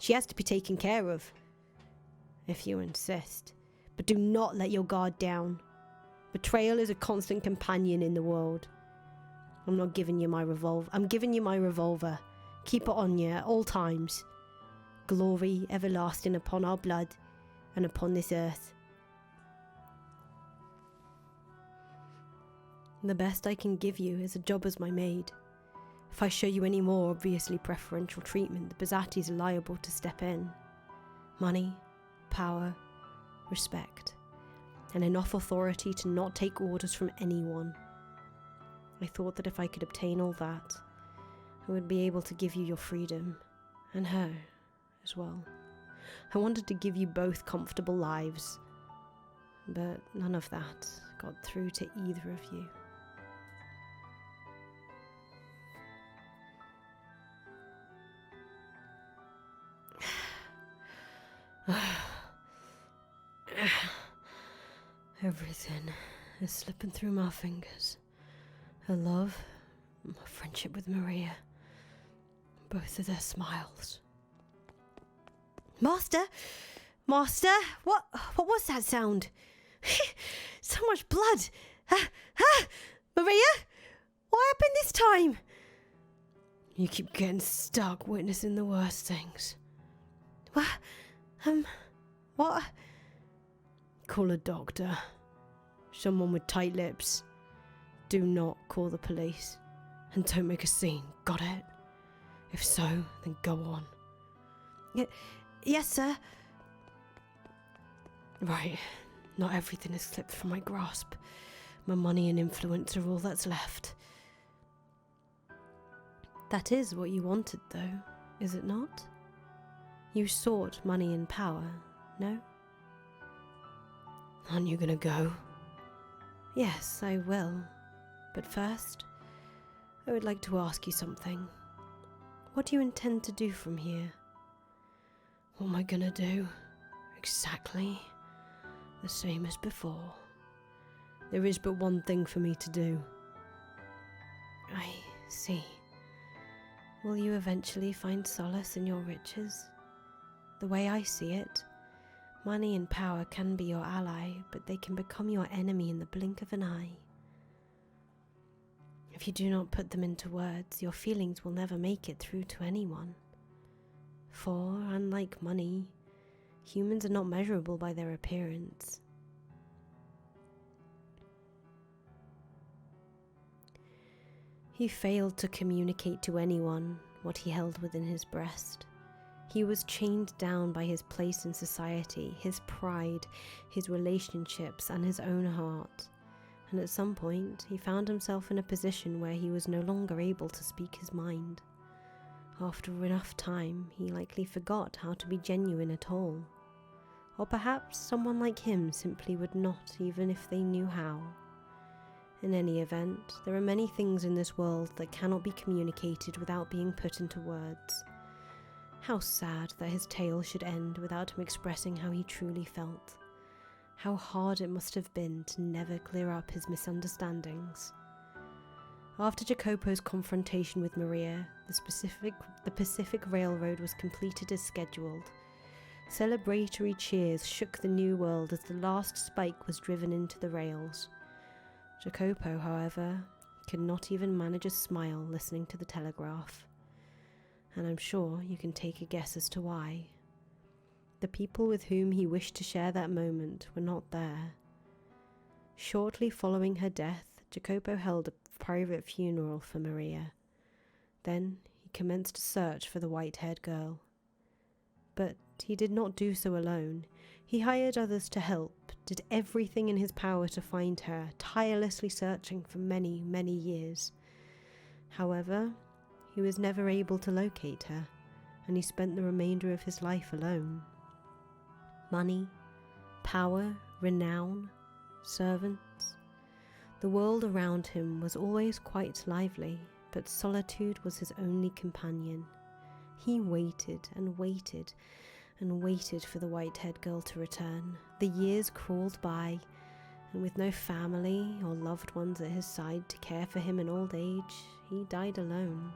She has to be taken care of. If you insist. But do not let your guard down. Betrayal is a constant companion in the world. I'm not giving you my revolver. I'm giving you my revolver. Keep it on you at all times. Glory everlasting upon our blood and upon this earth. The best I can give you is a job as my maid. If I show you any more obviously preferential treatment, the Bazzatis are liable to step in. Money, power, respect, and enough authority to not take orders from anyone. I thought that if I could obtain all that, I would be able to give you your freedom, and her as well. I wanted to give you both comfortable lives, but none of that got through to either of you. Everything is slipping through my fingers. Her love, my friendship with Maria, both of their smiles. Master? Master? What was that sound? So much blood. Maria? What happened this time? You keep getting stuck witnessing the worst things. What? Call a doctor. Someone with tight lips. Do not call the police. And don't make a scene, got it? If so, then go on. Yes, sir. Right. Not everything has slipped from my grasp. My money and influence are all that's left. That is what you wanted, though, is it not? You sought money and power, no? Aren't you gonna go? Yes, I will. But first, I would like to ask you something. What do you intend to do from here? What am I gonna do? Exactly the same as before. There is but one thing for me to do. I see. Will you eventually find solace in your riches? The way I see it, money and power can be your ally, but they can become your enemy in the blink of an eye. If you do not put them into words, your feelings will never make it through to anyone. For, unlike money, humans are not measurable by their appearance. He failed to communicate to anyone what he held within his breast. He was chained down by his place in society, his pride, his relationships, and his own heart. And at some point, he found himself in a position where he was no longer able to speak his mind. After enough time, he likely forgot how to be genuine at all. Or perhaps someone like him simply would not, even if they knew how. In any event, there are many things in this world that cannot be communicated without being put into words. How sad that his tale should end without him expressing how he truly felt. How hard it must have been to never clear up his misunderstandings. After Jacopo's confrontation with Maria, the Pacific Railroad was completed as scheduled. Celebratory cheers shook the new world as the last spike was driven into the rails. Jacopo, however, could not even manage a smile listening to the telegraph. And I'm sure you can take a guess as to why. The people with whom he wished to share that moment were not there. Shortly following her death, Jacopo held a private funeral for Maria. Then he commenced a search for the white-haired girl. But he did not do so alone. He hired others to help, did everything in his power to find her, tirelessly searching for many, many years. However, he was never able to locate her, and he spent the remainder of his life alone. Money, power, renown, servants. The world around him was always quite lively, but solitude was his only companion. He waited and waited and waited for the white-haired girl to return. The years crawled by, and with no family or loved ones at his side to care for him in old age, he died alone.